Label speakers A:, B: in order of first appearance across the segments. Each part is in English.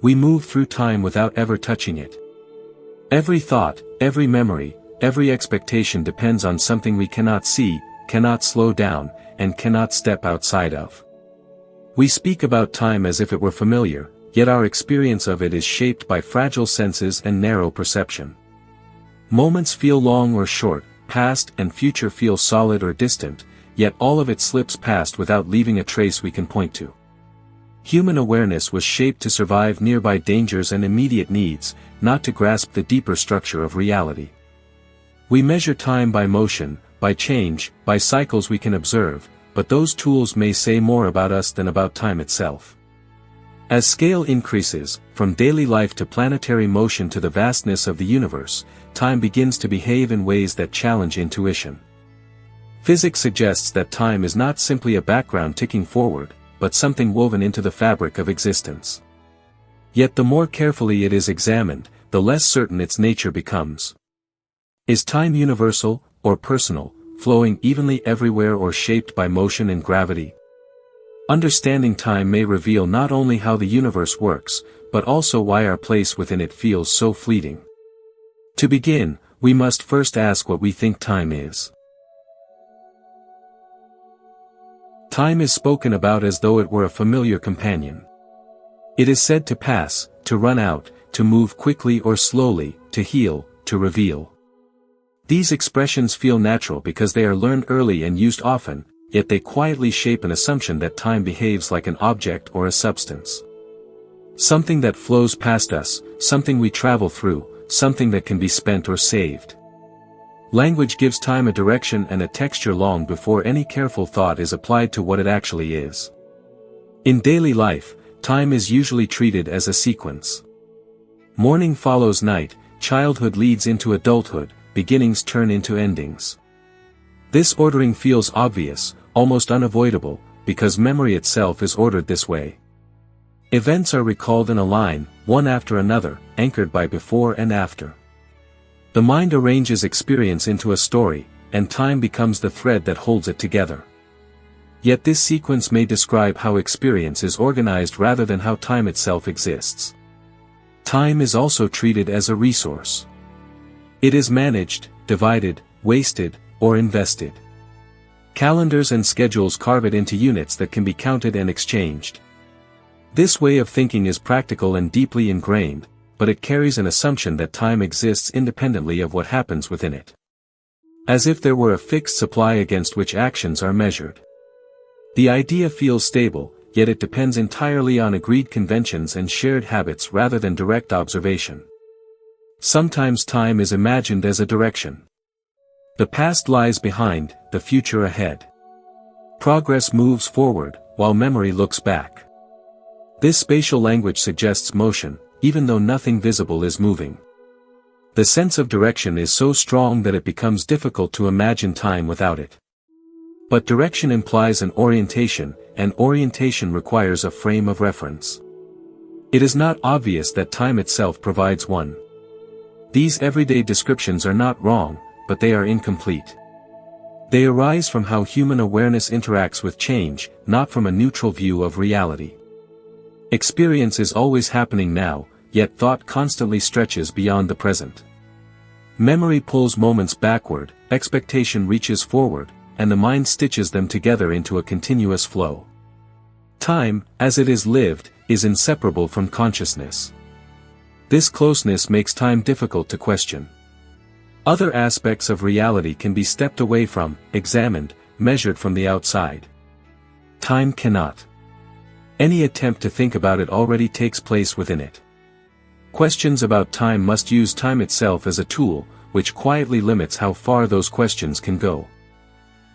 A: We move through time without ever touching it. Every thought, every memory, every expectation depends on something we cannot see, cannot slow down, and cannot step outside of. We speak about time as if it were familiar, yet our experience of it is shaped by fragile senses and narrow perception. Moments feel long or short, past and future feel solid or distant, yet all of it slips past without leaving a trace we can point to. Human awareness was shaped to survive nearby dangers and immediate needs, not to grasp the deeper structure of reality. We measure time by motion, by change, by cycles we can observe, but those tools may say more about us than about time itself. As scale increases, from daily life to planetary motion to the vastness of the universe, time begins to behave in ways that challenge intuition. Physics suggests that time is not simply a background ticking forward, but something woven into the fabric of existence. Yet the more carefully it is examined, the less certain its nature becomes. Is time universal, or personal, flowing evenly everywhere or shaped by motion and gravity? Understanding time may reveal not only how the universe works, but also why our place within it feels so fleeting. To begin, we must first ask what we think time is. Time is spoken about as though it were a familiar companion. It is said to pass, to run out, to move quickly or slowly, to heal, to reveal. These expressions feel natural because they are learned early and used often, yet they quietly shape an assumption that time behaves like an object or a substance. Something that flows past us, something we travel through, something that can be spent or saved. Language gives time a direction and a texture long before any careful thought is applied to what it actually is. In daily life, time is usually treated as a sequence. Morning follows night, childhood leads into adulthood, beginnings turn into endings. This ordering feels obvious, almost unavoidable, because memory itself is ordered this way. Events are recalled in a line, one after another, anchored by before and after. The mind arranges experience into a story, and time becomes the thread that holds it together. Yet this sequence may describe how experience is organized rather than how time itself exists. Time is also treated as a resource. It is managed, divided, wasted, or invested. Calendars and schedules carve it into units that can be counted and exchanged. This way of thinking is practical and deeply ingrained, but it carries an assumption that time exists independently of what happens within it. As if there were a fixed supply against which actions are measured. The idea feels stable, yet it depends entirely on agreed conventions and shared habits rather than direct observation. Sometimes time is imagined as a direction. The past lies behind, the future ahead. Progress moves forward, while memory looks back. This spatial language suggests motion, even though nothing visible is moving. The sense of direction is so strong that it becomes difficult to imagine time without it. But direction implies an orientation, and orientation requires a frame of reference. It is not obvious that time itself provides one. These everyday descriptions are not wrong, but they are incomplete. They arise from how human awareness interacts with change, not from a neutral view of reality. Experience is always happening now, yet thought constantly stretches beyond the present. Memory pulls moments backward, expectation reaches forward, and the mind stitches them together into a continuous flow. Time, as it is lived, is inseparable from consciousness. This closeness makes time difficult to question. Other aspects of reality can be stepped away from, examined, measured from the outside. Time cannot. Any attempt to think about it already takes place within it. Questions about time must use time itself as a tool, which quietly limits how far those questions can go.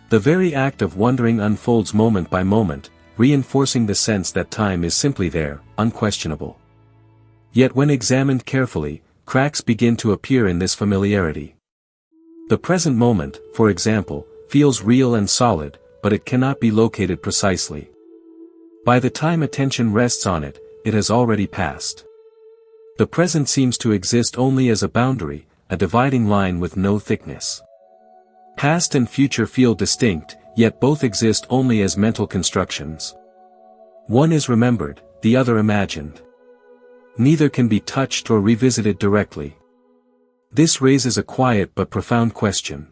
A: The very act of wondering unfolds moment by moment, reinforcing the sense that time is simply there, unquestionable. Yet when examined carefully, cracks begin to appear in this familiarity. The present moment, for example, feels real and solid, but it cannot be located precisely. By the time attention rests on it, it has already passed. The present seems to exist only as a boundary, a dividing line with no thickness. Past and future feel distinct, yet both exist only as mental constructions. One is remembered, the other imagined. Neither can be touched or revisited directly. This raises a quiet but profound question.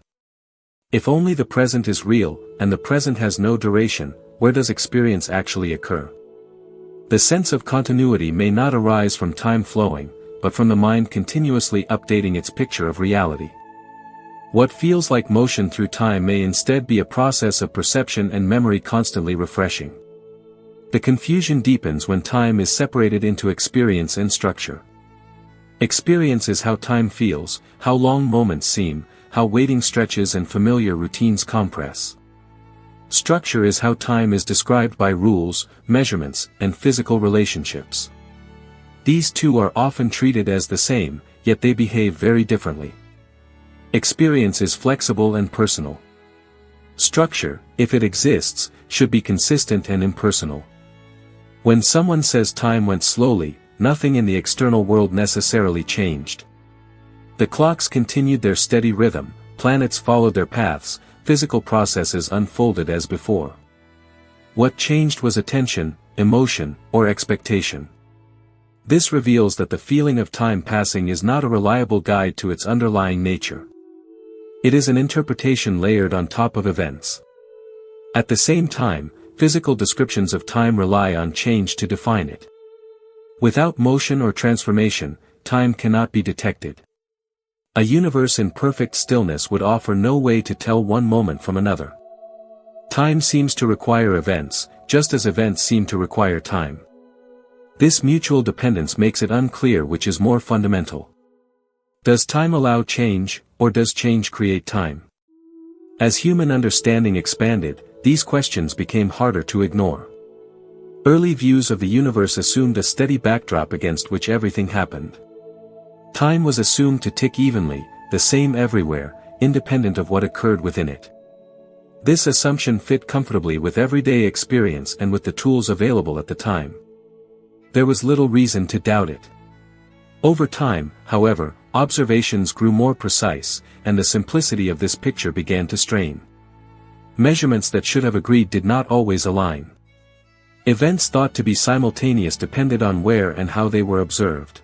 A: If only the present is real, and the present has no duration, where does experience actually occur? The sense of continuity may not arise from time flowing, but from the mind continuously updating its picture of reality. What feels like motion through time may instead be a process of perception and memory constantly refreshing. The confusion deepens when time is separated into experience and structure. Experience is how time feels, how long moments seem, how waiting stretches and familiar routines compress. Structure is how time is described by rules, measurements, and physical relationships. These two are often treated as the same, yet they behave very differently. Experience is flexible and personal. Structure, if it exists, should be consistent and impersonal. When someone says time went slowly, nothing in the external world necessarily changed. The clocks continued their steady rhythm, planets followed their paths, physical processes unfolded as before. What changed was attention, emotion, or expectation. This reveals that the feeling of time passing is not a reliable guide to its underlying nature. It is an interpretation layered on top of events. At the same time, physical descriptions of time rely on change to define it. Without motion or transformation, time cannot be detected. A universe in perfect stillness would offer no way to tell one moment from another. Time seems to require events, just as events seem to require time. This mutual dependence makes it unclear which is more fundamental. Does time allow change, or does change create time? As human understanding expanded, these questions became harder to ignore. Early views of the universe assumed a steady backdrop against which everything happened. Time was assumed to tick evenly, the same everywhere, independent of what occurred within it. This assumption fit comfortably with everyday experience and with the tools available at the time. There was little reason to doubt it. Over time, however, observations grew more precise, and the simplicity of this picture began to strain. Measurements that should have agreed did not always align. Events thought to be simultaneous depended on where and how they were observed.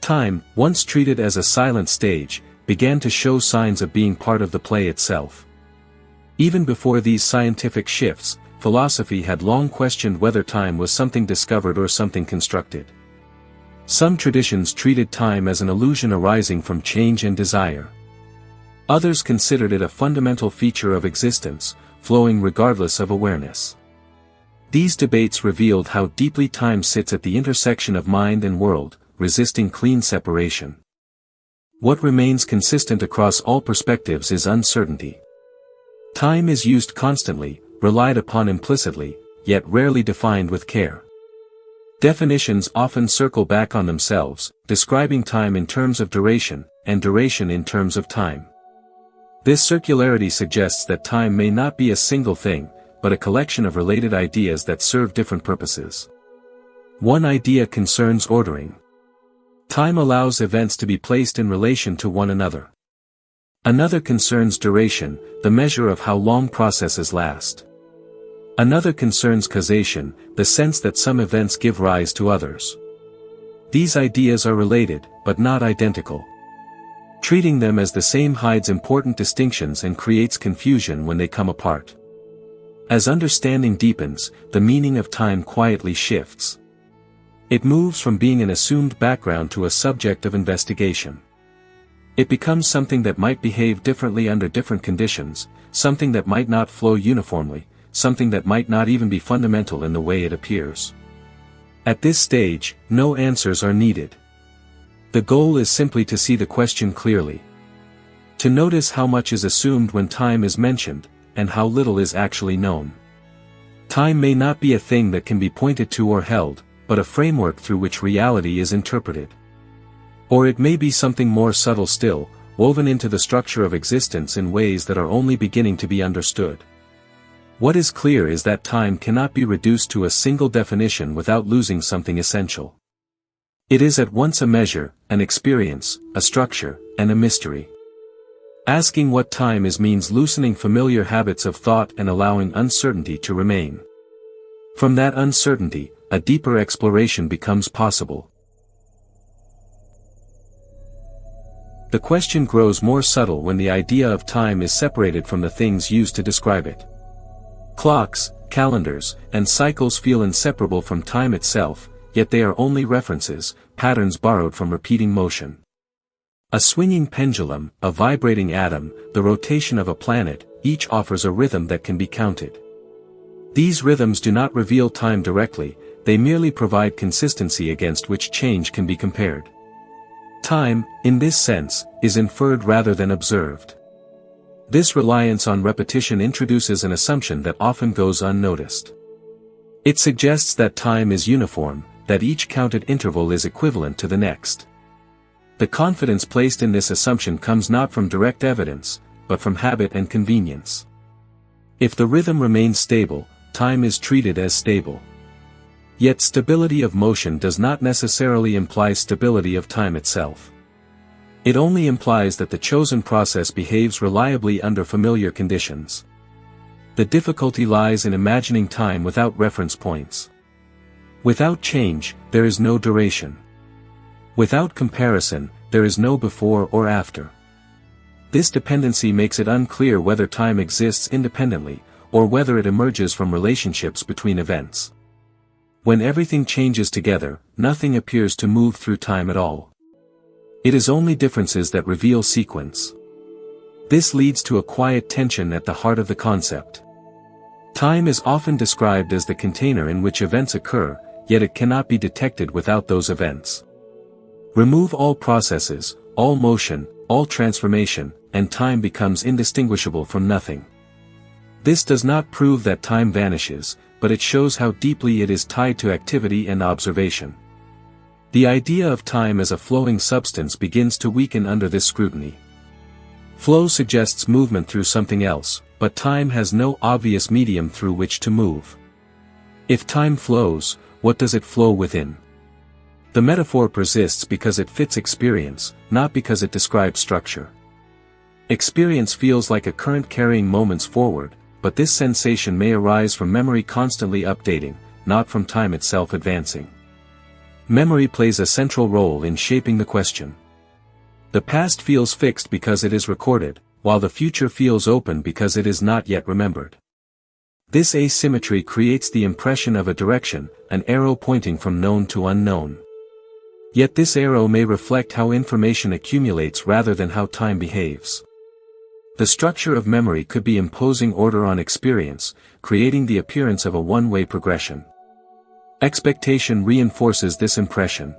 A: Time, once treated as a silent stage, began to show signs of being part of the play itself. Even before these scientific shifts, philosophy had long questioned whether time was something discovered or something constructed. Some traditions treated time as an illusion arising from change and desire. Others considered it a fundamental feature of existence, flowing regardless of awareness. These debates revealed how deeply time sits at the intersection of mind and world, resisting clean separation. What remains consistent across all perspectives is uncertainty. Time is used constantly, relied upon implicitly, yet rarely defined with care. Definitions often circle back on themselves, describing time in terms of duration, and duration in terms of time. This circularity suggests that time may not be a single thing, but a collection of related ideas that serve different purposes. One idea concerns ordering. Time allows events to be placed in relation to one another. Another concerns duration, the measure of how long processes last. Another concerns causation, the sense that some events give rise to others. These ideas are related, but not identical. Treating them as the same hides important distinctions and creates confusion when they come apart. As understanding deepens, the meaning of time quietly shifts. It moves from being an assumed background to a subject of investigation. It becomes something that might behave differently under different conditions, something that might not flow uniformly, something that might not even be fundamental in the way it appears. At this stage, no answers are needed. The goal is simply to see the question clearly. To notice how much is assumed when time is mentioned, and how little is actually known. Time may not be a thing that can be pointed to or held, but a framework through which reality is interpreted. Or it may be something more subtle still, woven into the structure of existence in ways that are only beginning to be understood. What is clear is that time cannot be reduced to a single definition without losing something essential. It is at once a measure, an experience, a structure, and a mystery. Asking what time is means loosening familiar habits of thought and allowing uncertainty to remain. From that uncertainty, a deeper exploration becomes possible. The question grows more subtle when the idea of time is separated from the things used to describe it. Clocks, calendars, and cycles feel inseparable from time itself, yet they are only references, patterns borrowed from repeating motion. A swinging pendulum, a vibrating atom, the rotation of a planet, each offers a rhythm that can be counted. These rhythms do not reveal time directly, they merely provide consistency against which change can be compared. Time, in this sense, is inferred rather than observed. This reliance on repetition introduces an assumption that often goes unnoticed. It suggests that time is uniform, that each counted interval is equivalent to the next. The confidence placed in this assumption comes not from direct evidence, but from habit and convenience. If the rhythm remains stable, time is treated as stable. Yet stability of motion does not necessarily imply stability of time itself. It only implies that the chosen process behaves reliably under familiar conditions. The difficulty lies in imagining time without reference points. Without change, there is no duration. Without comparison, there is no before or after. This dependency makes it unclear whether time exists independently, or whether it emerges from relationships between events. When everything changes together, nothing appears to move through time at all. It is only differences that reveal sequence. This leads to a quiet tension at the heart of the concept. Time is often described as the container in which events occur, yet it cannot be detected without those events. Remove all processes, all motion, all transformation, and time becomes indistinguishable from nothing. This does not prove that time vanishes, but it shows how deeply it is tied to activity and observation. The idea of time as a flowing substance begins to weaken under this scrutiny. Flow suggests movement through something else, but time has no obvious medium through which to move. If time flows, what does it flow within? The metaphor persists because it fits experience, not because it describes structure. Experience feels like a current carrying moments forward, but this sensation may arise from memory constantly updating, not from time itself advancing. Memory plays a central role in shaping the question. The past feels fixed because it is recorded, while the future feels open because it is not yet remembered. This asymmetry creates the impression of a direction, an arrow pointing from known to unknown. Yet this arrow may reflect how information accumulates rather than how time behaves. The structure of memory could be imposing order on experience, creating the appearance of a one-way progression. Expectation reinforces this impression.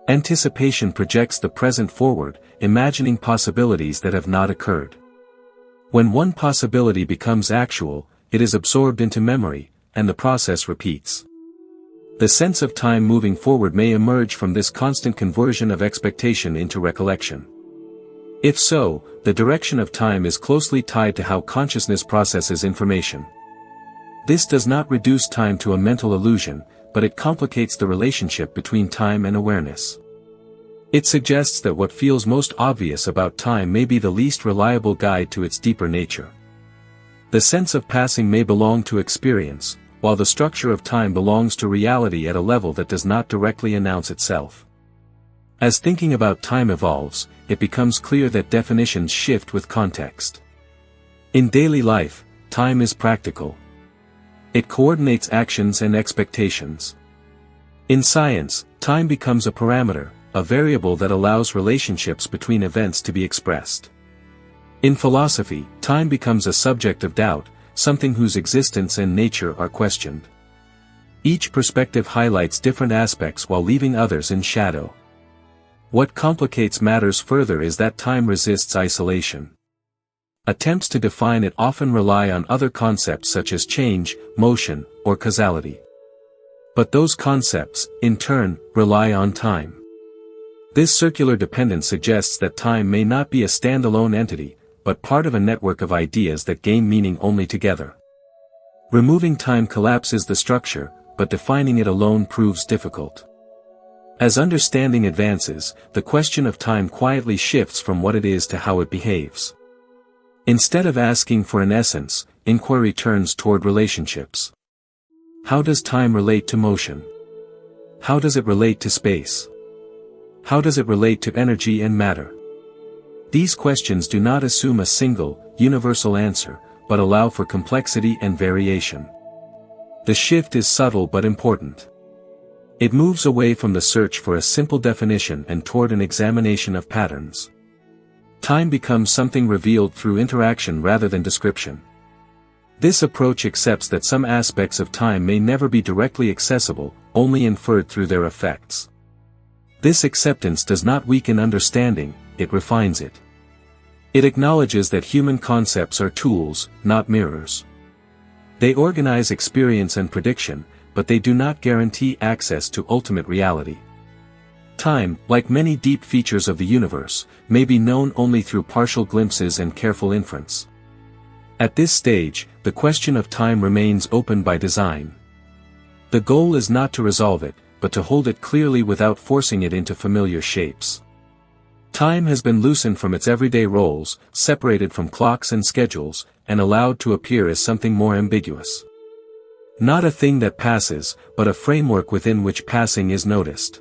A: Anticipation projects the present forward, imagining possibilities that have not occurred. When one possibility becomes actual, it is absorbed into memory, and the process repeats. The sense of time moving forward may emerge from this constant conversion of expectation into recollection. If so, the direction of time is closely tied to how consciousness processes information. This does not reduce time to a mental illusion, but it complicates the relationship between time and awareness. It suggests that what feels most obvious about time may be the least reliable guide to its deeper nature. The sense of passing may belong to experience, while the structure of time belongs to reality at a level that does not directly announce itself. As thinking about time evolves, it becomes clear that definitions shift with context. In daily life, time is practical. It coordinates actions and expectations. In science, time becomes a parameter, a variable that allows relationships between events to be expressed. In philosophy, time becomes a subject of doubt, something whose existence and nature are questioned. Each perspective highlights different aspects while leaving others in shadow. What complicates matters further is that time resists isolation. Attempts to define it often rely on other concepts such as change, motion, or causality. But those concepts, in turn, rely on time. This circular dependence suggests that time may not be a standalone entity, but part of a network of ideas that gain meaning only together. Removing time collapses the structure, but defining it alone proves difficult. As understanding advances, the question of time quietly shifts from what it is to how it behaves. Instead of asking for an essence, inquiry turns toward relationships. How does time relate to motion? How does it relate to space? How does it relate to energy and matter? These questions do not assume a single, universal answer, but allow for complexity and variation. The shift is subtle but important. It moves away from the search for a simple definition and toward an examination of patterns. Time becomes something revealed through interaction rather than description. This approach accepts that some aspects of time may never be directly accessible, only inferred through their effects. This acceptance does not weaken understanding, it refines it. It acknowledges that human concepts are tools, not mirrors. They organize experience and prediction, but they do not guarantee access to ultimate reality. Time, like many deep features of the universe, may be known only through partial glimpses and careful inference. At this stage, the question of time remains open by design. The goal is not to resolve it, but to hold it clearly without forcing it into familiar shapes. Time has been loosened from its everyday roles, separated from clocks and schedules, and allowed to appear as something more ambiguous. Not a thing that passes, but a framework within which passing is noticed.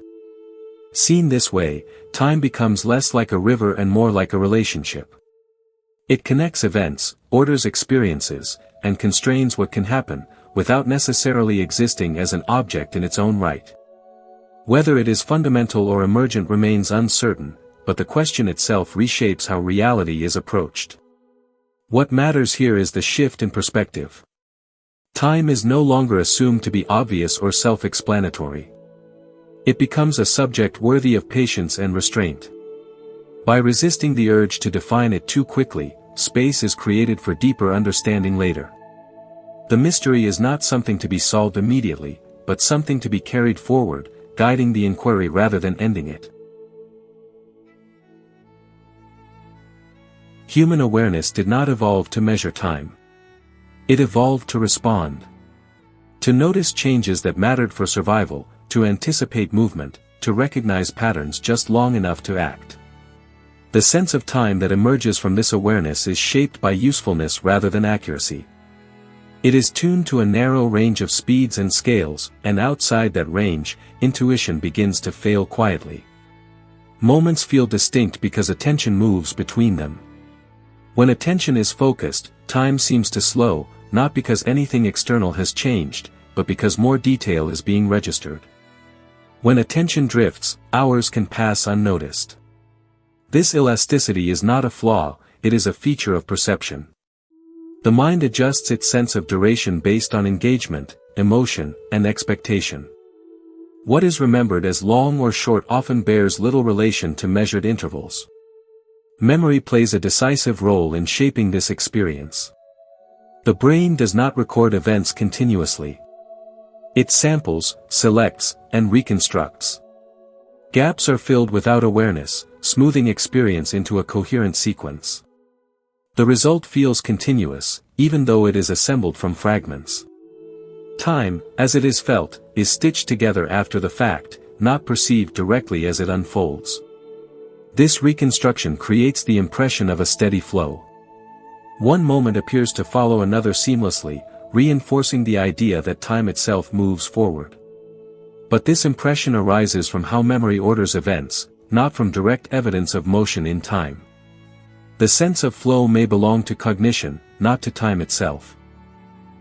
A: Seen this way, time becomes less like a river and more like a relationship. It connects events, orders experiences, and constrains what can happen, without necessarily existing as an object in its own right. Whether it is fundamental or emergent remains uncertain, but the question itself reshapes how reality is approached. What matters here is the shift in perspective. Time is no longer assumed to be obvious or self-explanatory. It becomes a subject worthy of patience and restraint. By resisting the urge to define it too quickly, space is created for deeper understanding later. The mystery is not something to be solved immediately, but something to be carried forward, guiding the inquiry rather than ending it. Human awareness did not evolve to measure time. It evolved to respond. To notice changes that mattered for survival, to anticipate movement, to recognize patterns just long enough to act. The sense of time that emerges from this awareness is shaped by usefulness rather than accuracy. It is tuned to a narrow range of speeds and scales, and outside that range, intuition begins to fail quietly. Moments feel distinct because attention moves between them. When attention is focused, time seems to slow, not because anything external has changed, but because more detail is being registered. When attention drifts, hours can pass unnoticed. This elasticity is not a flaw, it is a feature of perception. The mind adjusts its sense of duration based on engagement, emotion, and expectation. What is remembered as long or short often bears little relation to measured intervals. Memory plays a decisive role in shaping this experience. The brain does not record events continuously. It samples, selects, and reconstructs. Gaps are filled without awareness, smoothing experience into a coherent sequence. The result feels continuous, even though it is assembled from fragments. Time, as it is felt, is stitched together after the fact, not perceived directly as it unfolds. This reconstruction creates the impression of a steady flow. One moment appears to follow another seamlessly, reinforcing the idea that time itself moves forward. But this impression arises from how memory orders events, not from direct evidence of motion in time. The sense of flow may belong to cognition, not to time itself.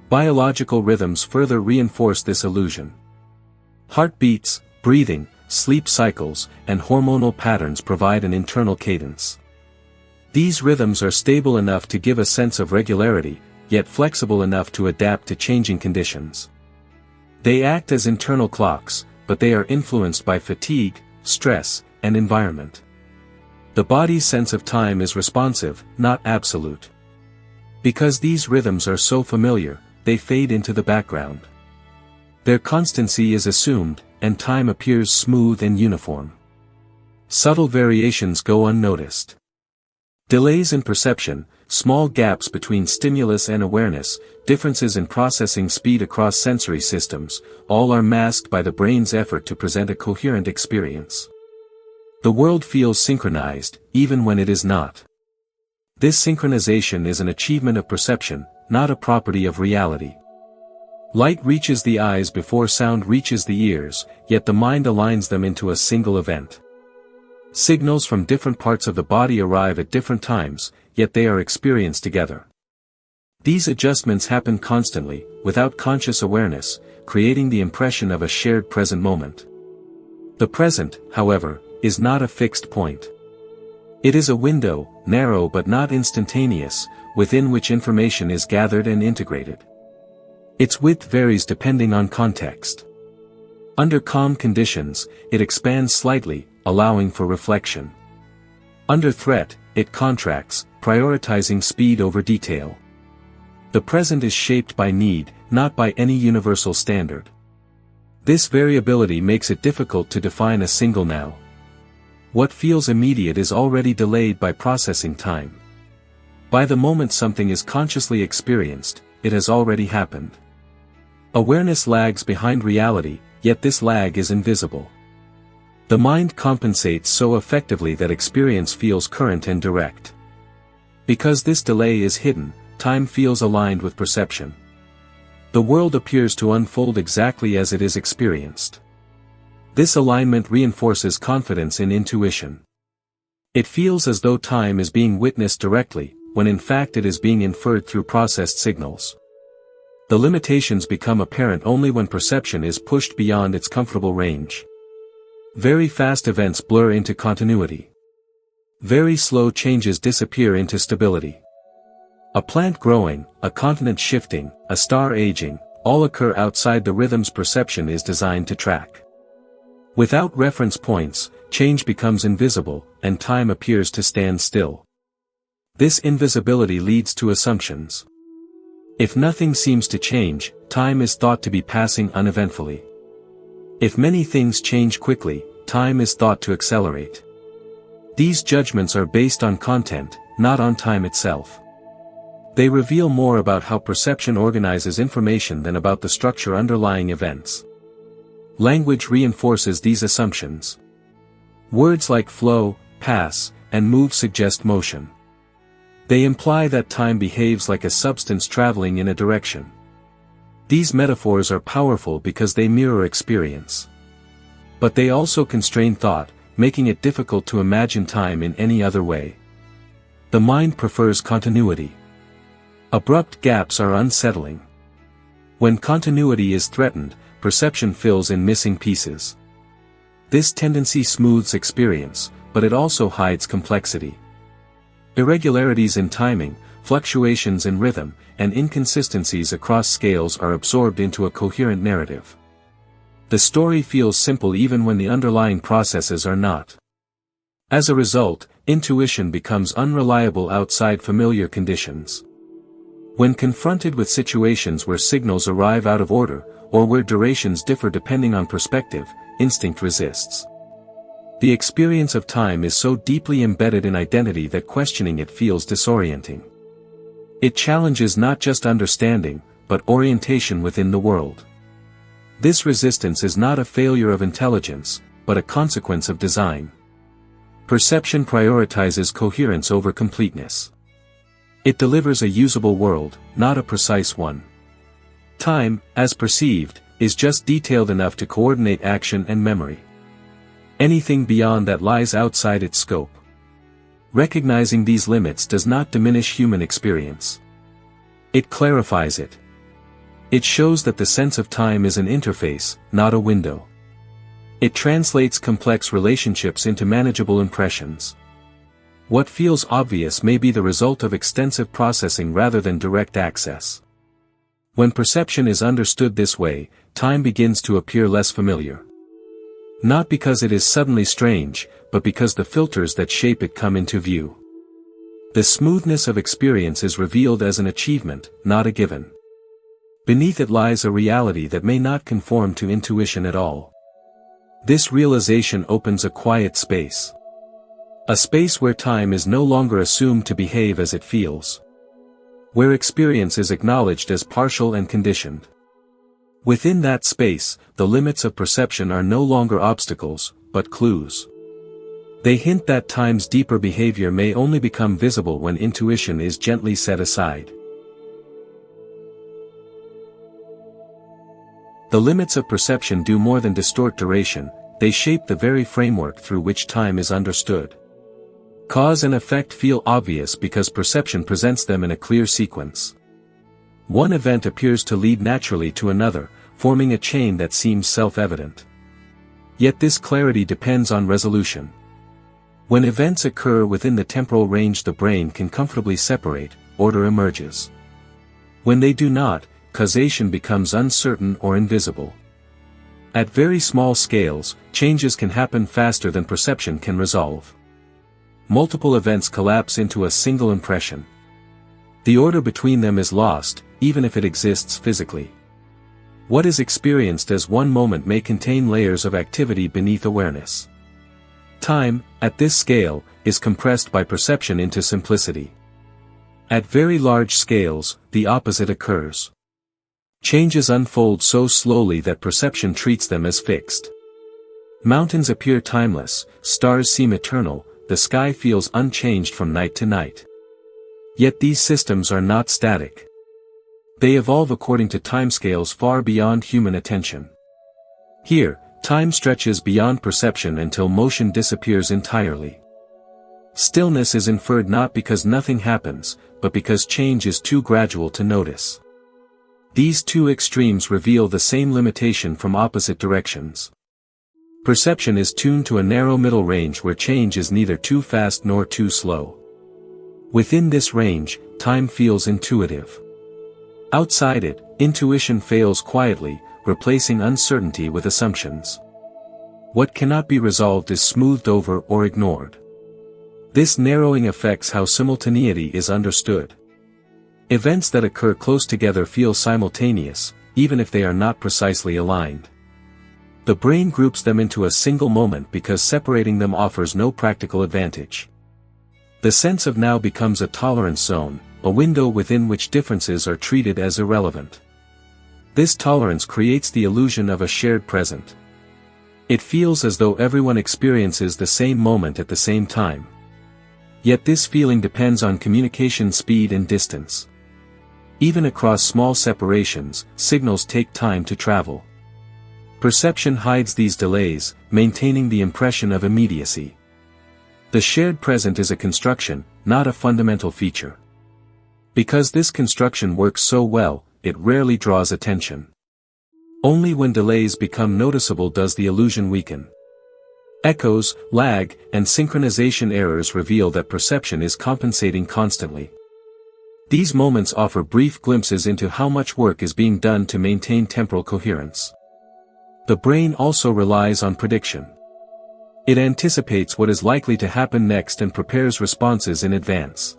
A: Biological rhythms further reinforce this illusion. Heartbeats, breathing, sleep cycles, and hormonal patterns provide an internal cadence. These rhythms are stable enough to give a sense of regularity, yet flexible enough to adapt to changing conditions. They act as internal clocks, but they are influenced by fatigue, stress, and environment. The body's sense of time is responsive, not absolute. Because these rhythms are so familiar, they fade into the background. Their constancy is assumed, and time appears smooth and uniform. Subtle variations go unnoticed. Delays in perception, small gaps between stimulus and awareness, differences in processing speed across sensory systems, all are masked by the brain's effort to present a coherent experience. The world feels synchronized, even when it is not. This synchronization is an achievement of perception, not a property of reality. Light reaches the eyes before sound reaches the ears, yet the mind aligns them into a single event. Signals from different parts of the body arrive at different times, yet they are experienced together. These adjustments happen constantly, without conscious awareness, creating the impression of a shared present moment. The present, however, is not a fixed point. It is a window, narrow but not instantaneous, within which information is gathered and integrated. Its width varies depending on context. Under calm conditions, it expands slightly, allowing for reflection. Under threat, it contracts, prioritizing speed over detail. The present is shaped by need, not by any universal standard. This variability makes it difficult to define a single now. What feels immediate is already delayed by processing time. By the moment something is consciously experienced, it has already happened. Awareness lags behind reality, yet this lag is invisible. The mind compensates so effectively that experience feels current and direct. Because this delay is hidden, time feels aligned with perception. The world appears to unfold exactly as it is experienced. This alignment reinforces confidence in intuition. It feels as though time is being witnessed directly, when in fact it is being inferred through processed signals. The limitations become apparent only when perception is pushed beyond its comfortable range. Very fast events blur into continuity. Very slow changes disappear into stability. A plant growing, a continent shifting, a star aging, all occur outside the rhythms perception is designed to track. Without reference points, change becomes invisible, and time appears to stand still. This invisibility leads to assumptions. If nothing seems to change, time is thought to be passing uneventfully. If many things change quickly, time is thought to accelerate. These judgments are based on content, not on time itself. They reveal more about how perception organizes information than about the structure underlying events. Language reinforces these assumptions. Words like flow, pass, and move suggest motion. They imply that time behaves like a substance traveling in a direction. These metaphors are powerful because they mirror experience. But they also constrain thought, making it difficult to imagine time in any other way. The mind prefers continuity. Abrupt gaps are unsettling. When continuity is threatened, perception fills in missing pieces. This tendency smooths experience, but it also hides complexity. Irregularities in timing, fluctuations in rhythm, and inconsistencies across scales are absorbed into a coherent narrative. The story feels simple even when the underlying processes are not. As a result, intuition becomes unreliable outside familiar conditions. When confronted with situations where signals arrive out of order, or where durations differ depending on perspective, instinct resists. The experience of time is so deeply embedded in identity that questioning it feels disorienting. It challenges not just understanding, but orientation within the world. This resistance is not a failure of intelligence, but a consequence of design. Perception prioritizes coherence over completeness. It delivers a usable world, not a precise one. Time, as perceived, is just detailed enough to coordinate action and memory. Anything beyond that lies outside its scope. Recognizing these limits does not diminish human experience. It clarifies it. It shows that the sense of time is an interface, not a window. It translates complex relationships into manageable impressions. What feels obvious may be the result of extensive processing rather than direct access. When perception is understood this way, time begins to appear less familiar. Not because it is suddenly strange, but because the filters that shape it come into view. The smoothness of experience is revealed as an achievement, not a given. Beneath it lies a reality that may not conform to intuition at all. This realization opens a quiet space. A space where time is no longer assumed to behave as it feels. Where experience is acknowledged as partial and conditioned. Within that space, the limits of perception are no longer obstacles, but clues. They hint that time's deeper behavior may only become visible when intuition is gently set aside. The limits of perception do more than distort duration, they shape the very framework through which time is understood. Cause and effect feel obvious because perception presents them in a clear sequence. One event appears to lead naturally to another, forming a chain that seems self-evident. Yet this clarity depends on resolution. When events occur within the temporal range the brain can comfortably separate, order emerges. When they do not, causation becomes uncertain or invisible. At very small scales, changes can happen faster than perception can resolve. Multiple events collapse into a single impression. The order between them is lost, even if it exists physically. What is experienced as one moment may contain layers of activity beneath awareness. Time, at this scale, is compressed by perception into simplicity. At very large scales, the opposite occurs. Changes unfold so slowly that perception treats them as fixed. Mountains appear timeless, stars seem eternal, the sky feels unchanged from night to night. Yet these systems are not static. They evolve according to timescales far beyond human attention. Here, time stretches beyond perception until motion disappears entirely. Stillness is inferred not because nothing happens, but because change is too gradual to notice. These two extremes reveal the same limitation from opposite directions. Perception is tuned to a narrow middle range where change is neither too fast nor too slow. Within this range, time feels intuitive. Outside it, intuition fails quietly, replacing uncertainty with assumptions. What cannot be resolved is smoothed over or ignored. This narrowing affects how simultaneity is understood. Events that occur close together feel simultaneous, even if they are not precisely aligned. The brain groups them into a single moment because separating them offers no practical advantage. The sense of now becomes a tolerance zone, a window within which differences are treated as irrelevant. This tolerance creates the illusion of a shared present. It feels as though everyone experiences the same moment at the same time. Yet this feeling depends on communication speed and distance. Even across small separations, signals take time to travel. Perception hides these delays, maintaining the impression of immediacy. The shared present is a construction, not a fundamental feature. Because this construction works so well, it rarely draws attention. Only when delays become noticeable does the illusion weaken. Echoes, lag, and synchronization errors reveal that perception is compensating constantly. These moments offer brief glimpses into how much work is being done to maintain temporal coherence. The brain also relies on prediction. It anticipates what is likely to happen next and prepares responses in advance.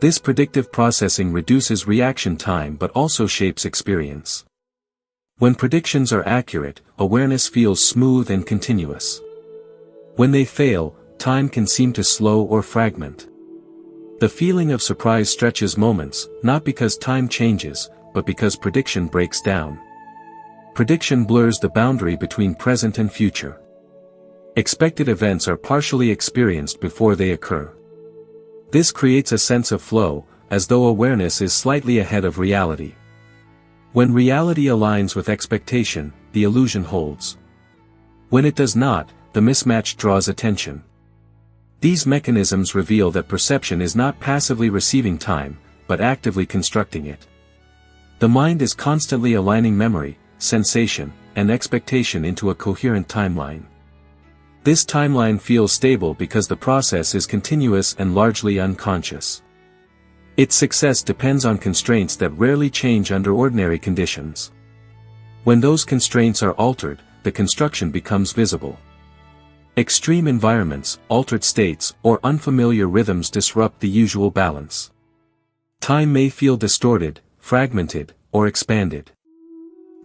A: This predictive processing reduces reaction time but also shapes experience. When predictions are accurate, awareness feels smooth and continuous. When they fail, time can seem to slow or fragment. The feeling of surprise stretches moments, not because time changes, but because prediction breaks down. Prediction blurs the boundary between present and future. Expected events are partially experienced before they occur. This creates a sense of flow, as though awareness is slightly ahead of reality. When reality aligns with expectation, the illusion holds. When it does not, the mismatch draws attention. These mechanisms reveal that perception is not passively receiving time, but actively constructing it. The mind is constantly aligning memory, sensation, and expectation into a coherent timeline. This timeline feels stable because the process is continuous and largely unconscious. Its success depends on constraints that rarely change under ordinary conditions. When those constraints are altered, the construction becomes visible. Extreme environments, altered states, or unfamiliar rhythms disrupt the usual balance. Time may feel distorted, fragmented, or expanded.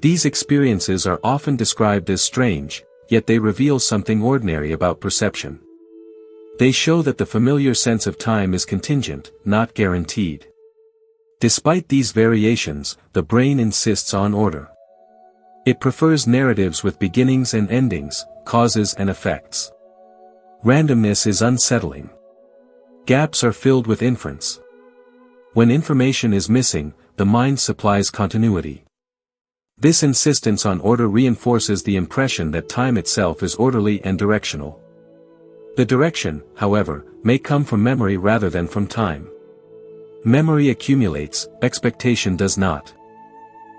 A: These experiences are often described as strange, yet they reveal something ordinary about perception. They show that the familiar sense of time is contingent, not guaranteed. Despite these variations, the brain insists on order. It prefers narratives with beginnings and endings, causes and effects. Randomness is unsettling. Gaps are filled with inference. When information is missing, the mind supplies continuity. This insistence on order reinforces the impression that time itself is orderly and directional. The direction, however, may come from memory rather than from time. Memory accumulates, expectation does not.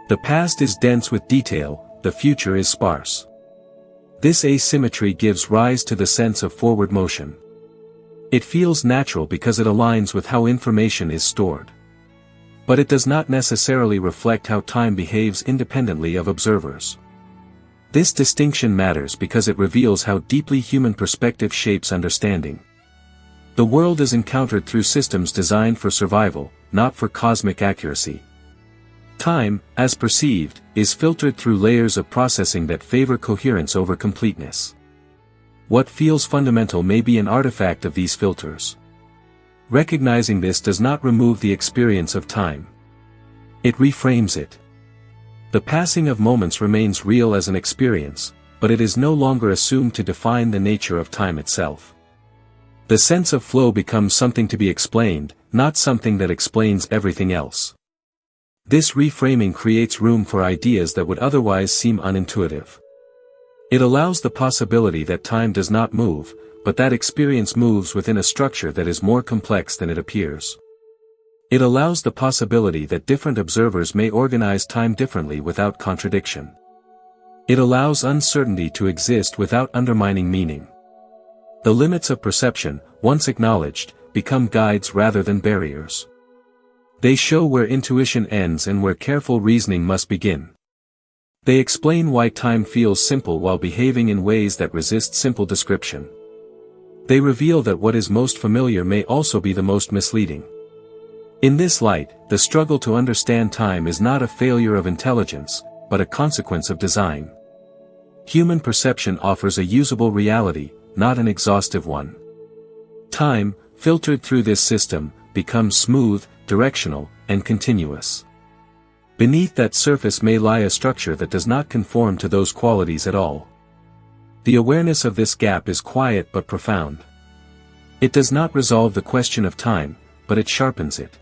A: The past is dense with detail, the future is sparse. This asymmetry gives rise to the sense of forward motion. It feels natural because it aligns with how information is stored. But it does not necessarily reflect how time behaves independently of observers. This distinction matters because it reveals how deeply human perspective shapes understanding. The world is encountered through systems designed for survival, not for cosmic accuracy. Time, as perceived, is filtered through layers of processing that favor coherence over completeness. What feels fundamental may be an artifact of these filters. Recognizing this does not remove the experience of time. It reframes it. The passing of moments remains real as an experience, but it is no longer assumed to define the nature of time itself. The sense of flow becomes something to be explained, not something that explains everything else. This reframing creates room for ideas that would otherwise seem unintuitive. It allows the possibility that time does not move, but that experience moves within a structure that is more complex than it appears. It allows the possibility that different observers may organize time differently without contradiction. It allows uncertainty to exist without undermining meaning. The limits of perception, once acknowledged, become guides rather than barriers. They show where intuition ends and where careful reasoning must begin. They explain why time feels simple while behaving in ways that resist simple description. They reveal that what is most familiar may also be the most misleading. In this light, the struggle to understand time is not a failure of intelligence, but a consequence of design. Human perception offers a usable reality, not an exhaustive one. Time, filtered through this system, becomes smooth, directional, and continuous. Beneath that surface may lie a structure that does not conform to those qualities at all. The awareness of this gap is quiet but profound. It does not resolve the question of time, but it sharpens it.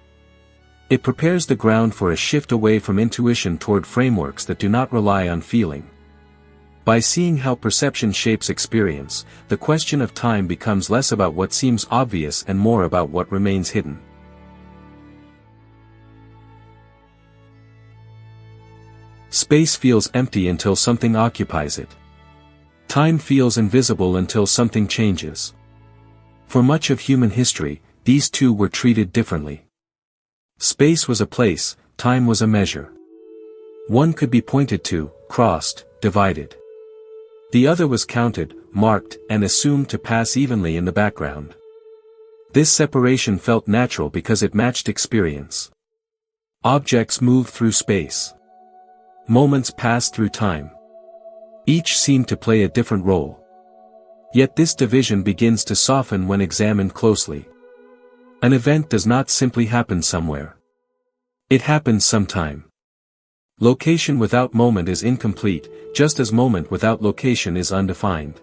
A: It prepares the ground for a shift away from intuition toward frameworks that do not rely on feeling. By seeing how perception shapes experience, the question of time becomes less about what seems obvious and more about what remains hidden. Space feels empty until something occupies it. Time feels invisible until something changes. For much of human history, these two were treated differently. Space was a place, time was a measure. One could be pointed to, crossed, divided. The other was counted, marked, and assumed to pass evenly in the background. This separation felt natural because it matched experience. Objects moved through space. Moments passed through time. Each seemed to play a different role. Yet this division begins to soften when examined closely. An event does not simply happen somewhere. It happens sometime. Location without moment is incomplete, just as moment without location is undefined.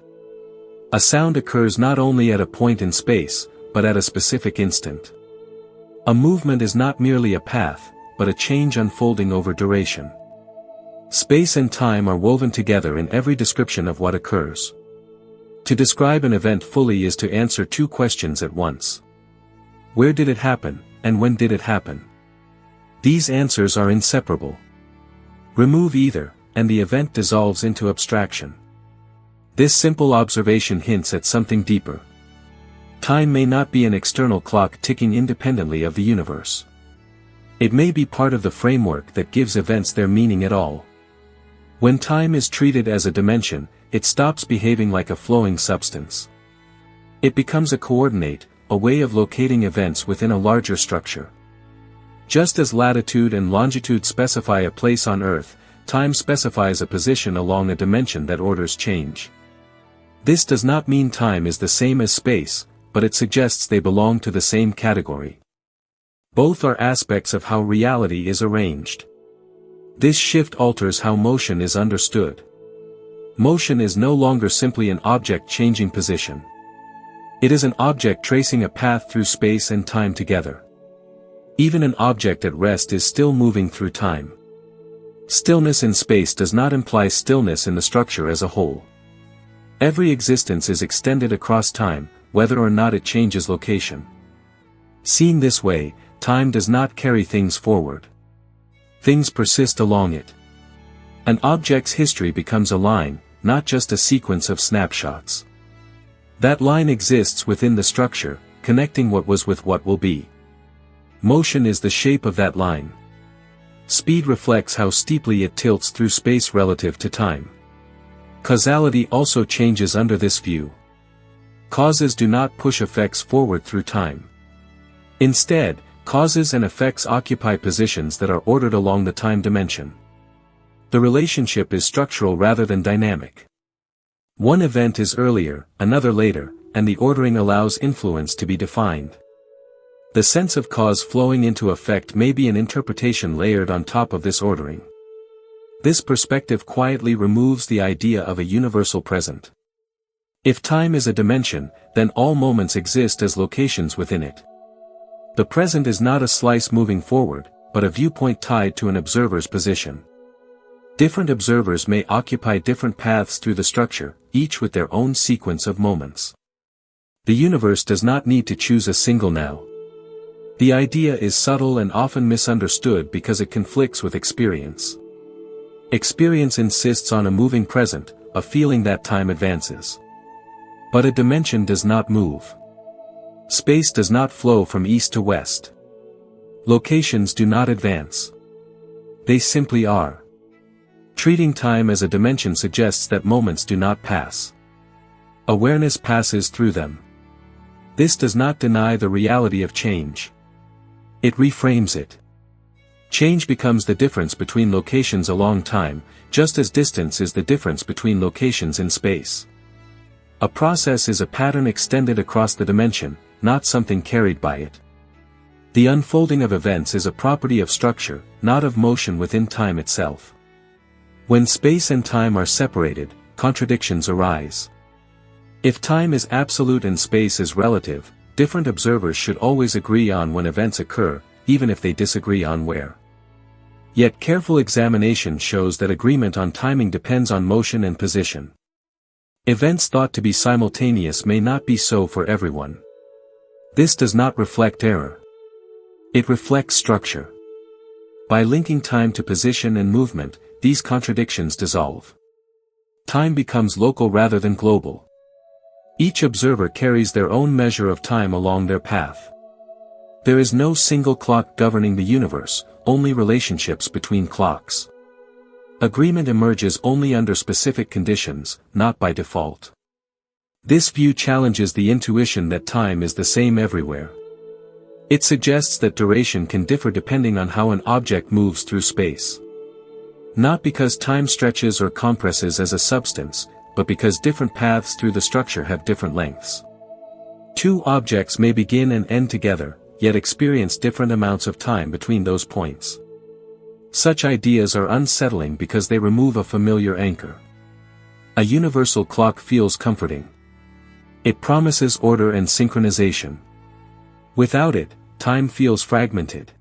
A: A sound occurs not only at a point in space, but at a specific instant. A movement is not merely a path, but a change unfolding over duration. Space and time are woven together in every description of what occurs. To describe an event fully is to answer two questions at once. Where did it happen, and when did it happen? These answers are inseparable. Remove either, and the event dissolves into abstraction. This simple observation hints at something deeper. Time may not be an external clock ticking independently of the universe. It may be part of the framework that gives events their meaning at all. When time is treated as a dimension, it stops behaving like a flowing substance. It becomes a coordinate, a way of locating events within a larger structure. Just as latitude and longitude specify a place on Earth, time specifies a position along a dimension that orders change. This does not mean time is the same as space, but it suggests they belong to the same category. Both are aspects of how reality is arranged. This shift alters how motion is understood. Motion is no longer simply an object changing position. It is an object tracing a path through space and time together. Even an object at rest is still moving through time. Stillness in space does not imply stillness in the structure as a whole. Every existence is extended across time, whether or not it changes location. Seen this way, time does not carry things forward. Things persist along it. An object's history becomes a line, not just a sequence of snapshots. That line exists within the structure, connecting what was with what will be. Motion is the shape of that line. Speed reflects how steeply it tilts through space relative to time. Causality also changes under this view. Causes do not push effects forward through time. Instead, causes and effects occupy positions that are ordered along the time dimension. The relationship is structural rather than dynamic. One event is earlier, another later, and the ordering allows influence to be defined. The sense of cause flowing into effect may be an interpretation layered on top of this ordering. This perspective quietly removes the idea of a universal present. If time is a dimension, then all moments exist as locations within it. The present is not a slice moving forward, but a viewpoint tied to an observer's position. Different observers may occupy different paths through the structure, each with their own sequence of moments. The universe does not need to choose a single now. The idea is subtle and often misunderstood because it conflicts with experience. Experience insists on a moving present, a feeling that time advances. But a dimension does not move. Space does not flow from east to west. Locations do not advance. They simply are. Treating time as a dimension suggests that moments do not pass. Awareness passes through them. This does not deny the reality of change. It reframes it. Change becomes the difference between locations along time, just as distance is the difference between locations in space. A process is a pattern extended across the dimension, not something carried by it. The unfolding of events is a property of structure, not of motion within time itself. When space and time are separated, contradictions arise. If time is absolute and space is relative, different observers should always agree on when events occur, even if they disagree on where. Yet careful examination shows that agreement on timing depends on motion and position. Events thought to be simultaneous may not be so for everyone. This does not reflect error. It reflects structure. By linking time to position and movement, these contradictions dissolve. Time becomes local rather than global. Each observer carries their own measure of time along their path. There is no single clock governing the universe, only relationships between clocks. Agreement emerges only under specific conditions, not by default. This view challenges the intuition that time is the same everywhere. It suggests that duration can differ depending on how an object moves through space. Not because time stretches or compresses as a substance, but because different paths through the structure have different lengths. Two objects may begin and end together, yet experience different amounts of time between those points. Such ideas are unsettling because they remove a familiar anchor. A universal clock feels comforting. It promises order and synchronization. Without it, time feels fragmented.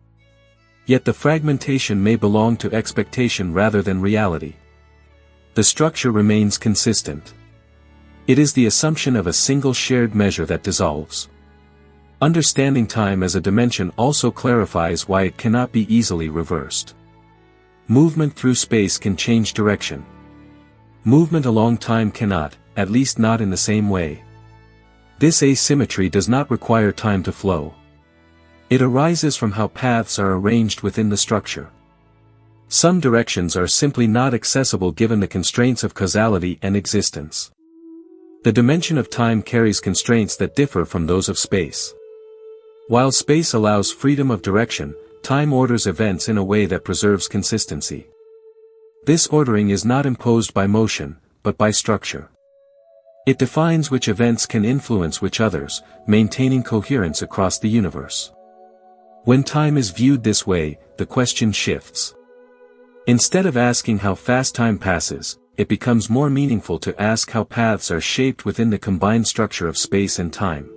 A: Yet the fragmentation may belong to expectation rather than reality. The structure remains consistent. It is the assumption of a single shared measure that dissolves. Understanding time as a dimension also clarifies why it cannot be easily reversed. Movement through space can change direction. Movement along time cannot, at least not in the same way. This asymmetry does not require time to flow. It arises from how paths are arranged within the structure. Some directions are simply not accessible given the constraints of causality and existence. The dimension of time carries constraints that differ from those of space. While space allows freedom of direction, time orders events in a way that preserves consistency. This ordering is not imposed by motion, but by structure. It defines which events can influence which others, maintaining coherence across the universe. When time is viewed this way, the question shifts. Instead of asking how fast time passes, it becomes more meaningful to ask how paths are shaped within the combined structure of space and time.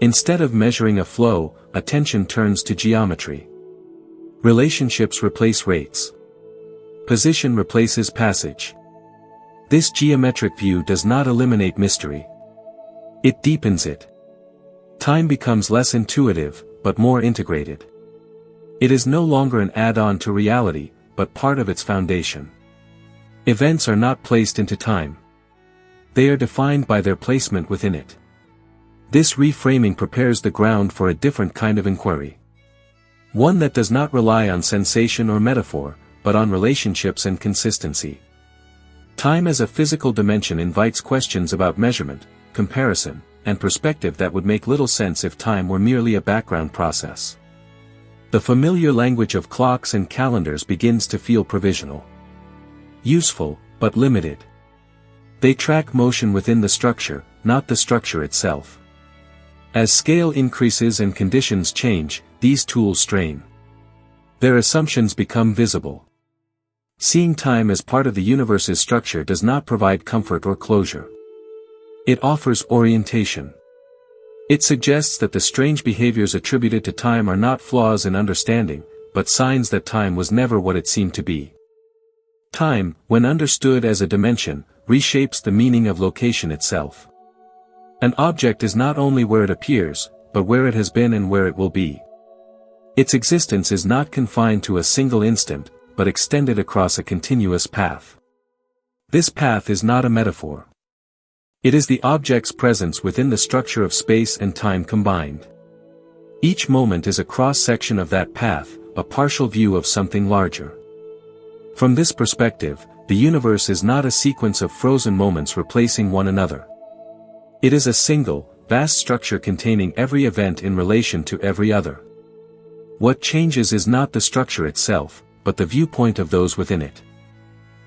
A: Instead of measuring a flow, attention turns to geometry. Relationships replace rates. Position replaces passage. This geometric view does not eliminate mystery. It deepens it. Time becomes less intuitive, but more integrated. It is no longer an add-on to reality, but part of its foundation. Events are not placed into time. They are defined by their placement within it. This reframing prepares the ground for a different kind of inquiry. One that does not rely on sensation or metaphor, but on relationships and consistency. Time as a physical dimension invites questions about measurement, comparison, and perspective that would make little sense if time were merely a background process. The familiar language of clocks and calendars begins to feel provisional. Useful, but limited. They track motion within the structure, not the structure itself. As scale increases and conditions change, these tools strain. Their assumptions become visible. Seeing time as part of the universe's structure does not provide comfort or closure. It offers orientation. It suggests that the strange behaviors attributed to time are not flaws in understanding, but signs that time was never what it seemed to be. Time, when understood as a dimension, reshapes the meaning of location itself. An object is not only where it appears, but where it has been and where it will be. Its existence is not confined to a single instant, but extended across a continuous path. This path is not a metaphor. It is the object's presence within the structure of space and time combined. Each moment is a cross-section of that path, a partial view of something larger. From this perspective, the universe is not a sequence of frozen moments replacing one another. It is a single, vast structure containing every event in relation to every other. What changes is not the structure itself, but the viewpoint of those within it.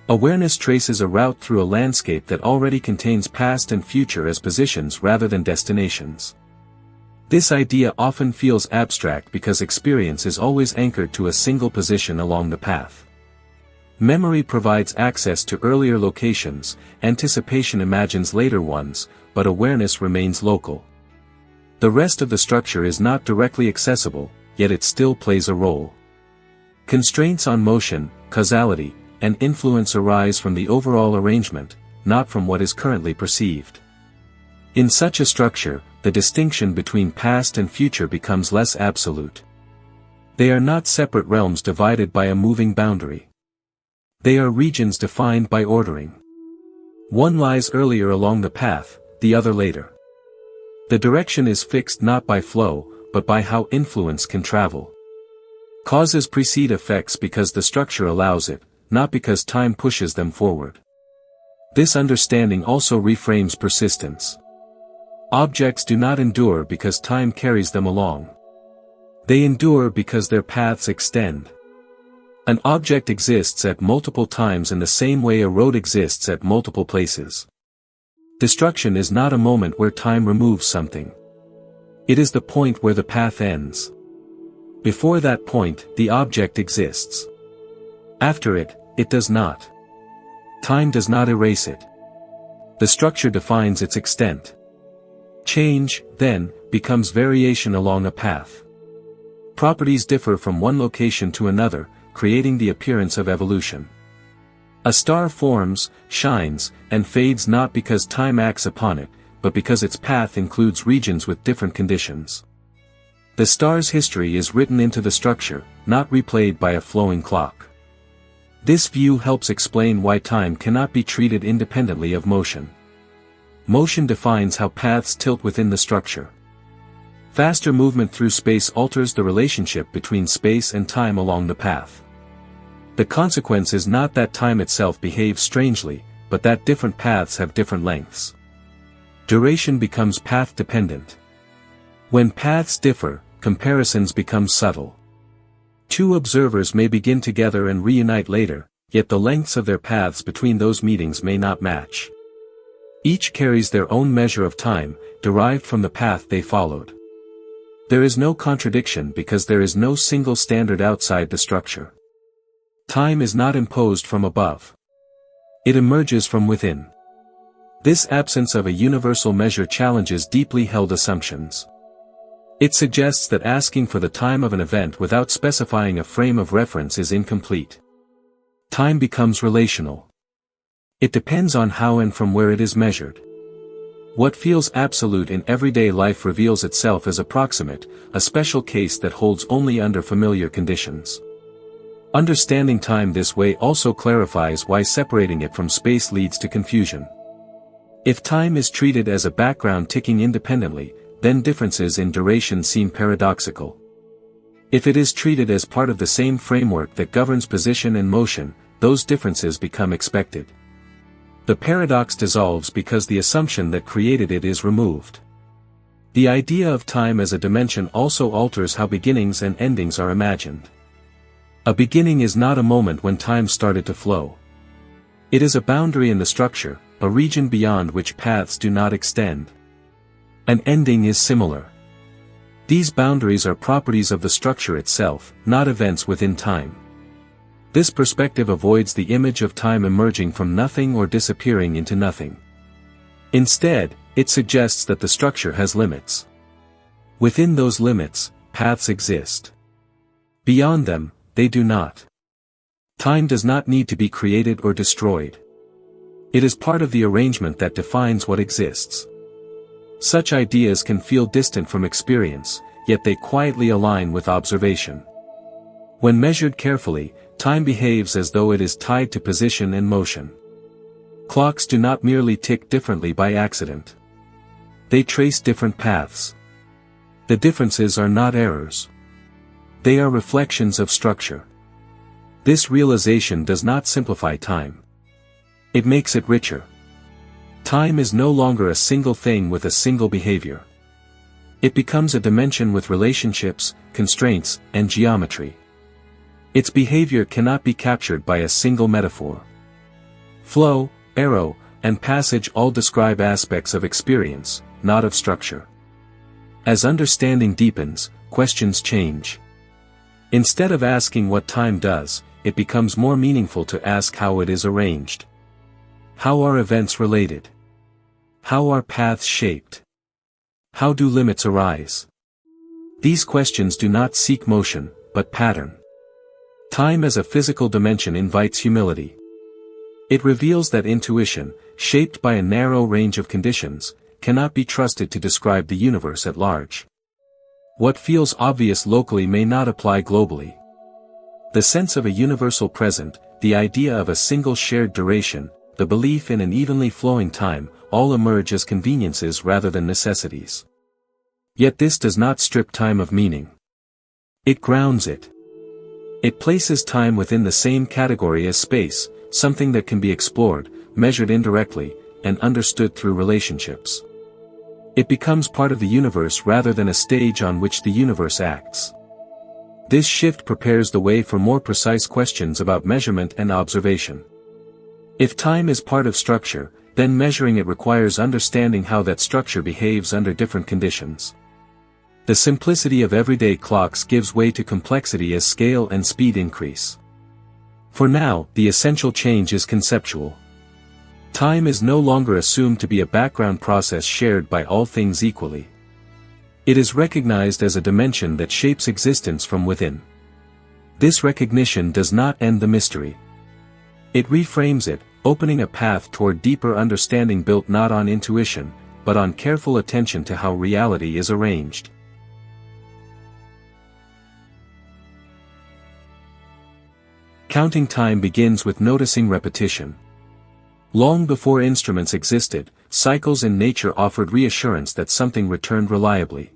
A: Awareness traces a route through a landscape that already contains past and future as positions rather than destinations. This idea often feels abstract because experience is always anchored to a single position along the path. Memory provides access to earlier locations, anticipation imagines later ones, but awareness remains local. The rest of the structure is not directly accessible, yet it still plays a role. Constraints on motion, causality, and influence arise from the overall arrangement, not from what is currently perceived. In such a structure, the distinction between past and future becomes less absolute. They are not separate realms divided by a moving boundary. They are regions defined by ordering. One lies earlier along the path, the other later. The direction is fixed not by flow, but by how influence can travel. Causes precede effects because the structure allows it, not because time pushes them forward. This understanding also reframes persistence. Objects do not endure because time carries them along. They endure because their paths extend. An object exists at multiple times in the same way a road exists at multiple places. Destruction is not a moment where time removes something. It is the point where the path ends. Before that point, the object exists. After it, it does not. Time does not erase it. The structure defines its extent. Change, then, becomes variation along a path. Properties differ from one location to another, creating the appearance of evolution. A star forms, shines, and fades not because time acts upon it, but because its path includes regions with different conditions. The star's history is written into the structure, not replayed by a flowing clock. This view helps explain why time cannot be treated independently of motion. Motion defines how paths tilt within the structure. Faster movement through space alters the relationship between space and time along the path. The consequence is not that time itself behaves strangely, but that different paths have different lengths. Duration becomes path-dependent. When paths differ, comparisons become subtle. Two observers may begin together and reunite later, yet the lengths of their paths between those meetings may not match. Each carries their own measure of time, derived from the path they followed. There is no contradiction because there is no single standard outside the structure. Time is not imposed from above. It emerges from within. This absence of a universal measure challenges deeply held assumptions. It suggests that asking for the time of an event without specifying a frame of reference is incomplete. Time becomes relational. It depends on how and from where it is measured. What feels absolute in everyday life reveals itself as approximate, a special case that holds only under familiar conditions. Understanding time this way also clarifies why separating it from space leads to confusion. If time is treated as a background ticking independently, then differences in duration seem paradoxical. If it is treated as part of the same framework that governs position and motion, those differences become expected. The paradox dissolves because the assumption that created it is removed. The idea of time as a dimension also alters how beginnings and endings are imagined. A beginning is not a moment when time started to flow. It is a boundary in the structure, a region beyond which paths do not extend. An ending is similar. These boundaries are properties of the structure itself, not events within time. This perspective avoids the image of time emerging from nothing or disappearing into nothing. Instead, it suggests that the structure has limits. Within those limits, paths exist. Beyond them, they do not. Time does not need to be created or destroyed. It is part of the arrangement that defines what exists. Such ideas can feel distant from experience, yet they quietly align with observation. When measured carefully, time behaves as though it is tied to position and motion. Clocks do not merely tick differently by accident. They trace different paths. The differences are not errors. They are reflections of structure. This realization does not simplify time. It makes it richer. Time is no longer a single thing with a single behavior. It becomes a dimension with relationships, constraints, and geometry. Its behavior cannot be captured by a single metaphor. Flow, arrow, and passage all describe aspects of experience, not of structure. As understanding deepens, questions change. Instead of asking what time does, it becomes more meaningful to ask how it is arranged. How are events related? How are paths shaped? How do limits arise? These questions do not seek motion, but pattern. Time as a physical dimension invites humility. It reveals that intuition, shaped by a narrow range of conditions, cannot be trusted to describe the universe at large. What feels obvious locally may not apply globally. The sense of a universal present, the idea of a single shared duration, the belief in an evenly flowing time, all emerge as conveniences rather than necessities. Yet this does not strip time of meaning. It grounds it. It places time within the same category as space, something that can be explored, measured indirectly, and understood through relationships. It becomes part of the universe rather than a stage on which the universe acts. This shift prepares the way for more precise questions about measurement and observation. If time is part of structure, then measuring it requires understanding how that structure behaves under different conditions. The simplicity of everyday clocks gives way to complexity as scale and speed increase. For now, the essential change is conceptual. Time is no longer assumed to be a background process shared by all things equally. It is recognized as a dimension that shapes existence from within. This recognition does not end the mystery. It reframes it, opening a path toward deeper understanding built not on intuition, but on careful attention to how reality is arranged. Counting time begins with noticing repetition. Long before instruments existed, cycles in nature offered reassurance that something returned reliably.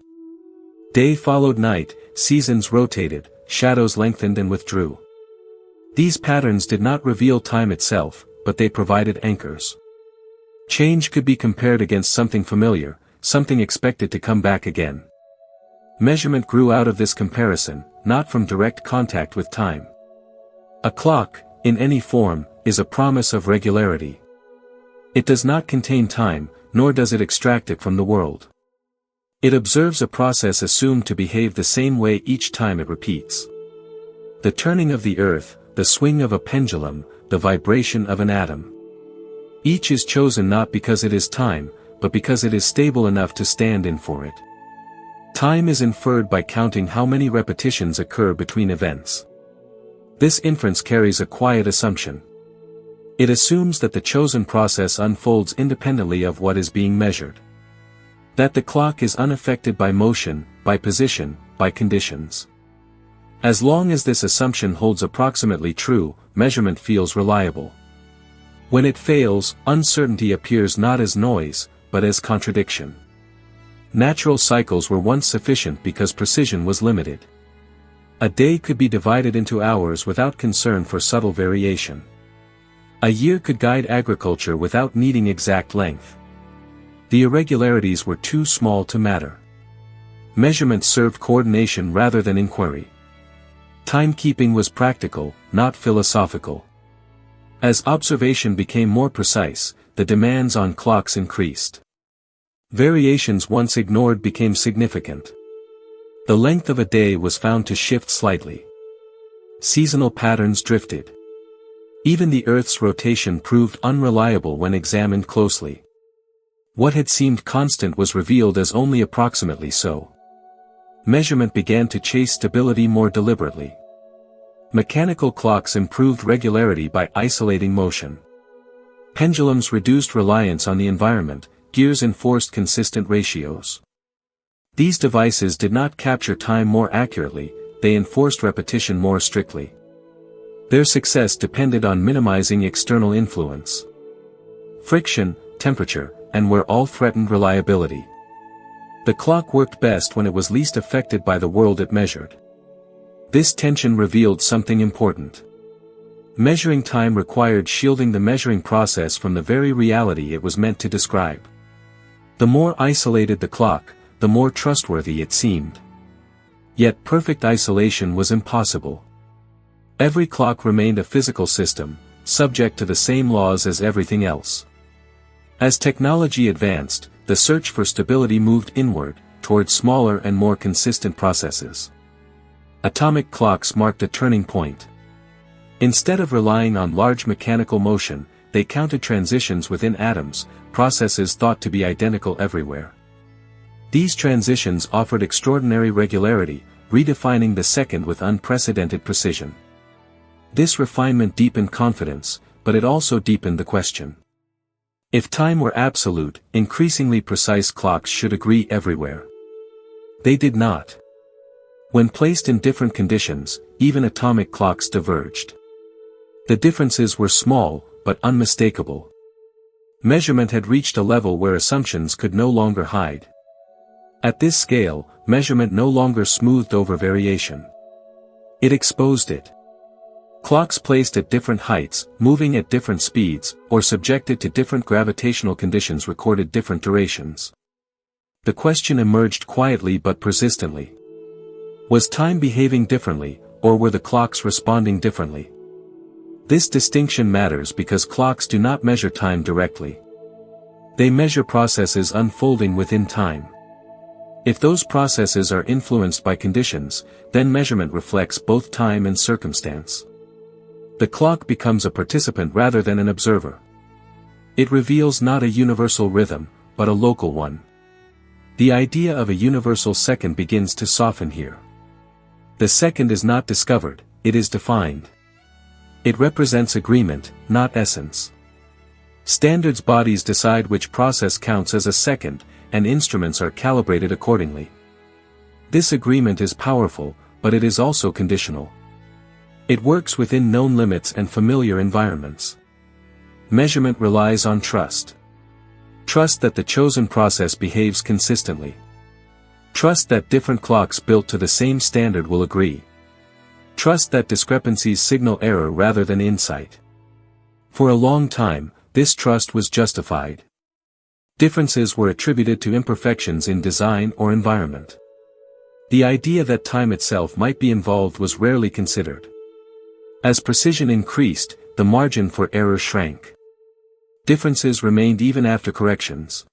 A: Day followed night, seasons rotated, shadows lengthened and withdrew. These patterns did not reveal time itself, but they provided anchors. Change could be compared against something familiar, something expected to come back again. Measurement grew out of this comparison, not from direct contact with time. A clock, in any form, is a promise of regularity. It does not contain time, nor does it extract it from the world. It observes a process assumed to behave the same way each time it repeats. The turning of the earth, the swing of a pendulum, the vibration of an atom. Each is chosen not because it is time, but because it is stable enough to stand in for it. Time is inferred by counting how many repetitions occur between events. This inference carries a quiet assumption. It assumes that the chosen process unfolds independently of what is being measured. That the clock is unaffected by motion, by position, by conditions. As long as this assumption holds approximately true, measurement feels reliable. When it fails, uncertainty appears not as noise, but as contradiction. Natural cycles were once sufficient because precision was limited. A day could be divided into hours without concern for subtle variation. A year could guide agriculture without needing exact length. The irregularities were too small to matter. Measurement served coordination rather than inquiry. Timekeeping was practical, not philosophical. As observation became more precise, the demands on clocks increased. Variations once ignored became significant. The length of a day was found to shift slightly. Seasonal patterns drifted. Even the Earth's rotation proved unreliable when examined closely. What had seemed constant was revealed as only approximately so. Measurement began to chase stability more deliberately. Mechanical clocks improved regularity by isolating motion. Pendulums reduced reliance on the environment, gears enforced consistent ratios. These devices did not capture time more accurately, they enforced repetition more strictly. Their success depended on minimizing external influence. Friction, temperature, and wear all threatened reliability. The clock worked best when it was least affected by the world it measured. This tension revealed something important. Measuring time required shielding the measuring process from the very reality it was meant to describe. The more isolated the clock, the more trustworthy it seemed. Yet perfect isolation was impossible. Every clock remained a physical system, subject to the same laws as everything else. As technology advanced, the search for stability moved inward, toward smaller and more consistent processes. Atomic clocks marked a turning point. Instead of relying on large mechanical motion, they counted transitions within atoms, processes thought to be identical everywhere. These transitions offered extraordinary regularity, redefining the second with unprecedented precision. This refinement deepened confidence, but it also deepened the question. If time were absolute, increasingly precise clocks should agree everywhere. They did not. When placed in different conditions, even atomic clocks diverged. The differences were small, but unmistakable. Measurement had reached a level where assumptions could no longer hide. At this scale, measurement no longer smoothed over variation. It exposed it. Clocks placed at different heights, moving at different speeds, or subjected to different gravitational conditions recorded different durations. The question emerged quietly but persistently. Was time behaving differently, or were the clocks responding differently? This distinction matters because clocks do not measure time directly. They measure processes unfolding within time. If those processes are influenced by conditions, then measurement reflects both time and circumstance. The clock becomes a participant rather than an observer. It reveals not a universal rhythm, but a local one. The idea of a universal second begins to soften here. The second is not discovered, it is defined. It represents agreement, not essence. Standards bodies decide which process counts as a second, and instruments are calibrated accordingly. This agreement is powerful, but it is also conditional. It works within known limits and familiar environments. Measurement relies on trust. Trust that the chosen process behaves consistently. Trust that different clocks built to the same standard will agree. Trust that discrepancies signal error rather than insight. For a long time, this trust was justified. Differences were attributed to imperfections in design or environment. The idea that time itself might be involved was rarely considered. As precision increased, the margin for error shrank. Differences remained even after corrections.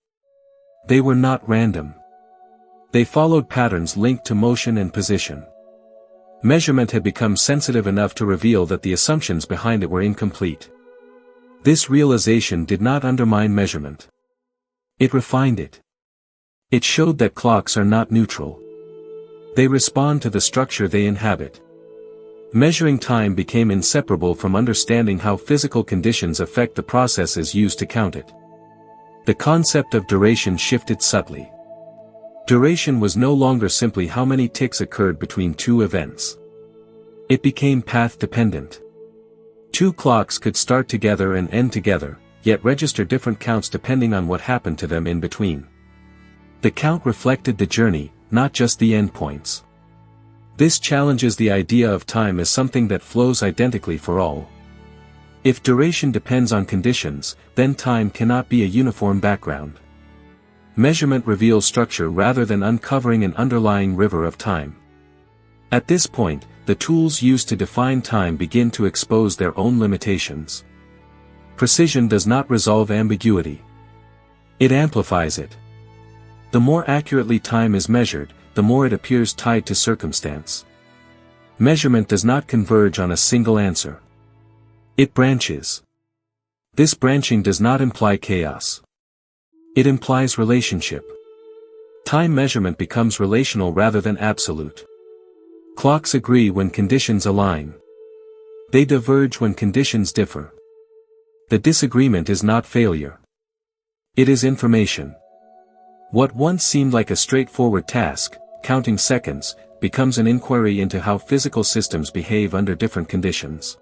A: They were not random. They followed patterns linked to motion and position. Measurement had become sensitive enough to reveal that the assumptions behind it were incomplete. This realization did not undermine measurement. It refined it. It showed that clocks are not neutral. They respond to the structure they inhabit. Measuring time became inseparable from understanding how physical conditions affect the processes used to count it. The concept of duration shifted subtly. Duration was no longer simply how many ticks occurred between two events. It became path-dependent. Two clocks could start together and end together, yet register different counts depending on what happened to them in between. The count reflected the journey, not just the endpoints. This challenges the idea of time as something that flows identically for all. If duration depends on conditions, then time cannot be a uniform background. Measurement reveals structure rather than uncovering an underlying river of time. At this point, the tools used to define time begin to expose their own limitations. Precision does not resolve ambiguity. It amplifies it. The more accurately time is measured, the more it appears tied to circumstance. Measurement does not converge on a single answer. It branches. This branching does not imply chaos. It implies relationship. Time measurement becomes relational rather than absolute. Clocks agree when conditions align. They diverge when conditions differ. The disagreement is not failure. It is information. What once seemed like a straightforward task, counting seconds, becomes an inquiry into how physical systems behave under different conditions.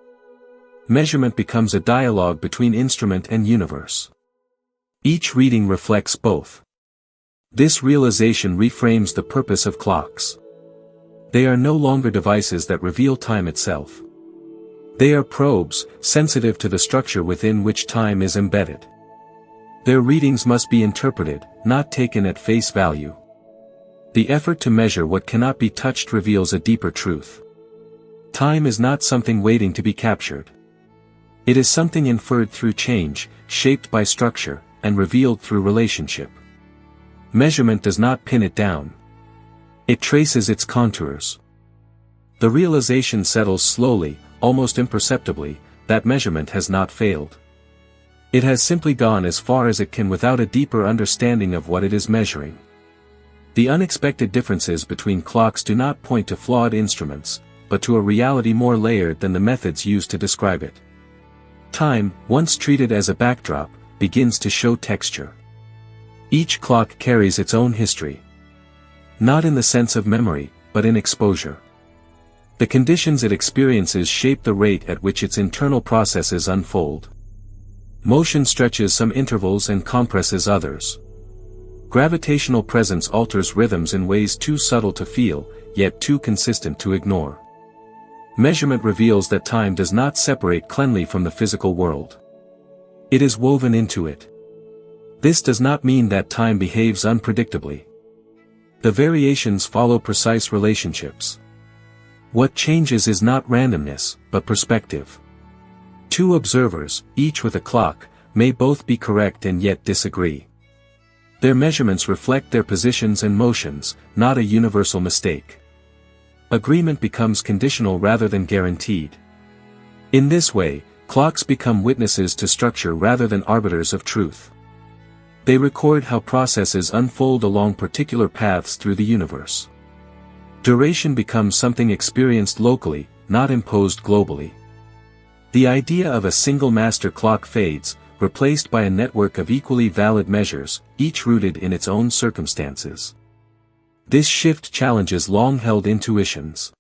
A: Measurement becomes a dialogue between instrument and universe. Each reading reflects both. This realization reframes the purpose of clocks. They are no longer devices that reveal time itself. They are probes, sensitive to the structure within which time is embedded. Their readings must be interpreted, not taken at face value. The effort to measure what cannot be touched reveals a deeper truth. Time is not something waiting to be captured. It is something inferred through change, shaped by structure, and revealed through relationship. Measurement does not pin it down. It traces its contours. The realization settles slowly, almost imperceptibly, that measurement has not failed. It has simply gone as far as it can without a deeper understanding of what it is measuring. The unexpected differences between clocks do not point to flawed instruments, but to a reality more layered than the methods used to describe it. Time, once treated as a backdrop, begins to show texture. Each clock carries its own history. Not in the sense of memory, but in exposure. The conditions it experiences shape the rate at which its internal processes unfold. Motion stretches some intervals and compresses others. Gravitational presence alters rhythms in ways too subtle to feel, yet too consistent to ignore. Measurement reveals that time does not separate cleanly from the physical world. It is woven into it. This does not mean that time behaves unpredictably. The variations follow precise relationships. What changes is not randomness, but perspective. Two observers, each with a clock, may both be correct and yet disagree. Their measurements reflect their positions and motions, not a universal mistake. Agreement becomes conditional rather than guaranteed. In this way, clocks become witnesses to structure rather than arbiters of truth. They record how processes unfold along particular paths through the universe. Duration becomes something experienced locally, not imposed globally. The idea of a single master clock fades, replaced by a network of equally valid measures, each rooted in its own circumstances. This shift challenges long-held intuitions.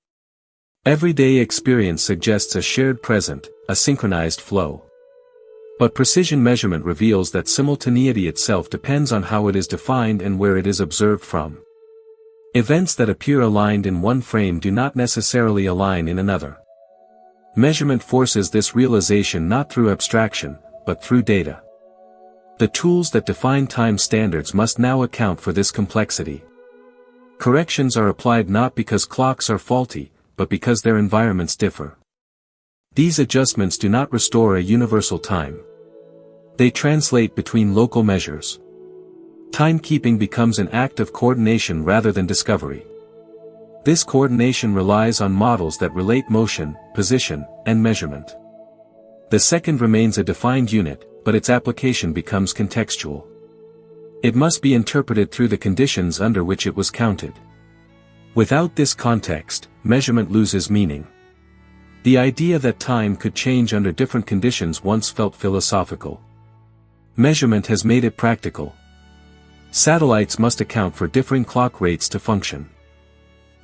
A: Everyday experience suggests a shared present, a synchronized flow. But precision measurement reveals that simultaneity itself depends on how it is defined and where it is observed from. Events that appear aligned in one frame do not necessarily align in another. Measurement forces this realization not through abstraction, but through data. The tools that define time standards must now account for this complexity. Corrections are applied not because clocks are faulty, but because their environments differ. These adjustments do not restore a universal time. They translate between local measures. Timekeeping becomes an act of coordination rather than discovery. This coordination relies on models that relate motion, position, and measurement. The second remains a defined unit, but its application becomes contextual. It must be interpreted through the conditions under which it was counted. Without this context, measurement loses meaning. The idea that time could change under different conditions once felt philosophical. Measurement has made it practical. Satellites must account for differing clock rates to function.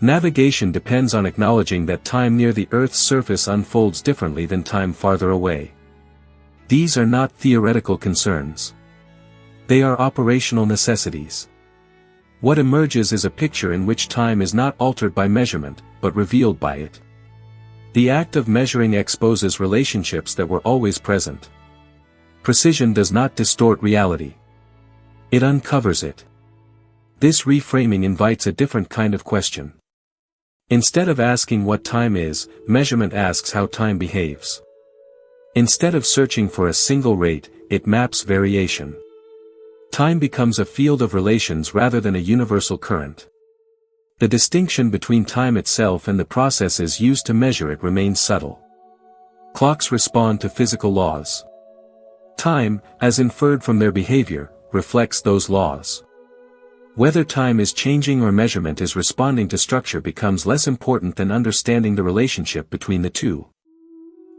A: Navigation depends on acknowledging that time near the Earth's surface unfolds differently than time farther away. These are not theoretical concerns. They are operational necessities. What emerges is a picture in which time is not altered by measurement, but revealed by it. The act of measuring exposes relationships that were always present. Precision does not distort reality. It uncovers it. This reframing invites a different kind of question. Instead of asking what time is, measurement asks how time behaves. Instead of searching for a single rate, it maps variation. Time becomes a field of relations rather than a universal current. The distinction between time itself and the processes used to measure it remains subtle. Clocks respond to physical laws. Time, as inferred from their behavior, reflects those laws. Whether time is changing or measurement is responding to structure becomes less important than understanding the relationship between the two.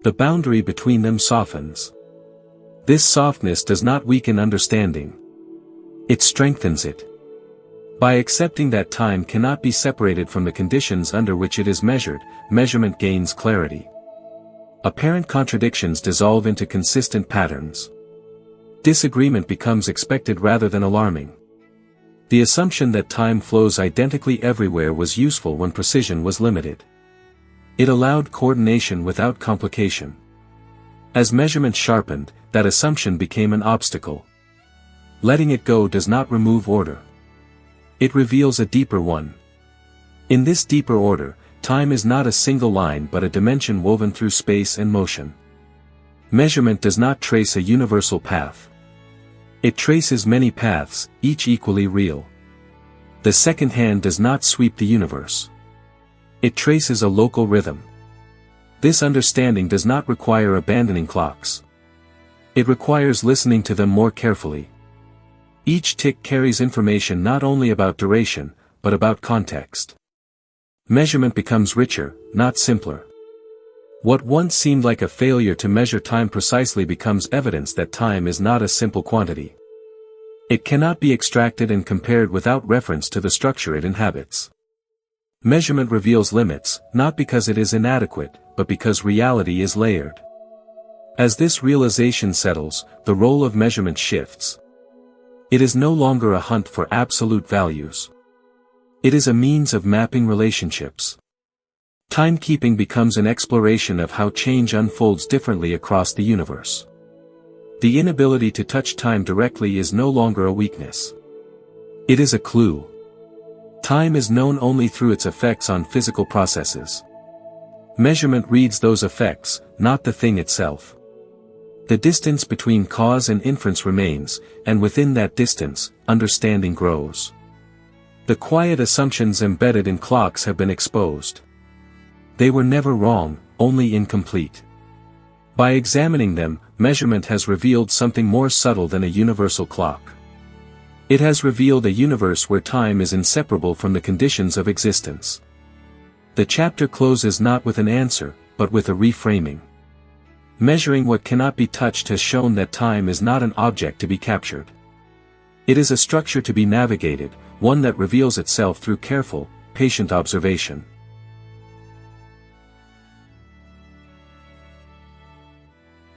A: The boundary between them softens. This softness does not weaken understanding. It strengthens it. By accepting that time cannot be separated from the conditions under which it is measured, measurement gains clarity. Apparent contradictions dissolve into consistent patterns. Disagreement becomes expected rather than alarming. The assumption that time flows identically everywhere was useful when precision was limited. It allowed coordination without complication. As measurement sharpened, that assumption became an obstacle. Letting it go does not remove order. It reveals a deeper one. In this deeper order, time is not a single line but a dimension woven through space and motion. Measurement does not trace a universal path. It traces many paths, each equally real. The second hand does not sweep the universe. It traces a local rhythm. This understanding does not require abandoning clocks. It requires listening to them more carefully. Each tick carries information not only about duration, but about context. Measurement becomes richer, not simpler. What once seemed like a failure to measure time precisely becomes evidence that time is not a simple quantity. It cannot be extracted and compared without reference to the structure it inhabits. Measurement reveals limits, not because it is inadequate, but because reality is layered. As this realization settles, the role of measurement shifts. It is no longer a hunt for absolute values. It is a means of mapping relationships. Timekeeping becomes an exploration of how change unfolds differently across the universe. The inability to touch time directly is no longer a weakness. It is a clue. Time is known only through its effects on physical processes. Measurement reads those effects, not the thing itself. The distance between cause and inference remains, and within that distance, understanding grows. The quiet assumptions embedded in clocks have been exposed. They were never wrong, only incomplete. By examining them, measurement has revealed something more subtle than a universal clock. It has revealed a universe where time is inseparable from the conditions of existence. The chapter closes not with an answer, but with a reframing. Measuring what cannot be touched has shown that time is not an object to be captured. It is a structure to be navigated, one that reveals itself through careful, patient observation.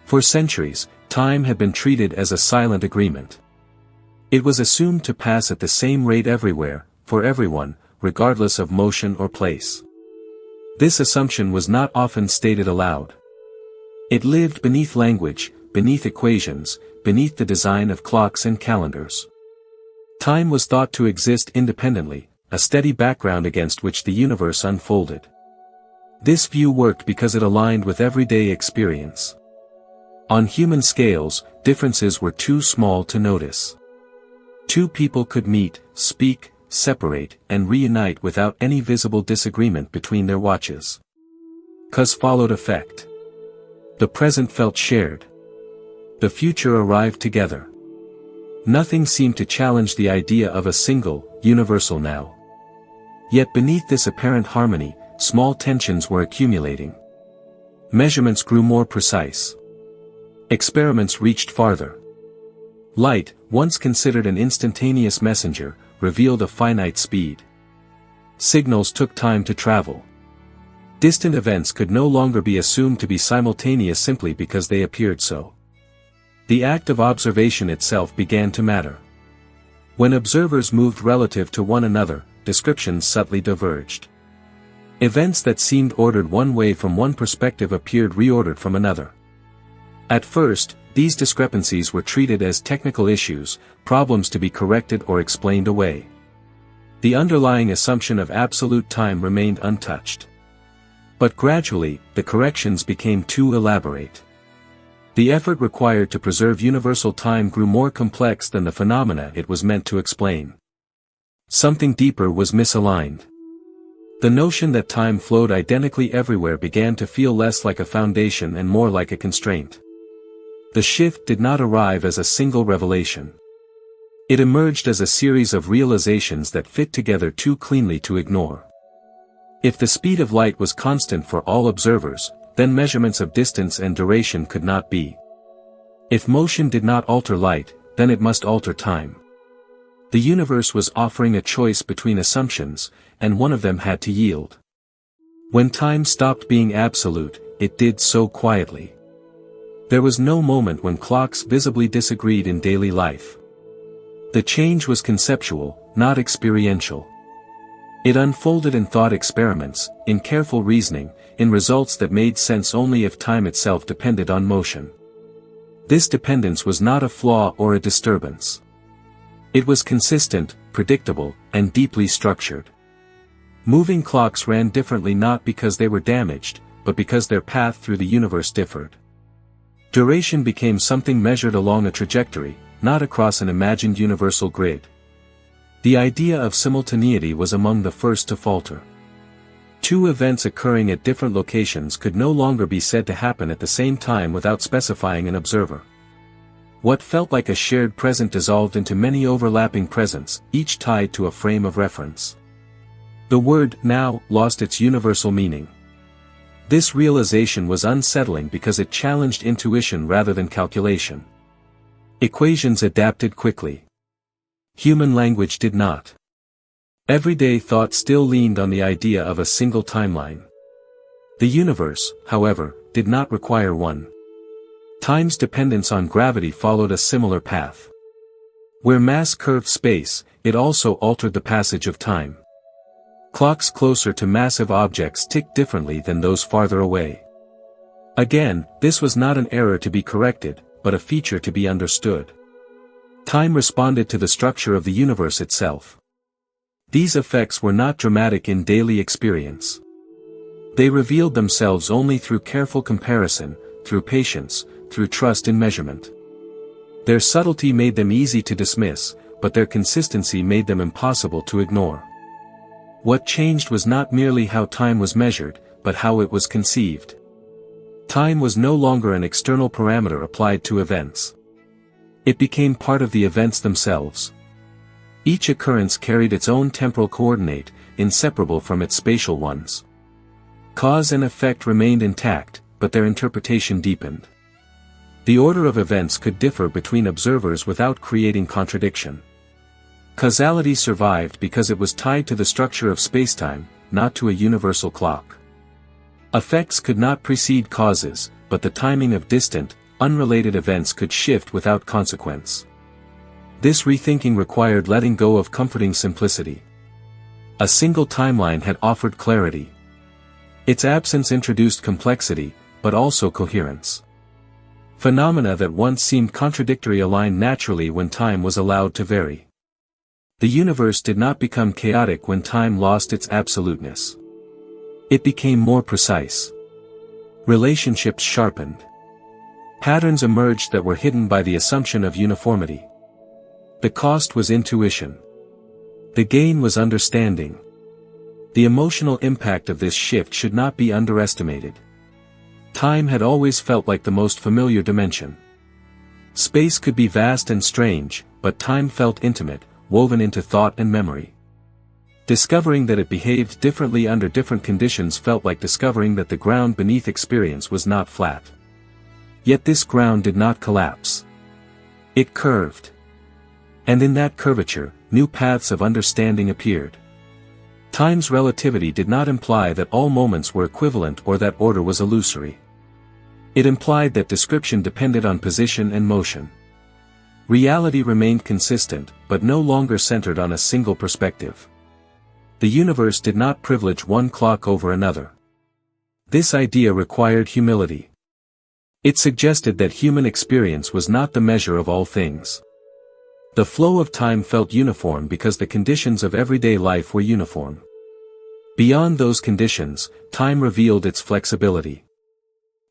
A: For centuries, time had been treated as a silent agreement. It was assumed to pass at the same rate everywhere, for everyone, regardless of motion or place. This assumption was not often stated aloud. It lived beneath language, beneath equations, beneath the design of clocks and calendars. Time was thought to exist independently, a steady background against which the universe unfolded. This view worked because it aligned with everyday experience. On human scales, differences were too small to notice. Two people could meet, speak, separate, and reunite without any visible disagreement between their watches. Cause followed effect. The present felt shared. The future arrived together. Nothing seemed to challenge the idea of a single, universal now. Yet beneath this apparent harmony, small tensions were accumulating. Measurements grew more precise. Experiments reached farther. Light, once considered an instantaneous messenger, revealed a finite speed. Signals took time to travel. Distant events could no longer be assumed to be simultaneous simply because they appeared so. The act of observation itself began to matter. When observers moved relative to one another, descriptions subtly diverged. Events that seemed ordered one way from one perspective appeared reordered from another. At first, these discrepancies were treated as technical issues, problems to be corrected or explained away. The underlying assumption of absolute time remained untouched. But gradually, the corrections became too elaborate. The effort required to preserve universal time grew more complex than the phenomena it was meant to explain. Something deeper was misaligned. The notion that time flowed identically everywhere began to feel less like a foundation and more like a constraint. The shift did not arrive as a single revelation. It emerged as a series of realizations that fit together too cleanly to ignore. If the speed of light was constant for all observers, then measurements of distance and duration could not be. If motion did not alter light, then it must alter time. The universe was offering a choice between assumptions, and one of them had to yield. When time stopped being absolute, it did so quietly. There was no moment when clocks visibly disagreed in daily life. The change was conceptual, not experiential. It unfolded in thought experiments, in careful reasoning, in results that made sense only if time itself depended on motion. This dependence was not a flaw or a disturbance. It was consistent, predictable, and deeply structured. Moving clocks ran differently not because they were damaged, but because their path through the universe differed. Duration became something measured along a trajectory, not across an imagined universal grid. The idea of simultaneity was among the first to falter. Two events occurring at different locations could no longer be said to happen at the same time without specifying an observer. What felt like a shared present dissolved into many overlapping presents, each tied to a frame of reference. The word "now" lost its universal meaning. This realization was unsettling because it challenged intuition rather than calculation. Equations adapted quickly. Human language did not. Everyday thought still leaned on the idea of a single timeline. The universe, however, did not require one. Time's dependence on gravity followed a similar path. Where mass curved space, it also altered the passage of time. Clocks closer to massive objects ticked differently than those farther away. Again, this was not an error to be corrected, but a feature to be understood. Time responded to the structure of the universe itself. These effects were not dramatic in daily experience. They revealed themselves only through careful comparison, through patience, through trust in measurement. Their subtlety made them easy to dismiss, but their consistency made them impossible to ignore. What changed was not merely how time was measured, but how it was conceived. Time was no longer an external parameter applied to events. It became part of the events themselves. Each occurrence carried its own temporal coordinate, inseparable from its spatial ones. Cause and effect remained intact, but their interpretation deepened. The order of events could differ between observers without creating contradiction. Causality survived because it was tied to the structure of spacetime, not to a universal clock. Effects could not precede causes, but the timing of distant, unrelated events could shift without consequence. This rethinking required letting go of comforting simplicity. A single timeline had offered clarity. Its absence introduced complexity, but also coherence. Phenomena that once seemed contradictory aligned naturally when time was allowed to vary. The universe did not become chaotic when time lost its absoluteness. It became more precise. Relationships sharpened. Patterns emerged that were hidden by the assumption of uniformity. The cost was intuition. The gain was understanding. The emotional impact of this shift should not be underestimated. Time had always felt like the most familiar dimension. Space could be vast and strange, but time felt intimate, woven into thought and memory. Discovering that it behaved differently under different conditions felt like discovering that the ground beneath experience was not flat. Yet this ground did not collapse. It curved. And in that curvature, new paths of understanding appeared. Time's relativity did not imply that all moments were equivalent or that order was illusory. It implied that description depended on position and motion. Reality remained consistent, but no longer centered on a single perspective. The universe did not privilege one clock over another. This idea required humility. It suggested that human experience was not the measure of all things. The flow of time felt uniform because the conditions of everyday life were uniform. Beyond those conditions, time revealed its flexibility.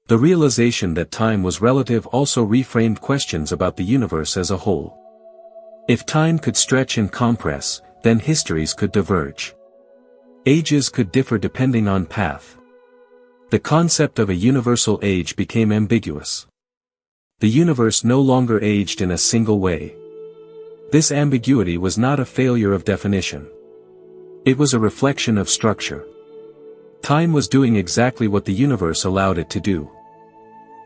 A: The realization that time was relative also reframed questions about the universe as a whole. If time could stretch and compress, then histories could diverge. Ages could differ depending on path. The concept of a universal age became ambiguous. The universe no longer aged in a single way. This ambiguity was not a failure of definition. It was a reflection of structure. Time was doing exactly what the universe allowed it to do.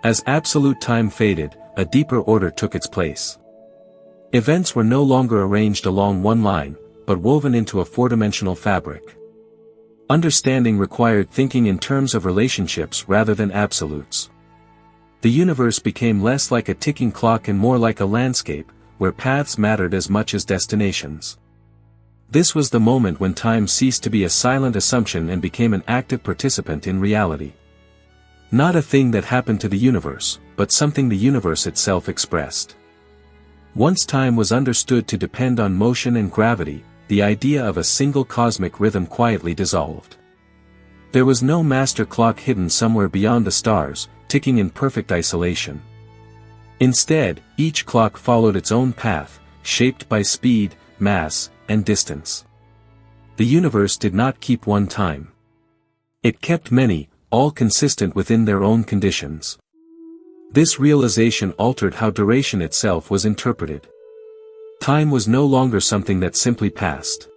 A: As absolute time faded, a deeper order took its place. Events were no longer arranged along one line, but woven into a four-dimensional fabric. Understanding required thinking in terms of relationships rather than absolutes. The universe became less like a ticking clock and more like a landscape, where paths mattered as much as destinations. This was the moment when time ceased to be a silent assumption and became an active participant in reality. Not a thing that happened to the universe, but something the universe itself expressed. Once time was understood to depend on motion and gravity, the idea of a single cosmic rhythm quietly dissolved. There was no master clock hidden somewhere beyond the stars, ticking in perfect isolation. Instead, each clock followed its own path, shaped by speed, mass, and distance. The universe did not keep one time. It kept many, all consistent within their own conditions. This realization altered how duration itself was interpreted. Time was no longer something that simply passed.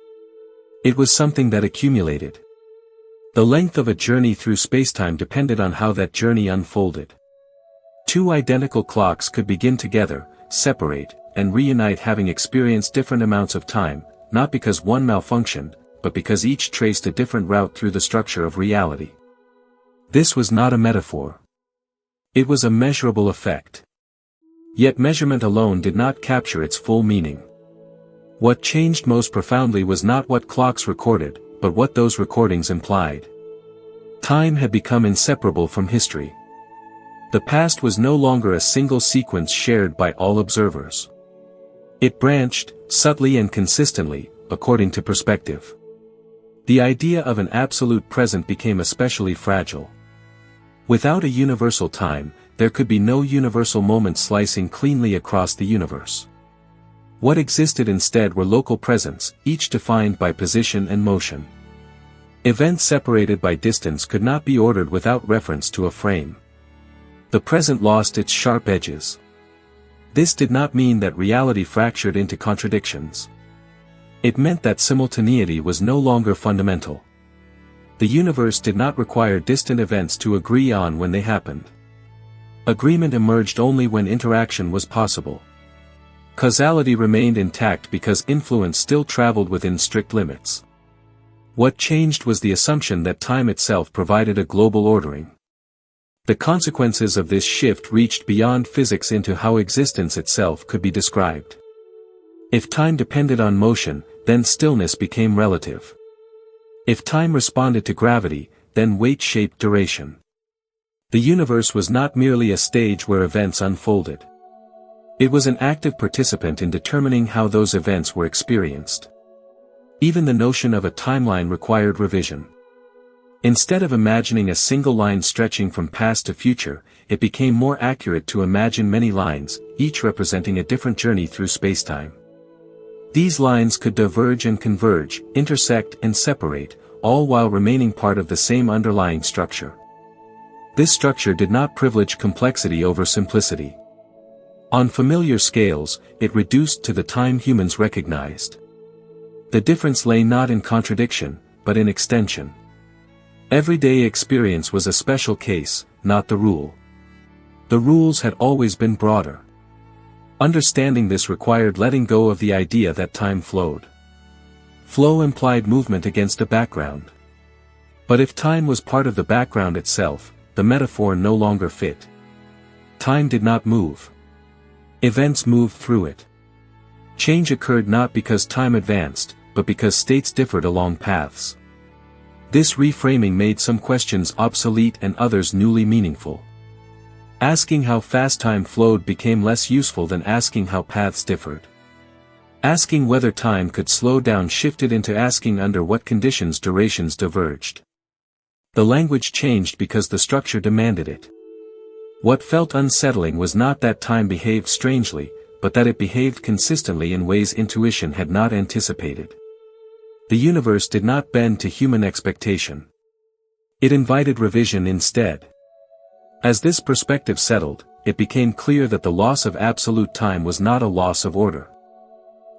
A: It was something that accumulated. The length of a journey through spacetime depended on how that journey unfolded. Two identical clocks could begin together, separate, and reunite having experienced different amounts of time, not because one malfunctioned, but because each traced a different route through the structure of reality. This was not a metaphor. It was a measurable effect. Yet measurement alone did not capture its full meaning. What changed most profoundly was not what clocks recorded, but what those recordings implied. Time had become inseparable from history. The past was no longer a single sequence shared by all observers. It branched, subtly and consistently, according to perspective. The idea of an absolute present became especially fragile. Without a universal time, there could be no universal moment slicing cleanly across the universe. What existed instead were local presents, each defined by position and motion. Events separated by distance could not be ordered without reference to a frame. The present lost its sharp edges. This did not mean that reality fractured into contradictions. It meant that simultaneity was no longer fundamental. The universe did not require distant events to agree on when they happened. Agreement emerged only when interaction was possible. Causality remained intact because influence still traveled within strict limits. What changed was the assumption that time itself provided a global ordering. The consequences of this shift reached beyond physics into how existence itself could be described. If time depended on motion, then stillness became relative. If time responded to gravity, then weight shaped duration. The universe was not merely a stage where events unfolded. It was an active participant in determining how those events were experienced. Even the notion of a timeline required revision. Instead of imagining a single line stretching from past to future, it became more accurate to imagine many lines, each representing a different journey through spacetime. These lines could diverge and converge, intersect and separate, all while remaining part of the same underlying structure. This structure did not privilege complexity over simplicity. On familiar scales, it reduced to the time humans recognized. The difference lay not in contradiction, but in extension. Everyday experience was a special case, not the rule. The rules had always been broader. Understanding this required letting go of the idea that time flowed. Flow implied movement against a background. But if time was part of the background itself, the metaphor no longer fit. Time did not move. Events moved through it. Change occurred not because time advanced, but because states differed along paths. This reframing made some questions obsolete and others newly meaningful. Asking how fast time flowed became less useful than asking how paths differed. Asking whether time could slow down shifted into asking under what conditions durations diverged. The language changed because the structure demanded it. What felt unsettling was not that time behaved strangely, but that it behaved consistently in ways intuition had not anticipated. The universe did not bend to human expectation. It invited revision instead. As this perspective settled, it became clear that the loss of absolute time was not a loss of order.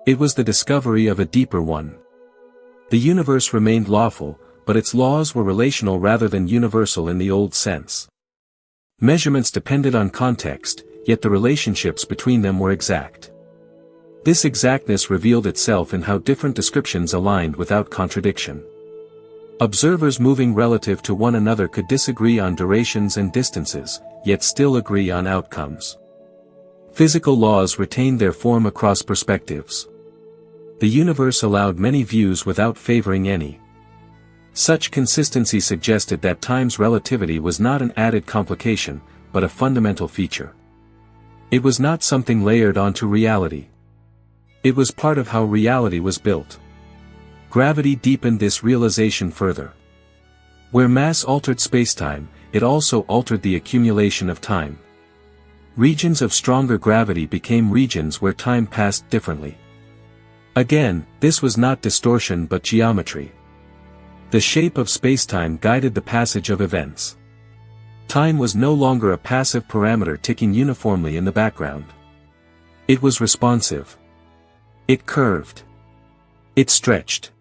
A: It was the discovery of a deeper one. The universe remained lawful, but its laws were relational rather than universal in the old sense. Measurements depended on context, yet the relationships between them were exact. This exactness revealed itself in how different descriptions aligned without contradiction. Observers moving relative to one another could disagree on durations and distances, yet still agree on outcomes. Physical laws retained their form across perspectives. The universe allowed many views without favoring any. Such consistency suggested that time's relativity was not an added complication, but a fundamental feature. It was not something layered onto reality. It was part of how reality was built. Gravity deepened this realization further. Where mass altered spacetime, it also altered the accumulation of time. Regions of stronger gravity became regions where time passed differently. Again, this was not distortion but geometry. The shape of spacetime guided the passage of events. Time was no longer a passive parameter ticking uniformly in the background. It was responsive. It curved. It stretched.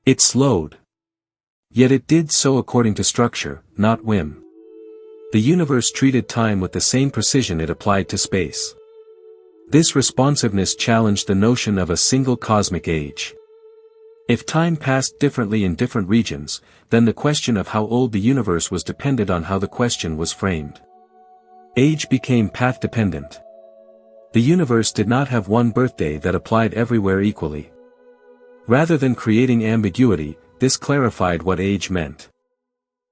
A: It slowed. Yet it did so according to structure, not whim. The universe treated time with the same precision it applied to space. This responsiveness challenged the notion of a single cosmic age. If time passed differently in different regions, then the question of how old the universe was depended on how the question was framed. Age became path-dependent. The universe did not have one birthday that applied everywhere equally. Rather than creating ambiguity, this clarified what age meant.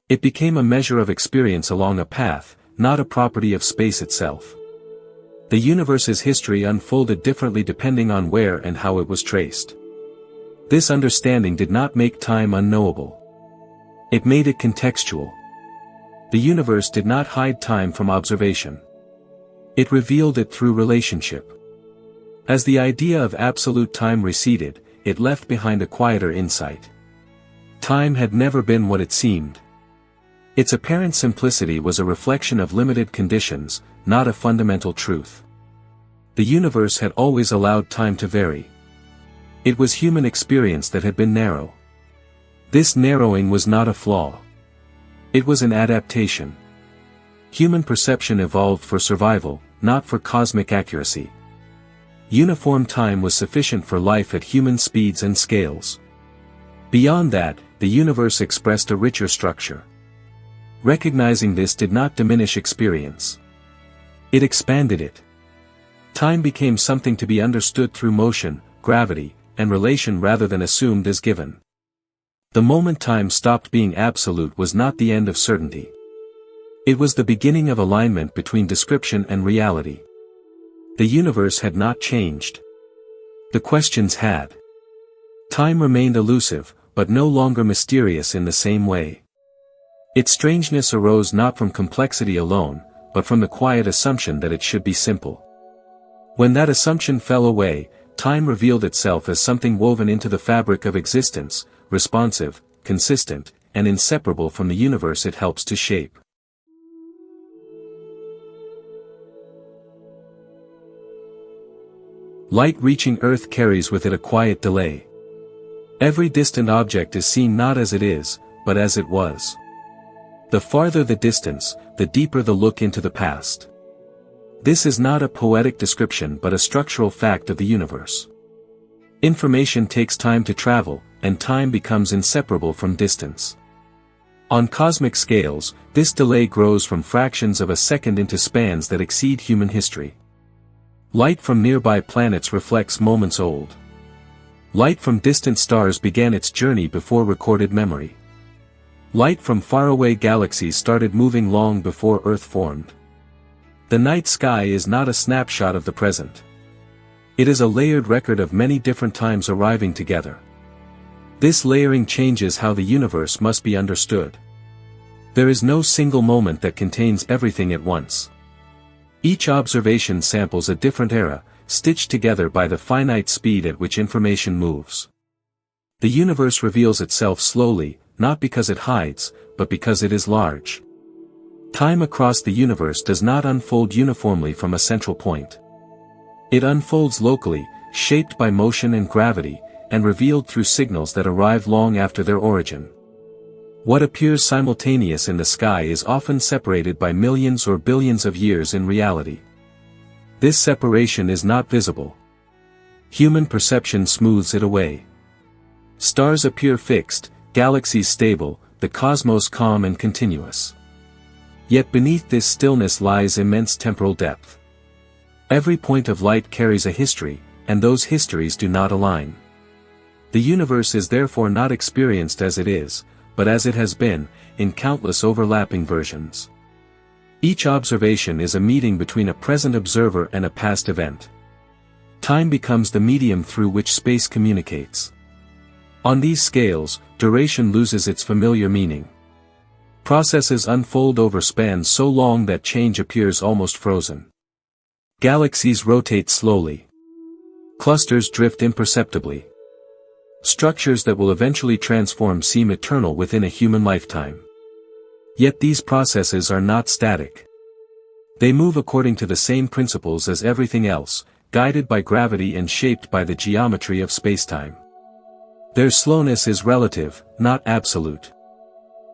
A: It became a measure of experience along a path, not a property of space itself. The universe's history unfolded differently depending on where and how it was traced. This understanding did not make time unknowable. It made it contextual. The universe did not hide time from observation. It revealed it through relationship. As the idea of absolute time receded, it left behind a quieter insight. Time had never been what it seemed. Its apparent simplicity was a reflection of limited conditions, not a fundamental truth. The universe had always allowed time to vary. It was human experience that had been narrow. This narrowing was not a flaw. It was an adaptation. Human perception evolved for survival, not for cosmic accuracy. Uniform time was sufficient for life at human speeds and scales. Beyond that, the universe expressed a richer structure. Recognizing this did not diminish experience. It expanded it. Time became something to be understood through motion, gravity, and relation rather than assumed as given. The moment time stopped being absolute was not the end of certainty. It was the beginning of alignment between description and reality. The universe had not changed. The questions had. Time remained elusive, but no longer mysterious in the same way. Its strangeness arose not from complexity alone, but from the quiet assumption that it should be simple. When that assumption fell away, time revealed itself as something woven into the fabric of existence, responsive, consistent, and inseparable from the universe it helps to shape. Light reaching Earth carries with it a quiet delay. Every distant object is seen not as it is, but as it was. The farther the distance, the deeper the look into the past. This is not a poetic description but a structural fact of the universe. Information takes time to travel, and time becomes inseparable from distance. On cosmic scales, this delay grows from fractions of a second into spans that exceed human history. Light from nearby planets reflects moments old. Light from distant stars began its journey before recorded memory. Light from faraway galaxies started moving long before Earth formed. The night sky is not a snapshot of the present. It is a layered record of many different times arriving together. This layering changes how the universe must be understood. There is no single moment that contains everything at once. Each observation samples a different era, stitched together by the finite speed at which information moves. The universe reveals itself slowly, not because it hides, but because it is large. Time across the universe does not unfold uniformly from a central point. It unfolds locally, shaped by motion and gravity, and revealed through signals that arrive long after their origin. What appears simultaneous in the sky is often separated by millions or billions of years in reality. This separation is not visible. Human perception smooths it away. Stars appear fixed, galaxies stable, the cosmos calm and continuous. Yet beneath this stillness lies immense temporal depth. Every point of light carries a history, and those histories do not align. The universe is therefore not experienced as it is, but as it has been, in countless overlapping versions. Each observation is a meeting between a present observer and a past event. Time becomes the medium through which space communicates. On these scales, duration loses its familiar meaning. Processes unfold over spans so long that change appears almost frozen. Galaxies rotate slowly. Clusters drift imperceptibly. Structures that will eventually transform seem eternal within a human lifetime. Yet these processes are not static. They move according to the same principles as everything else, guided by gravity and shaped by the geometry of spacetime. Their slowness is relative, not absolute.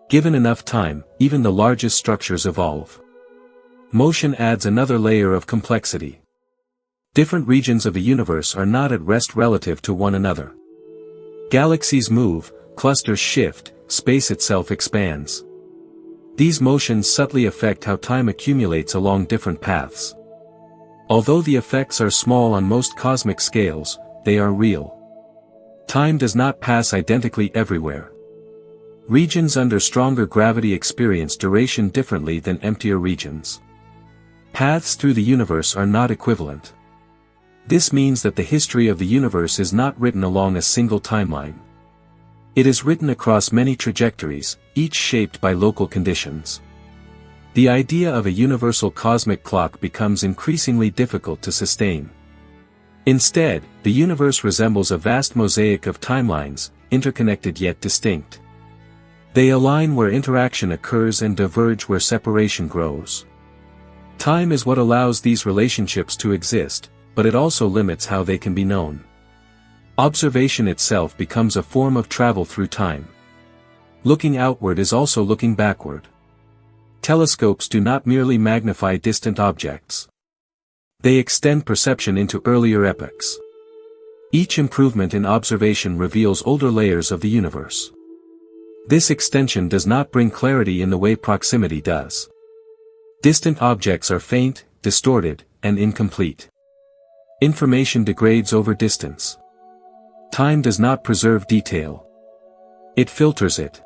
A: Given enough time, even the largest structures evolve. Motion adds another layer of complexity. Different regions of the universe are not at rest relative to one another. Galaxies move, clusters shift, space itself expands. These motions subtly affect how time accumulates along different paths. Although the effects are small on most cosmic scales, they are real. Time does not pass identically everywhere. Regions under stronger gravity experience duration differently than emptier regions. Paths through the universe are not equivalent. This means that the history of the universe is not written along a single timeline. It is written across many trajectories, each shaped by local conditions. The idea of a universal cosmic clock becomes increasingly difficult to sustain. Instead, the universe resembles a vast mosaic of timelines, interconnected yet distinct. They align where interaction occurs and diverge where separation grows. Time is what allows these relationships to exist, but it also limits how they can be known. Observation itself becomes a form of travel through time. Looking outward is also looking backward. Telescopes do not merely magnify distant objects. They extend perception into earlier epochs. Each improvement in observation reveals older layers of the universe. This extension does not bring clarity in the way proximity does. Distant objects are faint, distorted, and incomplete. Information degrades over distance. Time does not preserve detail. It filters it.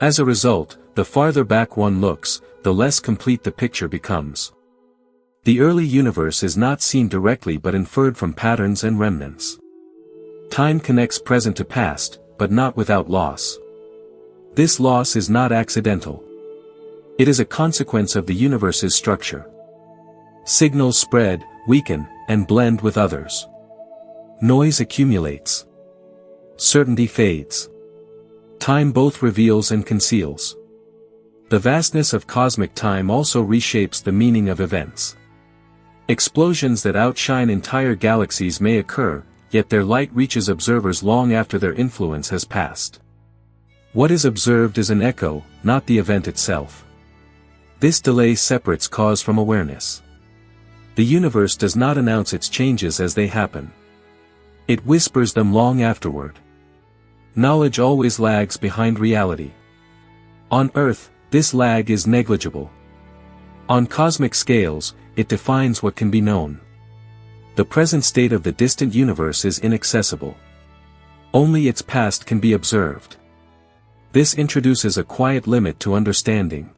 A: As a result, the farther back one looks, the less complete the picture becomes. The early universe is not seen directly but inferred from patterns and remnants. Time connects present to past, but not without loss. This loss is not accidental. It is a consequence of the universe's structure. Signals spread, weaken, and blend with others. Noise accumulates. Certainty fades. Time both reveals and conceals. The vastness of cosmic time also reshapes the meaning of events. Explosions that outshine entire galaxies may occur, yet their light reaches observers long after their influence has passed. What is observed is an echo, not the event itself. This delay separates cause from awareness. The universe does not announce its changes as they happen. It whispers them long afterward. Knowledge always lags behind reality. On Earth, this lag is negligible. On cosmic scales, it defines what can be known. The present state of the distant universe is inaccessible. Only its past can be observed. This introduces a quiet limit to understanding.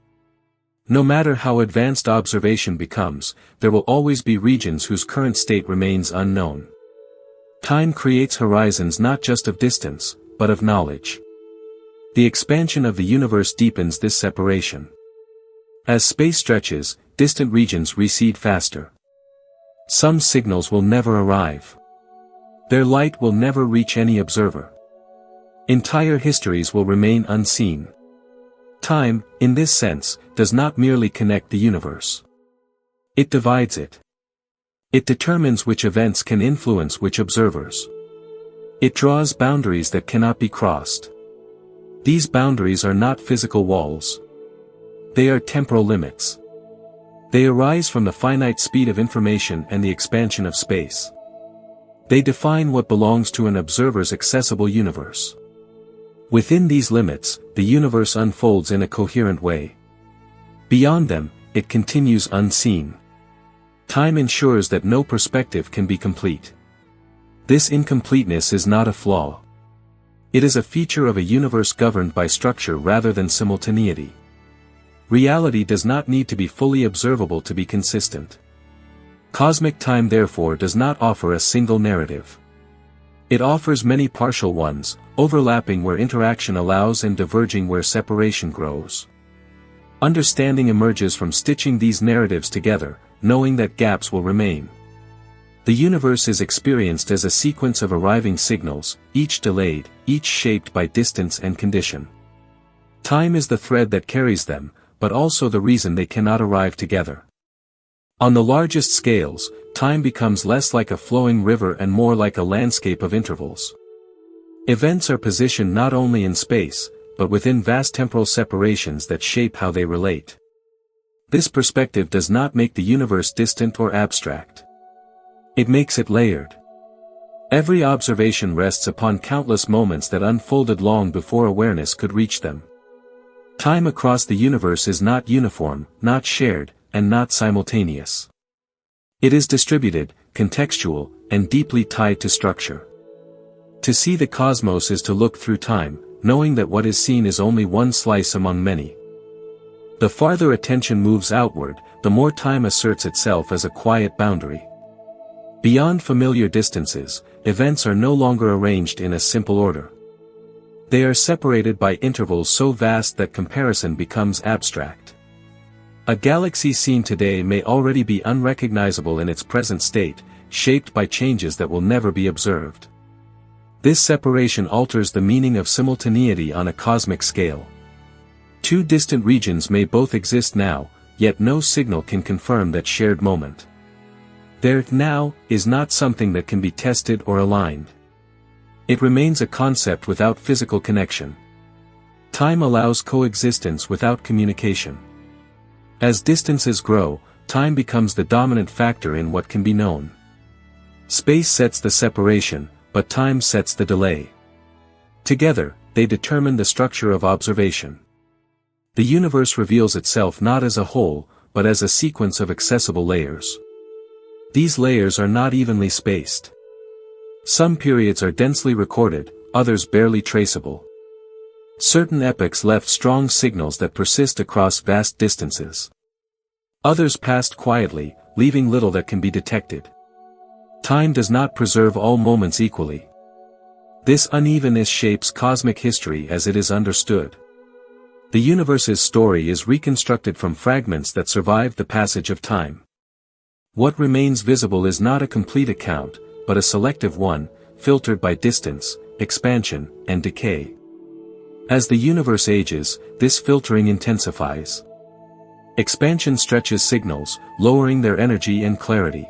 A: No matter how advanced observation becomes, there will always be regions whose current state remains unknown. Time creates horizons not just of distance, but of knowledge. The expansion of the universe deepens this separation. As space stretches, distant regions recede faster. Some signals will never arrive. Their light will never reach any observer. Entire histories will remain unseen. Time, in this sense, does not merely connect the universe. It divides it. It determines which events can influence which observers. It draws boundaries that cannot be crossed. These boundaries are not physical walls. They are temporal limits. They arise from the finite speed of information and the expansion of space. They define what belongs to an observer's accessible universe. Within these limits, the universe unfolds in a coherent way. Beyond them, it continues unseen. Time ensures that no perspective can be complete. This incompleteness is not a flaw. It is a feature of a universe governed by structure rather than simultaneity. Reality does not need to be fully observable to be consistent. Cosmic time therefore does not offer a single narrative. It offers many partial ones, overlapping where interaction allows and diverging where separation grows. Understanding emerges from stitching these narratives together, knowing that gaps will remain. The universe is experienced as a sequence of arriving signals, each delayed, each shaped by distance and condition. Time is the thread that carries them, but also the reason they cannot arrive together. On the largest scales, time becomes less like a flowing river and more like a landscape of intervals. Events are positioned not only in space, but within vast temporal separations that shape how they relate. This perspective does not make the universe distant or abstract. It makes it layered. Every observation rests upon countless moments that unfolded long before awareness could reach them. Time across the universe is not uniform, not shared, and not simultaneous. It is distributed, contextual, and deeply tied to structure. To see the cosmos is to look through time, knowing that what is seen is only one slice among many. The farther attention moves outward, the more time asserts itself as a quiet boundary. Beyond familiar distances, events are no longer arranged in a simple order. They are separated by intervals so vast that comparison becomes abstract. A galaxy seen today may already be unrecognizable in its present state, shaped by changes that will never be observed. This separation alters the meaning of simultaneity on a cosmic scale. Two distant regions may both exist now, yet no signal can confirm that shared moment. Their now is not something that can be tested or aligned. It remains a concept without physical connection. Time allows coexistence without communication. As distances grow, time becomes the dominant factor in what can be known. Space sets the separation, but time sets the delay. Together, they determine the structure of observation. The universe reveals itself not as a whole, but as a sequence of accessible layers. These layers are not evenly spaced. Some periods are densely recorded, others barely traceable. Certain epochs left strong signals that persist across vast distances. Others passed quietly, leaving little that can be detected. Time does not preserve all moments equally. This unevenness shapes cosmic history as it is understood. The universe's story is reconstructed from fragments that survive the passage of time. What remains visible is not a complete account, but a selective one, filtered by distance, expansion, and decay. As the universe ages, this filtering intensifies. Expansion stretches signals, lowering their energy and clarity.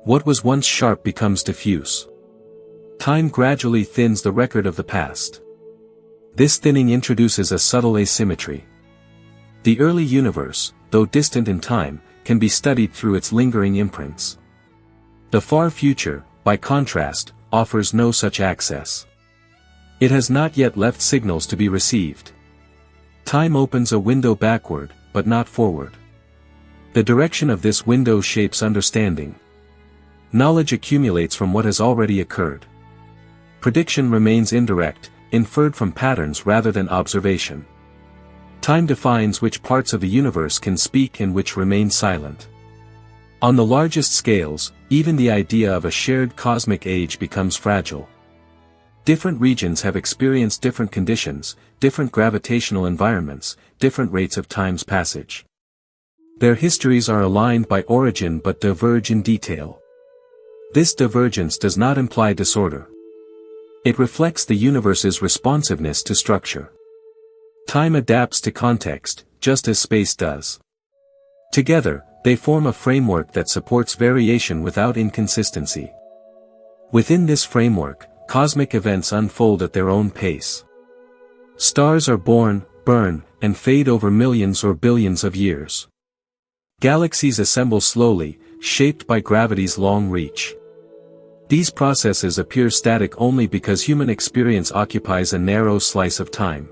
A: What was once sharp becomes diffuse. Time gradually thins the record of the past. This thinning introduces a subtle asymmetry. The early universe, though distant in time, can be studied through its lingering imprints. The far future, by contrast, offers no such access. It has not yet left signals to be received. Time opens a window backward, but not forward. The direction of this window shapes understanding. Knowledge accumulates from what has already occurred. Prediction remains indirect, inferred from patterns rather than observation. Time defines which parts of the universe can speak and which remain silent. On the largest scales, even the idea of a shared cosmic age becomes fragile. Different regions have experienced different conditions, different gravitational environments, different rates of time's passage. Their histories are aligned by origin but diverge in detail. This divergence does not imply disorder. It reflects the universe's responsiveness to structure. Time adapts to context, just as space does. Together, they form a framework that supports variation without inconsistency. Within this framework, cosmic events unfold at their own pace. Stars are born, burn, and fade over millions or billions of years. Galaxies assemble slowly, shaped by gravity's long reach. These processes appear static only because human experience occupies a narrow slice of time.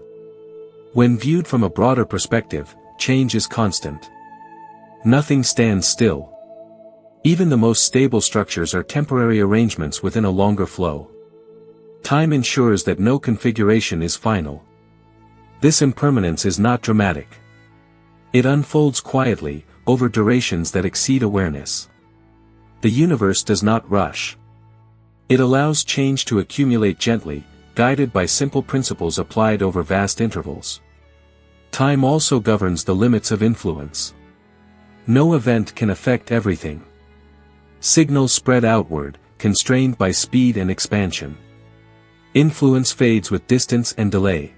A: When viewed from a broader perspective, change is constant. Nothing stands still. Even the most stable structures are temporary arrangements within a longer flow. Time ensures that no configuration is final. This impermanence is not dramatic. It unfolds quietly, over durations that exceed awareness. The universe does not rush. It allows change to accumulate gently, guided by simple principles applied over vast intervals. Time also governs the limits of influence. No event can affect everything. Signals spread outward, constrained by speed and expansion. Influence fades with distance and delay.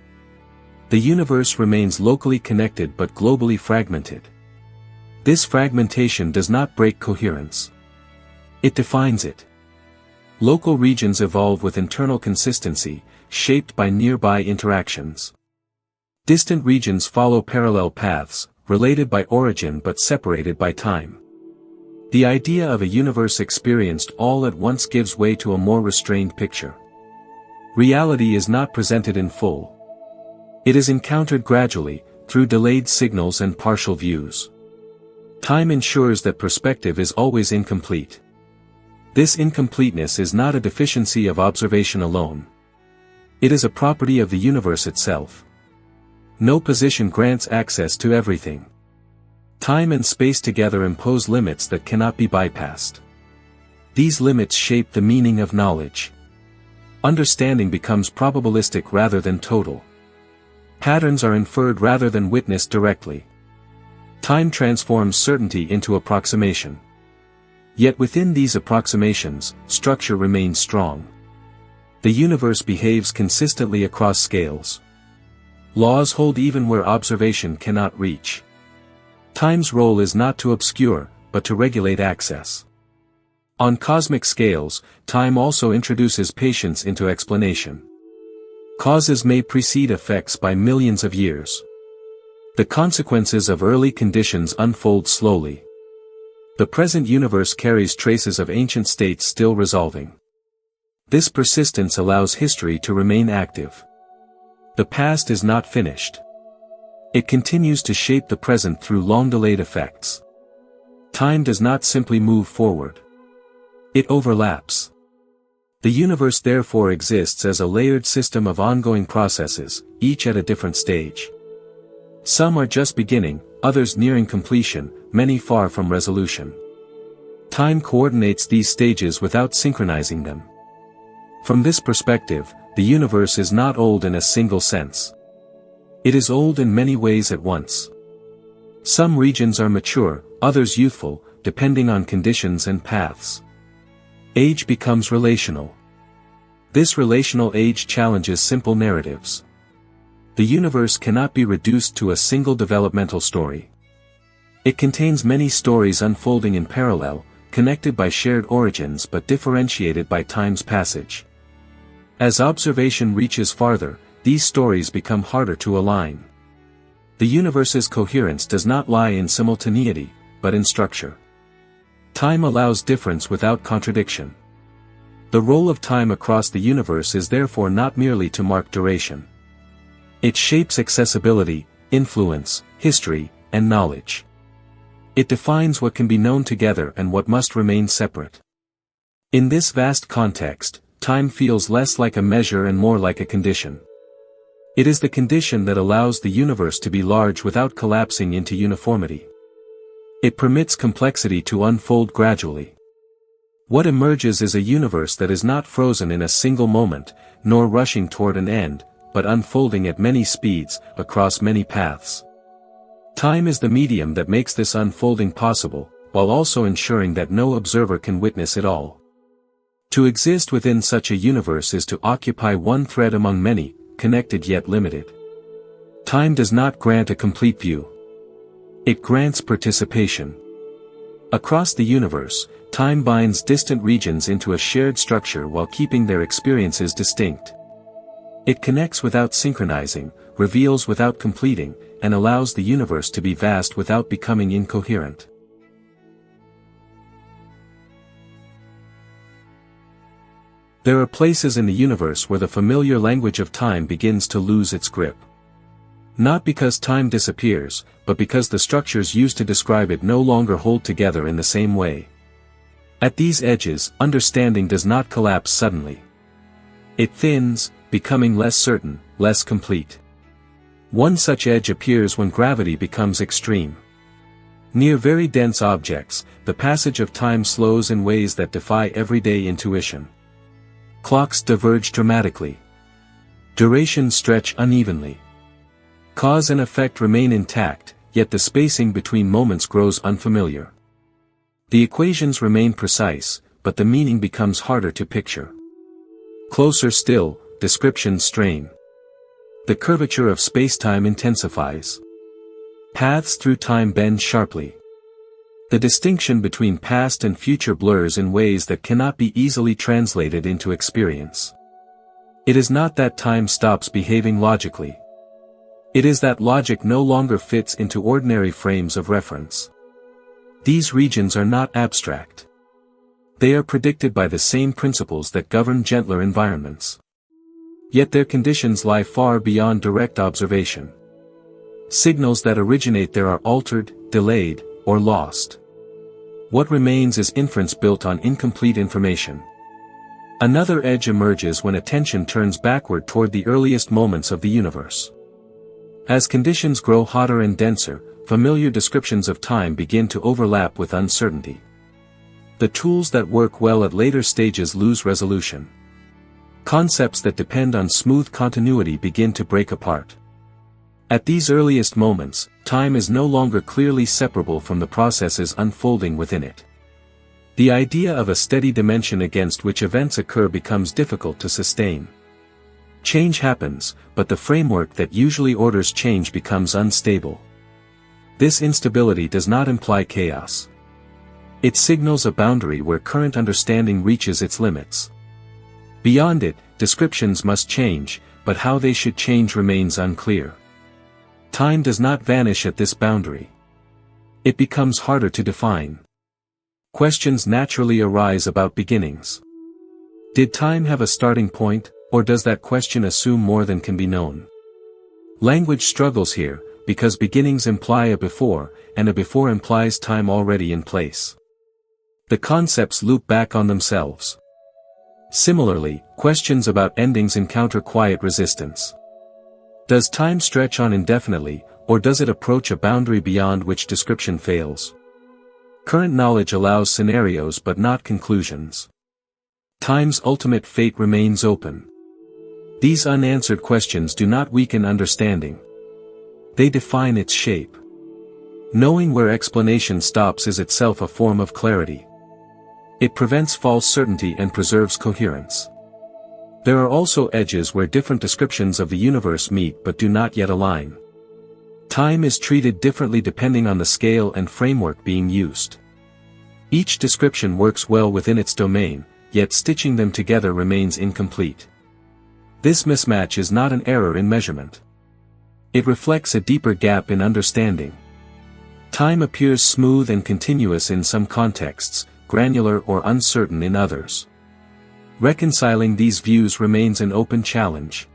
A: The universe remains locally connected but globally fragmented. This fragmentation does not break coherence. It defines it. Local regions evolve with internal consistency, shaped by nearby interactions. Distant regions follow parallel paths, related by origin but separated by time. The idea of a universe experienced all at once gives way to a more restrained picture. Reality is not presented in full. It is encountered gradually, through delayed signals and partial views. Time ensures that perspective is always incomplete. This incompleteness is not a deficiency of observation alone. It is a property of the universe itself. No position grants access to everything. Time and space together impose limits that cannot be bypassed. These limits shape the meaning of knowledge. Understanding becomes probabilistic rather than total. Patterns are inferred rather than witnessed directly. Time transforms certainty into approximation. Yet within these approximations, structure remains strong. The universe behaves consistently across scales. Laws hold even where observation cannot reach. Time's role is not to obscure, but to regulate access. On cosmic scales, time also introduces patience into explanation. Causes may precede effects by millions of years. The consequences of early conditions unfold slowly. The present universe carries traces of ancient states still resolving. This persistence allows history to remain active. The past is not finished. It continues to shape the present through long-delayed effects. Time does not simply move forward. It overlaps. The universe therefore exists as a layered system of ongoing processes, each at a different stage. Some are just beginning, others nearing completion, many far from resolution. Time coordinates these stages without synchronizing them. From this perspective, the universe is not old in a single sense. It is old in many ways at once. Some regions are mature, others youthful, depending on conditions and paths. Age becomes relational. This relational age challenges simple narratives. The universe cannot be reduced to a single developmental story. It contains many stories unfolding in parallel, connected by shared origins but differentiated by time's passage. As observation reaches farther, these stories become harder to align. The universe's coherence does not lie in simultaneity, but in structure. Time allows difference without contradiction. The role of time across the universe is therefore not merely to mark duration. It shapes accessibility, influence, history, and knowledge. It defines what can be known together and what must remain separate. In this vast context, time feels less like a measure and more like a condition. It is the condition that allows the universe to be large without collapsing into uniformity. It permits complexity to unfold gradually. What emerges is a universe that is not frozen in a single moment, nor rushing toward an end, but unfolding at many speeds, across many paths. Time is the medium that makes this unfolding possible, while also ensuring that no observer can witness it all. To exist within such a universe is to occupy one thread among many, connected yet limited. Time does not grant a complete view. It grants participation. Across the universe, time binds distant regions into a shared structure while keeping their experiences distinct. It connects without synchronizing, reveals without completing, and allows the universe to be vast without becoming incoherent. There are places in the universe where the familiar language of time begins to lose its grip. Not because time disappears, but because the structures used to describe it no longer hold together in the same way. At these edges, understanding does not collapse suddenly. It thins, becoming less certain, less complete. One such edge appears when gravity becomes extreme. Near very dense objects, the passage of time slows in ways that defy everyday intuition. Clocks diverge dramatically. Durations stretch unevenly. Cause and effect remain intact, yet the spacing between moments grows unfamiliar. The equations remain precise, but the meaning becomes harder to picture. Closer still, descriptions strain. The curvature of spacetime intensifies. Paths through time bend sharply. The distinction between past and future blurs in ways that cannot be easily translated into experience. It is not that time stops behaving logically. It is that logic no longer fits into ordinary frames of reference. These regions are not abstract. They are predicted by the same principles that govern gentler environments. Yet their conditions lie far beyond direct observation. Signals that originate there are altered, delayed, or lost. What remains is inference built on incomplete information. Another edge emerges when attention turns backward toward the earliest moments of the universe. As conditions grow hotter and denser, familiar descriptions of time begin to overlap with uncertainty. The tools that work well at later stages lose resolution. Concepts that depend on smooth continuity begin to break apart. At these earliest moments, time is no longer clearly separable from the processes unfolding within it. The idea of a steady dimension against which events occur becomes difficult to sustain. Change happens, but the framework that usually orders change becomes unstable. This instability does not imply chaos. It signals a boundary where current understanding reaches its limits. Beyond it, descriptions must change, but how they should change remains unclear. Time does not vanish at this boundary. It becomes harder to define. Questions naturally arise about beginnings. Did time have a starting point, or does that question assume more than can be known? Language struggles here, because beginnings imply a before, and a before implies time already in place. The concepts loop back on themselves. Similarly, questions about endings encounter quiet resistance. Does time stretch on indefinitely, or does it approach a boundary beyond which description fails? Current knowledge allows scenarios but not conclusions. Time's ultimate fate remains open. These unanswered questions do not weaken understanding. They define its shape. Knowing where explanation stops is itself a form of clarity. It prevents false certainty and preserves coherence. There are also edges where different descriptions of the universe meet but do not yet align. Time is treated differently depending on the scale and framework being used. Each description works well within its domain, yet stitching them together remains incomplete. This mismatch is not an error in measurement. It reflects a deeper gap in understanding. Time appears smooth and continuous in some contexts, granular or uncertain in others. Reconciling these views remains an open challenge.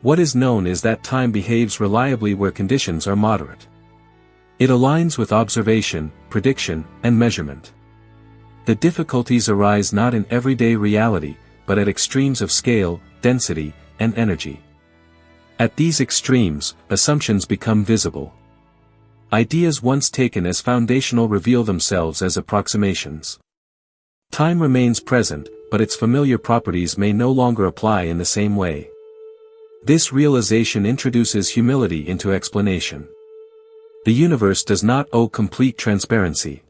A: What is known is that time behaves reliably where conditions are moderate. It aligns with observation, prediction, and measurement. The difficulties arise not in everyday reality, but at extremes of scale, density, and energy. At these extremes, assumptions become visible. Ideas once taken as foundational reveal themselves as approximations. Time remains present, but its familiar properties may no longer apply in the same way. This realization introduces humility into explanation. The universe does not owe complete transparency.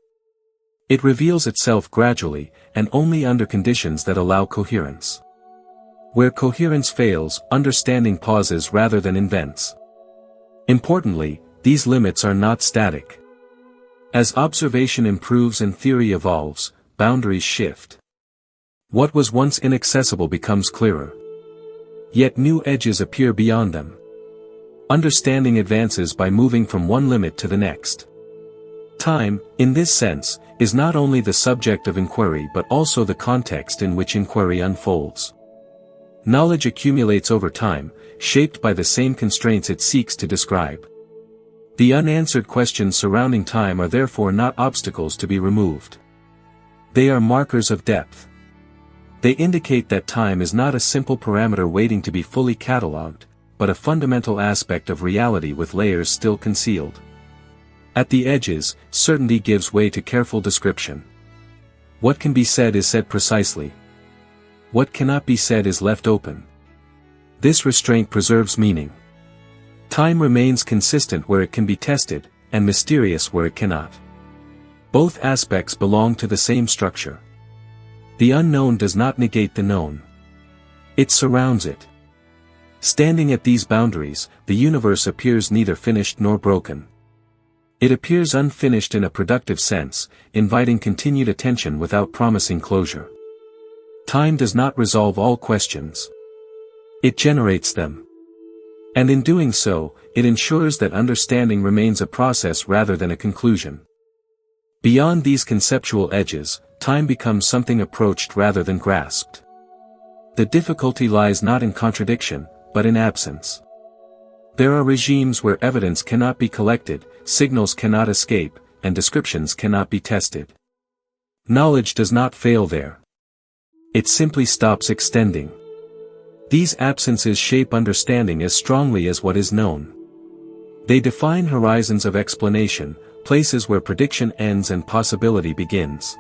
A: It reveals itself gradually, and only under conditions that allow coherence. Where coherence fails, understanding pauses rather than invents. Importantly, these limits are not static. As observation improves and theory evolves, boundaries shift. What was once inaccessible becomes clearer. Yet new edges appear beyond them. Understanding advances by moving from one limit to the next. Time, in this sense, is not only the subject of inquiry but also the context in which inquiry unfolds. Knowledge accumulates over time, shaped by the same constraints it seeks to describe. The unanswered questions surrounding time are therefore not obstacles to be removed. They are markers of depth. They indicate that time is not a simple parameter waiting to be fully catalogued, but a fundamental aspect of reality with layers still concealed. At the edges, certainty gives way to careful description. What can be said is said precisely. What cannot be said is left open. This restraint preserves meaning. Time remains consistent where it can be tested, and mysterious where it cannot. Both aspects belong to the same structure. The unknown does not negate the known. It surrounds it. Standing at these boundaries, the universe appears neither finished nor broken. It appears unfinished in a productive sense, inviting continued attention without promising closure. Time does not resolve all questions. It generates them. And in doing so, it ensures that understanding remains a process rather than a conclusion. Beyond these conceptual edges, time becomes something approached rather than grasped. The difficulty lies not in contradiction, but in absence. There are regimes where evidence cannot be collected, signals cannot escape, and descriptions cannot be tested. Knowledge does not fail there. It simply stops extending. These absences shape understanding as strongly as what is known. They define horizons of explanation, places where prediction ends and possibility begins.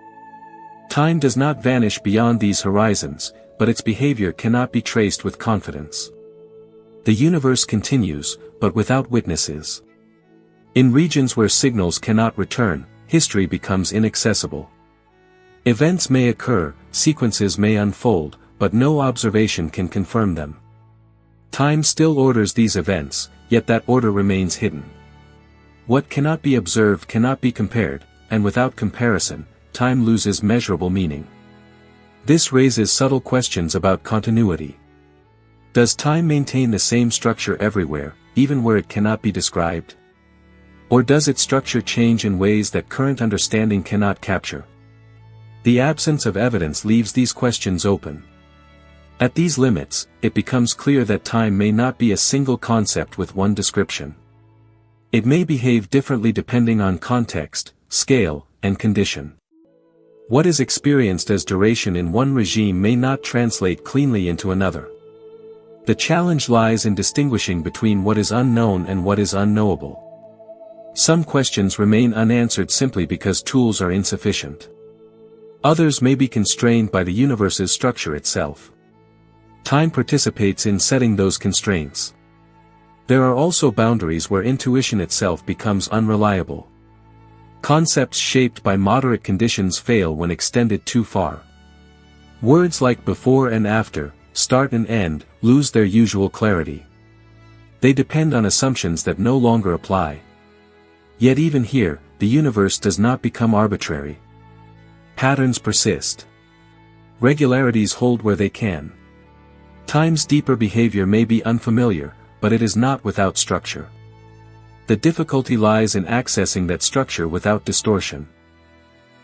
A: Time does not vanish beyond these horizons, but its behavior cannot be traced with confidence. The universe continues, but without witnesses. In regions where signals cannot return, history becomes inaccessible. Events may occur, sequences may unfold, but no observation can confirm them. Time still orders these events, yet that order remains hidden. What cannot be observed cannot be compared, and without comparison, time loses measurable meaning. This raises subtle questions about continuity. Does time maintain the same structure everywhere, even where it cannot be described? Or does its structure change in ways that current understanding cannot capture? The absence of evidence leaves these questions open. At these limits, it becomes clear that time may not be a single concept with one description. It may behave differently depending on context, scale, and condition. What is experienced as duration in one regime may not translate cleanly into another. The challenge lies in distinguishing between what is unknown and what is unknowable. Some questions remain unanswered simply because tools are insufficient. Others may be constrained by the universe's structure itself. Time participates in setting those constraints. There are also boundaries where intuition itself becomes unreliable. Concepts shaped by moderate conditions fail when extended too far. Words like before and after, start and end, lose their usual clarity. They depend on assumptions that no longer apply. Yet even here, the universe does not become arbitrary. Patterns persist. Regularities hold where they can. Time's deeper behavior may be unfamiliar, but it is not without structure. The difficulty lies in accessing that structure without distortion.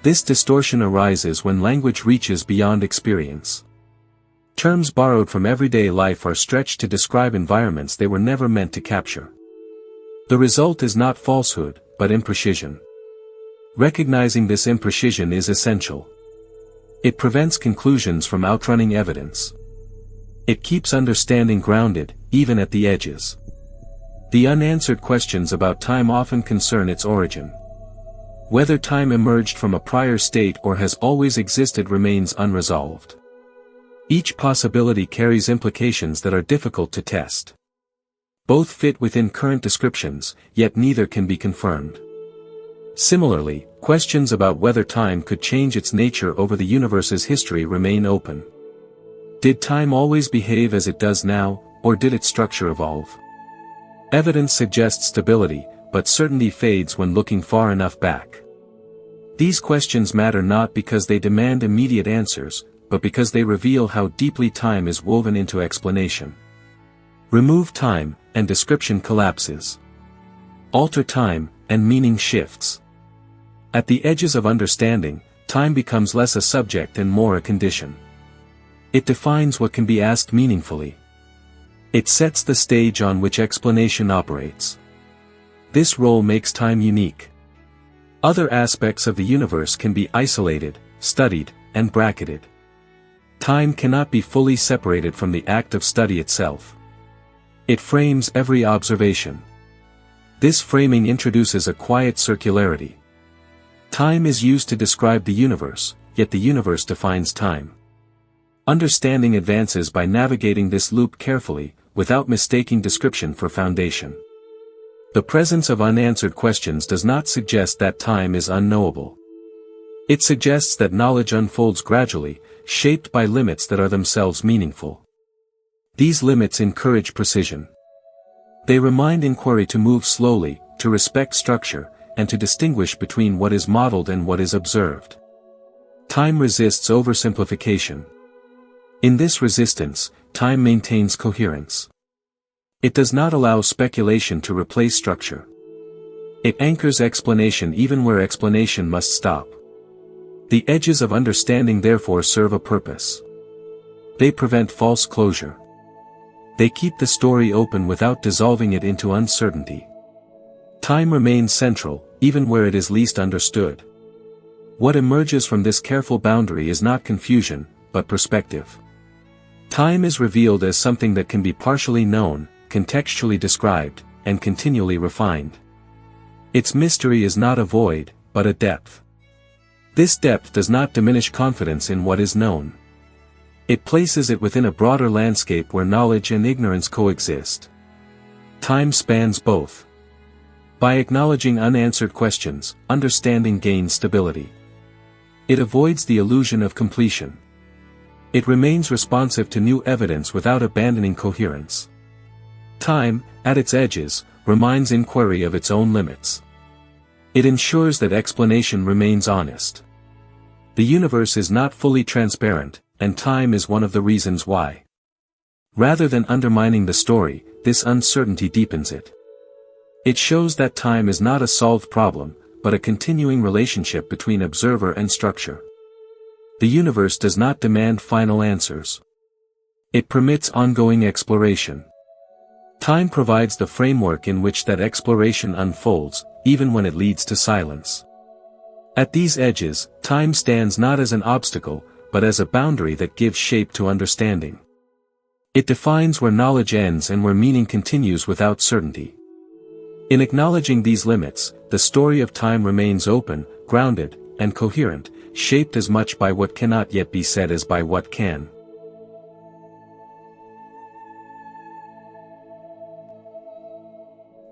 A: This distortion arises when language reaches beyond experience. Terms borrowed from everyday life are stretched to describe environments they were never meant to capture. The result is not falsehood, but imprecision. Recognizing this imprecision is essential. It prevents conclusions from outrunning evidence. It keeps understanding grounded, even at the edges. The unanswered questions about time often concern its origin. Whether time emerged from a prior state or has always existed remains unresolved. Each possibility carries implications that are difficult to test. Both fit within current descriptions, yet neither can be confirmed. Similarly, questions about whether time could change its nature over the universe's history remain open. Did time always behave as it does now, or did its structure evolve? Evidence suggests stability, but certainty fades when looking far enough back. These questions matter not because they demand immediate answers, but because they reveal how deeply time is woven into explanation. Remove time, and description collapses. Alter time, and meaning shifts. At the edges of understanding, time becomes less a subject and more a condition. It defines what can be asked meaningfully. It sets the stage on which explanation operates. This role makes time unique. Other aspects of the universe can be isolated, studied, and bracketed. Time cannot be fully separated from the act of study itself. It frames every observation. This framing introduces a quiet circularity. Time is used to describe the universe, yet the universe defines time. Understanding advances by navigating this loop carefully, without mistaking description for foundation. The presence of unanswered questions does not suggest that time is unknowable. It suggests that knowledge unfolds gradually, shaped by limits that are themselves meaningful. These limits encourage precision. They remind inquiry to move slowly, to respect structure, and to distinguish between what is modeled and what is observed. Time resists oversimplification. In this resistance, time maintains coherence. It does not allow speculation to replace structure. It anchors explanation even where explanation must stop. The edges of understanding therefore serve a purpose. They prevent false closure. They keep the story open without dissolving it into uncertainty. Time remains central, even where it is least understood. What emerges from this careful boundary is not confusion, but perspective. Time is revealed as something that can be partially known, contextually described, and continually refined. Its mystery is not a void, but a depth. This depth does not diminish confidence in what is known. It places it within a broader landscape where knowledge and ignorance coexist. Time spans both. By acknowledging unanswered questions, understanding gains stability. It avoids the illusion of completion. It remains responsive to new evidence without abandoning coherence. Time, at its edges, reminds inquiry of its own limits. It ensures that explanation remains honest. The universe is not fully transparent, and time is one of the reasons why. Rather than undermining the story, this uncertainty deepens it. It shows that time is not a solved problem, but a continuing relationship between observer and structure. The universe does not demand final answers. It permits ongoing exploration. Time provides the framework in which that exploration unfolds, even when it leads to silence. At these edges, time stands not as an obstacle, but as a boundary that gives shape to understanding. It defines where knowledge ends and where meaning continues without certainty. In acknowledging these limits, the story of time remains open, grounded, and coherent, shaped as much by what cannot yet be said as by what can.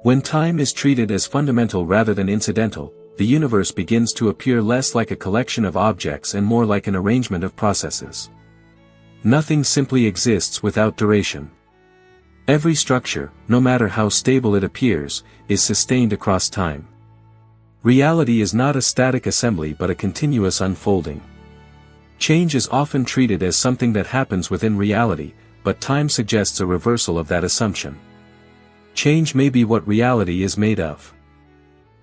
A: When time is treated as fundamental rather than incidental, the universe begins to appear less like a collection of objects and more like an arrangement of processes. Nothing simply exists without duration. Every structure, no matter how stable it appears, is sustained across time. Reality is not a static assembly but a continuous unfolding. Change is often treated as something that happens within reality, but time suggests a reversal of that assumption. Change may be what reality is made of.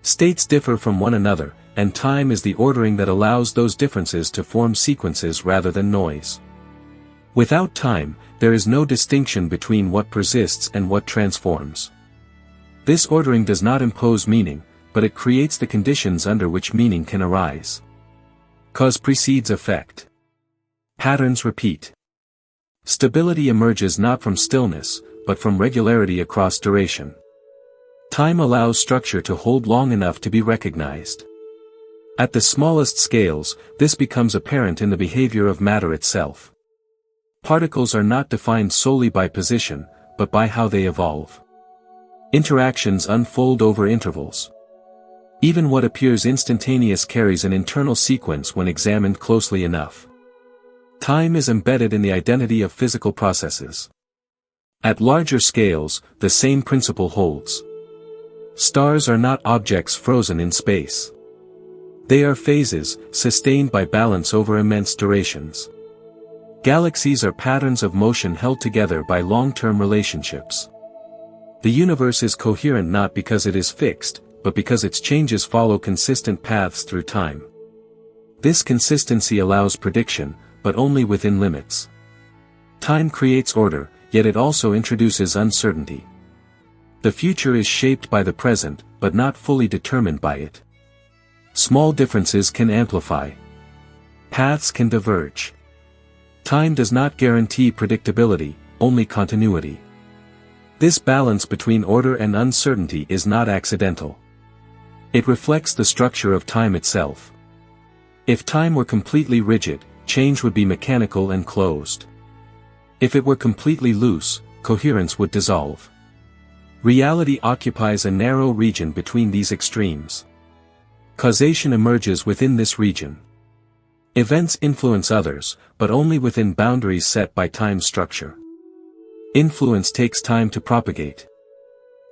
A: States differ from one another, and time is the ordering that allows those differences to form sequences rather than noise. Without time, there is no distinction between what persists and what transforms. This ordering does not impose meaning, but it creates the conditions under which meaning can arise. Cause precedes effect. Patterns repeat. Stability emerges not from stillness, but from regularity across duration. Time allows structure to hold long enough to be recognized. At the smallest scales, this becomes apparent in the behavior of matter itself. Particles are not defined solely by position, but by how they evolve. Interactions unfold over intervals. Even what appears instantaneous carries an internal sequence when examined closely enough. Time is embedded in the identity of physical processes. At larger scales, the same principle holds. Stars are not objects frozen in space. They are phases, sustained by balance over immense durations. Galaxies are patterns of motion held together by long-term relationships. The universe is coherent not because it is fixed, but because its changes follow consistent paths through time. This consistency allows prediction, but only within limits. Time creates order, yet it also introduces uncertainty. The future is shaped by the present, but not fully determined by it. Small differences can amplify. Paths can diverge. Time does not guarantee predictability, only continuity. This balance between order and uncertainty is not accidental. It reflects the structure of time itself. If time were completely rigid, change would be mechanical and closed. If it were completely loose, coherence would dissolve. Reality occupies a narrow region between these extremes. Causation emerges within this region. Events influence others, but only within boundaries set by time's structure. Influence takes time to propagate.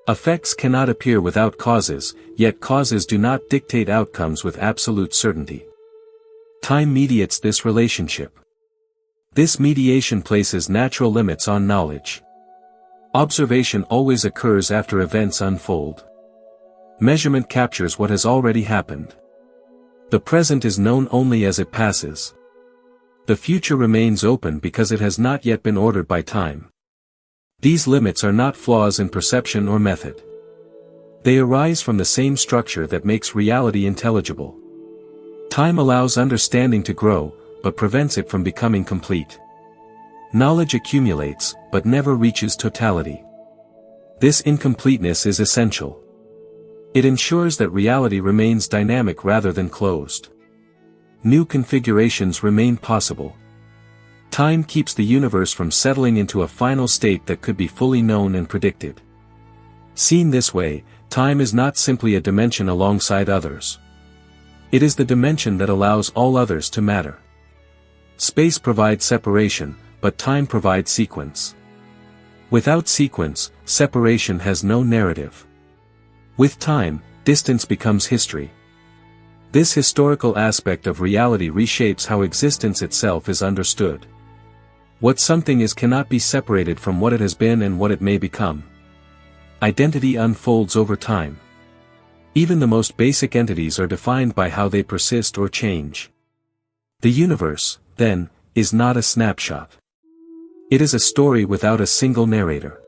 A: Effects cannot appear without causes, yet causes do not dictate outcomes with absolute certainty. Time mediates this relationship. This mediation places natural limits on knowledge. Observation always occurs after events unfold. Measurement captures what has already happened. The present is known only as it passes. The future remains open because it has not yet been ordered by time. These limits are not flaws in perception or method. They arise from the same structure that makes reality intelligible. Time allows understanding to grow, but prevents it from becoming complete. Knowledge accumulates, but never reaches totality. This incompleteness is essential. It ensures that reality remains dynamic rather than closed. New configurations remain possible. Time keeps the universe from settling into a final state that could be fully known and predicted. Seen this way, time is not simply a dimension alongside others. It is the dimension that allows all others to matter. Space provides separation, but time provides sequence. Without sequence, separation has no narrative. With time, distance becomes history. This historical aspect of reality reshapes how existence itself is understood. What something is cannot be separated from what it has been and what it may become. Identity unfolds over time. Even the most basic entities are defined by how they persist or change. The universe, then, is not a snapshot. It is a story without a single narrator.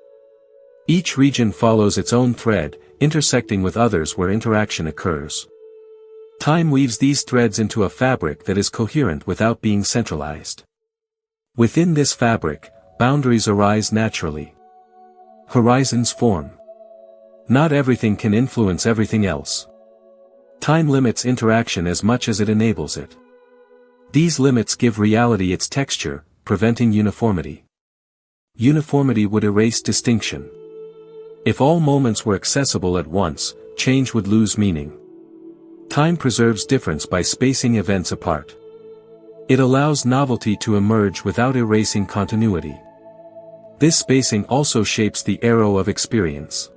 A: Each region follows its own thread, intersecting with others where interaction occurs. Time weaves these threads into a fabric that is coherent without being centralized. Within this fabric, boundaries arise naturally. Horizons form. Not everything can influence everything else. Time limits interaction as much as it enables it. These limits give reality its texture, preventing uniformity. Uniformity would erase distinction. If all moments were accessible at once, change would lose meaning. Time preserves difference by spacing events apart. It allows novelty to emerge without erasing continuity. This spacing also shapes the arrow of experience.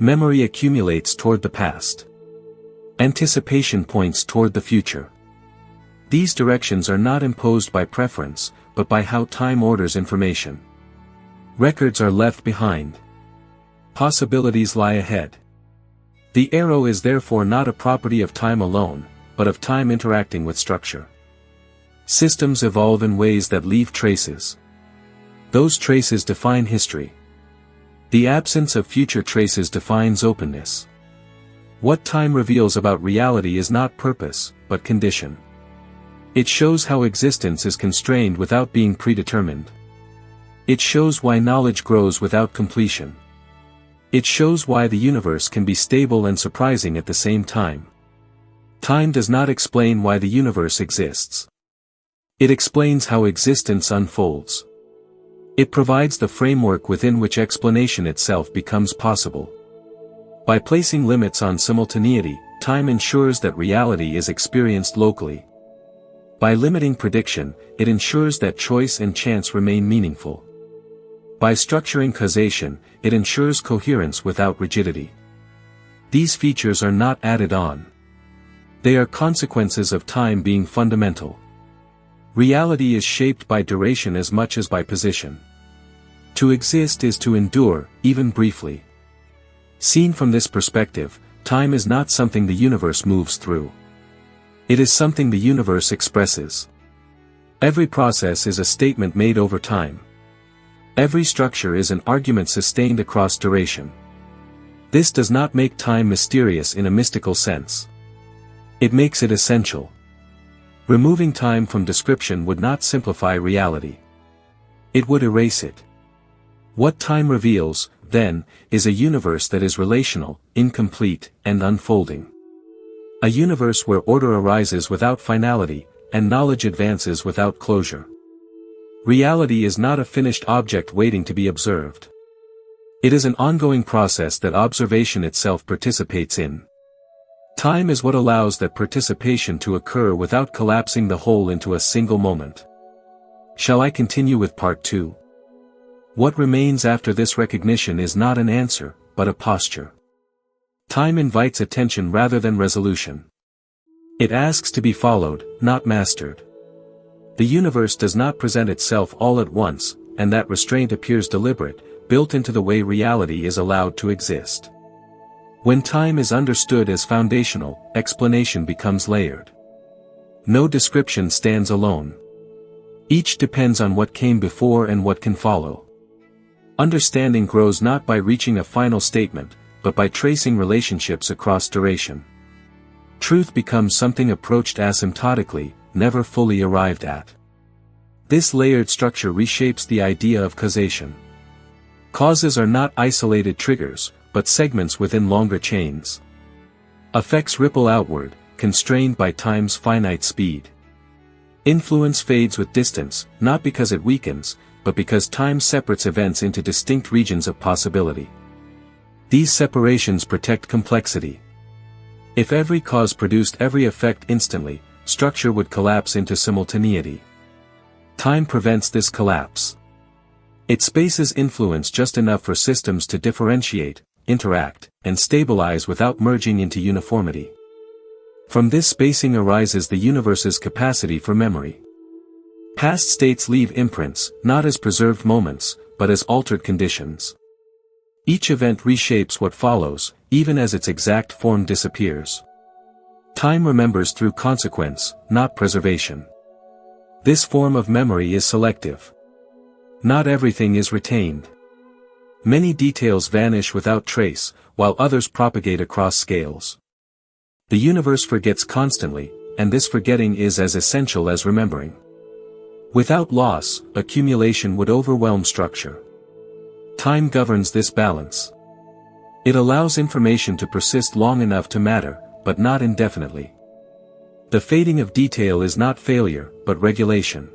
A: Memory accumulates toward the past. Anticipation points toward the future. These directions are not imposed by preference, but by how time orders information. Records are left behind. Possibilities lie ahead. The arrow is therefore not a property of time alone, but of time interacting with structure. Systems evolve in ways that leave traces. Those traces define history. The absence of future traces defines openness. What time reveals about reality is not purpose, but condition. It shows how existence is constrained without being predetermined. It shows why knowledge grows without completion. It shows why the universe can be stable and surprising at the same time. Time does not explain why the universe exists. It explains how existence unfolds. It provides the framework within which explanation itself becomes possible. By placing limits on simultaneity, time ensures that reality is experienced locally. By limiting prediction, it ensures that choice and chance remain meaningful. By structuring causation, it ensures coherence without rigidity. These features are not added on. They are consequences of time being fundamental. Reality is shaped by duration as much as by position. To exist is to endure, even briefly. Seen from this perspective, time is not something the universe moves through. It is something the universe expresses. Every process is a statement made over time. Every structure is an argument sustained across duration. This does not make time mysterious in a mystical sense. It makes it essential. Removing time from description would not simplify reality. It would erase it. What time reveals, then, is a universe that is relational, incomplete, and unfolding. A universe where order arises without finality, and knowledge advances without closure. Reality is not a finished object waiting to be observed. It is an ongoing process that observation itself participates in. Time is what allows that participation to occur without collapsing the whole into a single moment. Shall I continue with part 2? What remains after this recognition is not an answer, but a posture. Time invites attention rather than resolution. It asks to be followed, not mastered. The universe does not present itself all at once, and that restraint appears deliberate, built into the way reality is allowed to exist. When time is understood as foundational, explanation becomes layered. No description stands alone. Each depends on what came before and what can follow. Understanding grows not by reaching a final statement, but by tracing relationships across duration. Truth becomes something approached asymptotically, never fully arrived at. This layered structure reshapes the idea of causation. Causes are not isolated triggers, but segments within longer chains. Effects ripple outward, constrained by time's finite speed. Influence fades with distance, not because it weakens, but because time separates events into distinct regions of possibility. These separations protect complexity. If every cause produced every effect instantly, structure would collapse into simultaneity. Time prevents this collapse. It spaces influence just enough for systems to differentiate, interact, and stabilize without merging into uniformity. From this spacing arises the universe's capacity for memory. Past states leave imprints, not as preserved moments, but as altered conditions. Each event reshapes what follows, even as its exact form disappears. Time remembers through consequence, not preservation. This form of memory is selective. Not everything is retained. Many details vanish without trace, while others propagate across scales. The universe forgets constantly, and this forgetting is as essential as remembering. Without loss, accumulation would overwhelm structure. Time governs this balance. It allows information to persist long enough to matter, but not indefinitely. The fading of detail is not failure, but regulation.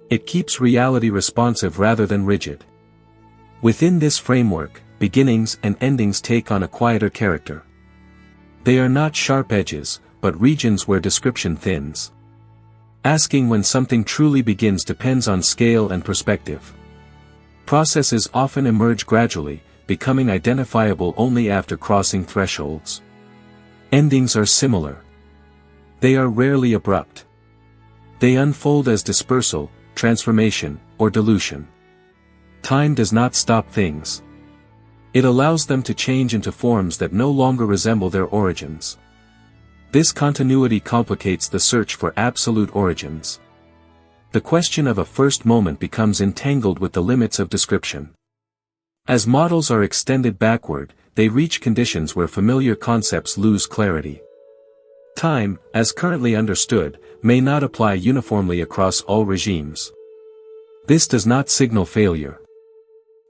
A: It keeps reality responsive rather than rigid. Within this framework, beginnings and endings take on a quieter character. They are not sharp edges, but regions where description thins. Asking when something truly begins depends on scale and perspective. Processes often emerge gradually, becoming identifiable only after crossing thresholds. Endings are similar. They are rarely abrupt. They unfold as dispersal, transformation, or dilution. Time does not stop things. It allows them to change into forms that no longer resemble their origins. This continuity complicates the search for absolute origins. The question of a first moment becomes entangled with the limits of description. As models are extended backward, they reach conditions where familiar concepts lose clarity. Time, as currently understood, may not apply uniformly across all regimes. This does not signal failure.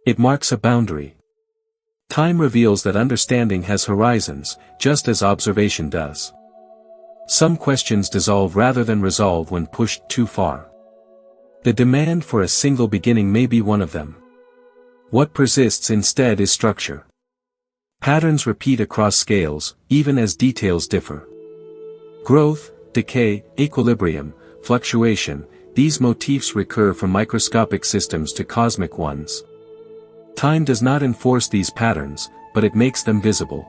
A: It marks a boundary. Time reveals that understanding has horizons, just as observation does. Some questions dissolve rather than resolve when pushed too far. The demand for a single beginning may be one of them. What persists instead is structure. Patterns repeat across scales, even as details differ. Growth, decay, equilibrium, fluctuation, these motifs recur from microscopic systems to cosmic ones. Time does not enforce these patterns, but it makes them visible.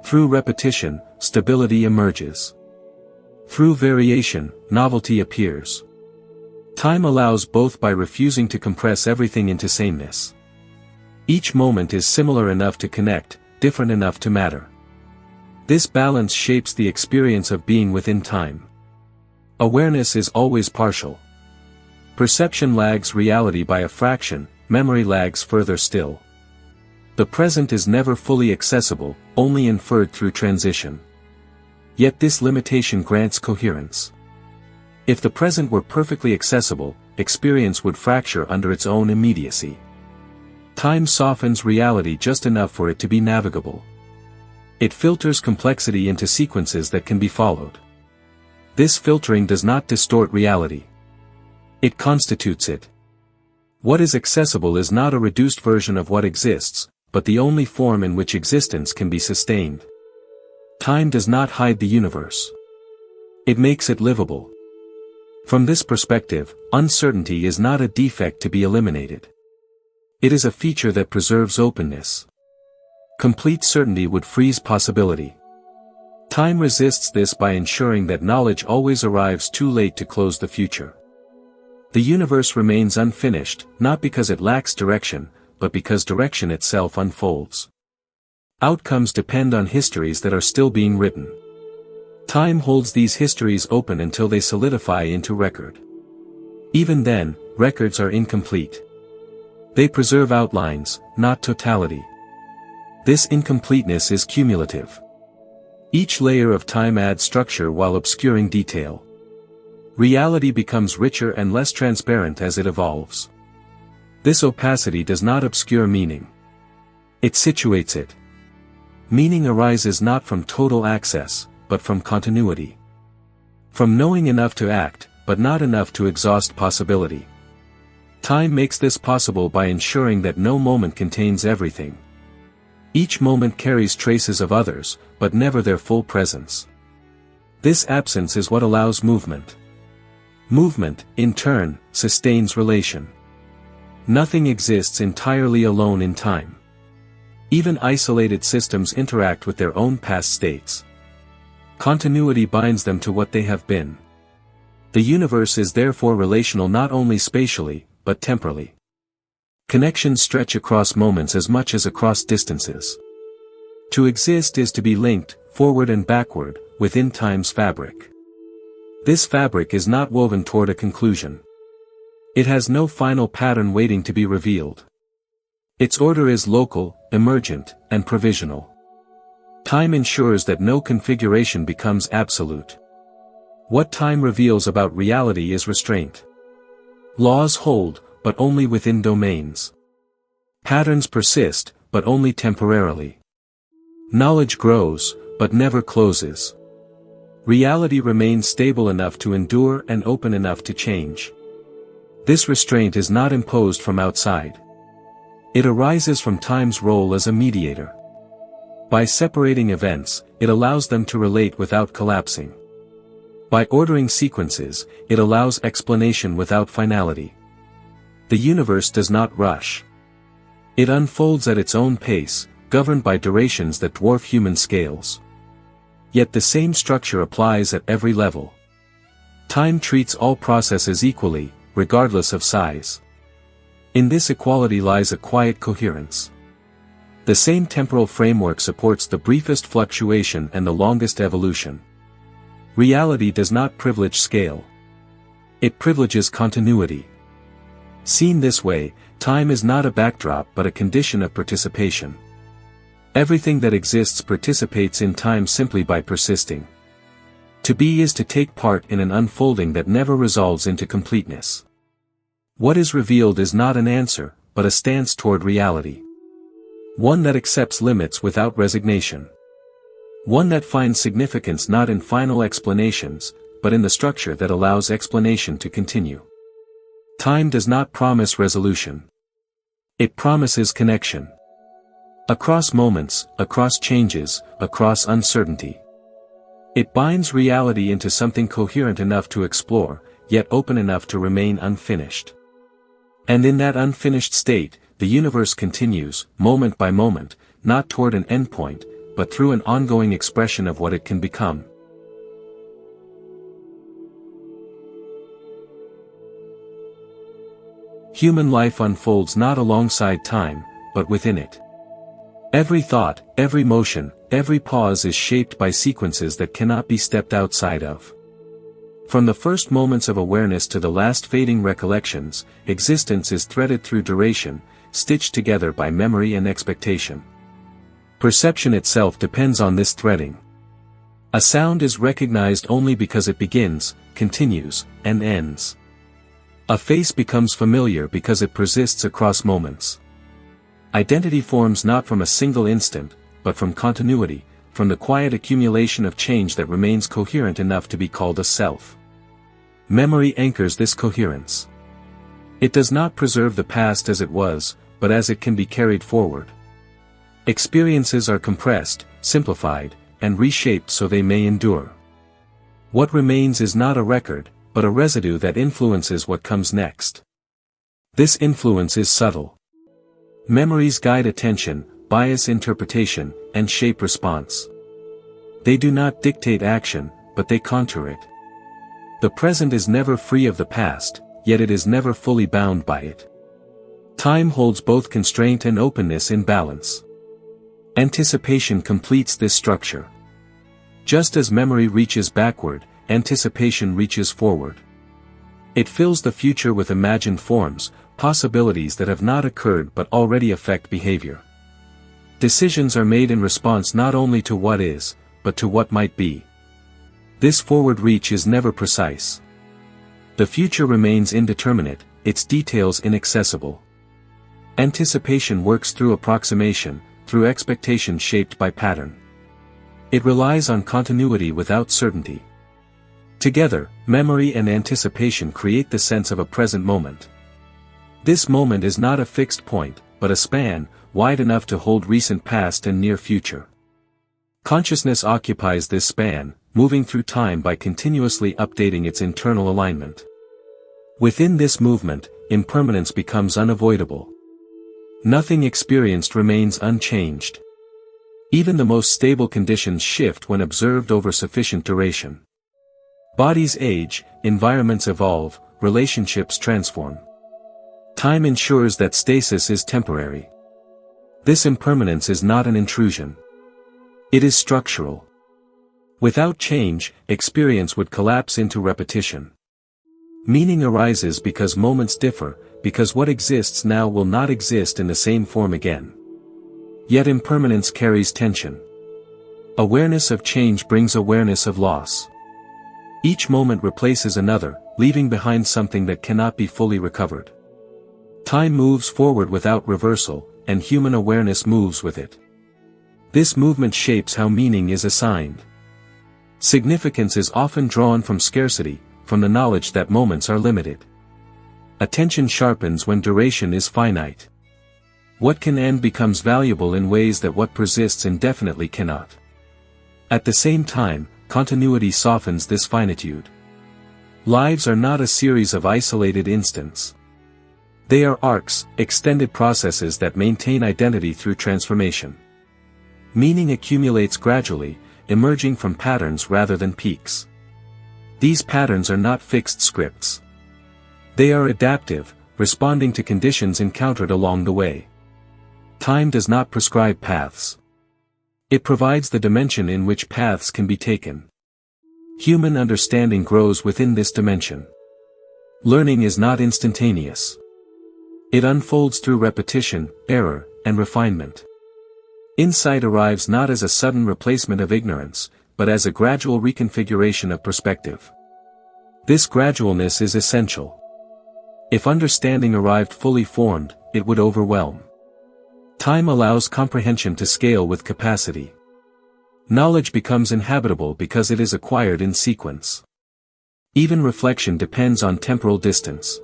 A: Through repetition, stability emerges. Through variation, novelty appears. Time allows both by refusing to compress everything into sameness. Each moment is similar enough to connect, different enough to matter. This balance shapes the experience of being within time. Awareness is always partial. Perception lags reality by a fraction, memory lags further still. The present is never fully accessible, only inferred through transition. Yet this limitation grants coherence. If the present were perfectly accessible, experience would fracture under its own immediacy. Time softens reality just enough for it to be navigable. It filters complexity into sequences that can be followed. This filtering does not distort reality. It constitutes it. What is accessible is not a reduced version of what exists, but the only form in which existence can be sustained. Time does not hide the universe. It makes it livable. From this perspective, uncertainty is not a defect to be eliminated. It is a feature that preserves openness. Complete certainty would freeze possibility. Time resists this by ensuring that knowledge always arrives too late to close the future. The universe remains unfinished, not because it lacks direction, but because direction itself unfolds. Outcomes depend on histories that are still being written. Time holds these histories open until they solidify into record. Even then, records are incomplete. They preserve outlines, not totality. This incompleteness is cumulative. Each layer of time adds structure while obscuring detail. Reality becomes richer and less transparent as it evolves. This opacity does not obscure meaning. It situates it. Meaning arises not from total access, but from continuity. From knowing enough to act, but not enough to exhaust possibility. Time makes this possible by ensuring that no moment contains everything. Each moment carries traces of others, but never their full presence. This absence is what allows movement. Movement, in turn, sustains relation. Nothing exists entirely alone in time. Even isolated systems interact with their own past states. Continuity binds them to what they have been. The universe is therefore relational not only spatially, but temporally. Connections stretch across moments as much as across distances. To exist is to be linked, forward and backward, within time's fabric. This fabric is not woven toward a conclusion. It has no final pattern waiting to be revealed. Its order is local, emergent, and provisional. Time ensures that no configuration becomes absolute. What time reveals about reality is restraint. Laws hold, but only within domains. Patterns persist, but only temporarily. Knowledge grows, but never closes. Reality remains stable enough to endure and open enough to change. This restraint is not imposed from outside. It arises from time's role as a mediator. By separating events, it allows them to relate without collapsing. By ordering sequences, it allows explanation without finality. The universe does not rush. It unfolds at its own pace, governed by durations that dwarf human scales. Yet the same structure applies at every level. Time treats all processes equally, regardless of size. In this equality lies a quiet coherence. The same temporal framework supports the briefest fluctuation and the longest evolution. Reality does not privilege scale. It privileges continuity. Seen this way, time is not a backdrop but a condition of participation. Everything that exists participates in time simply by persisting. To be is to take part in an unfolding that never resolves into completeness. What is revealed is not an answer, but a stance toward reality. One that accepts limits without resignation. One that finds significance not in final explanations, but in the structure that allows explanation to continue. Time does not promise resolution. It promises connection. Across moments, across changes, across uncertainty. It binds reality into something coherent enough to explore, yet open enough to remain unfinished. And in that unfinished state, the universe continues, moment by moment, not toward an endpoint, but through an ongoing expression of what it can become. Human life unfolds not alongside time, but within it. Every thought, every motion, every pause is shaped by sequences that cannot be stepped outside of. From the first moments of awareness to the last fading recollections, existence is threaded through duration, stitched together by memory and expectation. Perception itself depends on this threading. A sound is recognized only because it begins, continues, and ends. A face becomes familiar because it persists across moments. Identity forms not from a single instant, but from continuity, from the quiet accumulation of change that remains coherent enough to be called a self. Memory anchors this coherence. It does not preserve the past as it was, but as it can be carried forward. Experiences are compressed, simplified, and reshaped so they may endure. What remains is not a record, but a residue that influences what comes next. This influence is subtle. Memories guide attention, bias interpretation, and shape response. They do not dictate action, but they contour it. The present is never free of the past, yet it is never fully bound by it. Time holds both constraint and openness in balance. Anticipation completes this structure. Just as memory reaches backward, anticipation reaches forward. It fills the future with imagined forms, possibilities that have not occurred but already affect behavior. Decisions are made in response not only to what is, but to what might be. This forward reach is never precise. The future remains indeterminate, its details inaccessible. Anticipation works through approximation, through expectation shaped by pattern. It relies on continuity without certainty. Together, memory and anticipation create the sense of a present moment. This moment is not a fixed point, but a span, wide enough to hold recent past and near future. Consciousness occupies this span, moving through time by continuously updating its internal alignment. Within this movement, impermanence becomes unavoidable. Nothing experienced remains unchanged. Even the most stable conditions shift when observed over sufficient duration. Bodies age, environments evolve, relationships transform. Time ensures that stasis is temporary. This impermanence is not an intrusion. It is structural. Without change, experience would collapse into repetition. Meaning arises because moments differ, because what exists now will not exist in the same form again. Yet impermanence carries tension. Awareness of change brings awareness of loss. Each moment replaces another, leaving behind something that cannot be fully recovered. Time moves forward without reversal, and human awareness moves with it. This movement shapes how meaning is assigned. Significance is often drawn from scarcity, from the knowledge that moments are limited. Attention sharpens when duration is finite. What can end becomes valuable in ways that what persists indefinitely cannot. At the same time, continuity softens this finitude. Lives are not a series of isolated instants. They are arcs, extended processes that maintain identity through transformation. Meaning accumulates gradually, emerging from patterns rather than peaks. These patterns are not fixed scripts. They are adaptive, responding to conditions encountered along the way. Time does not prescribe paths. It provides the dimension in which paths can be taken. Human understanding grows within this dimension. Learning is not instantaneous. It unfolds through repetition, error, and refinement. Insight arrives not as a sudden replacement of ignorance, but as a gradual reconfiguration of perspective. This gradualness is essential. If understanding arrived fully formed, it would overwhelm. Time allows comprehension to scale with capacity. Knowledge becomes inhabitable because it is acquired in sequence. Even reflection depends on temporal distance.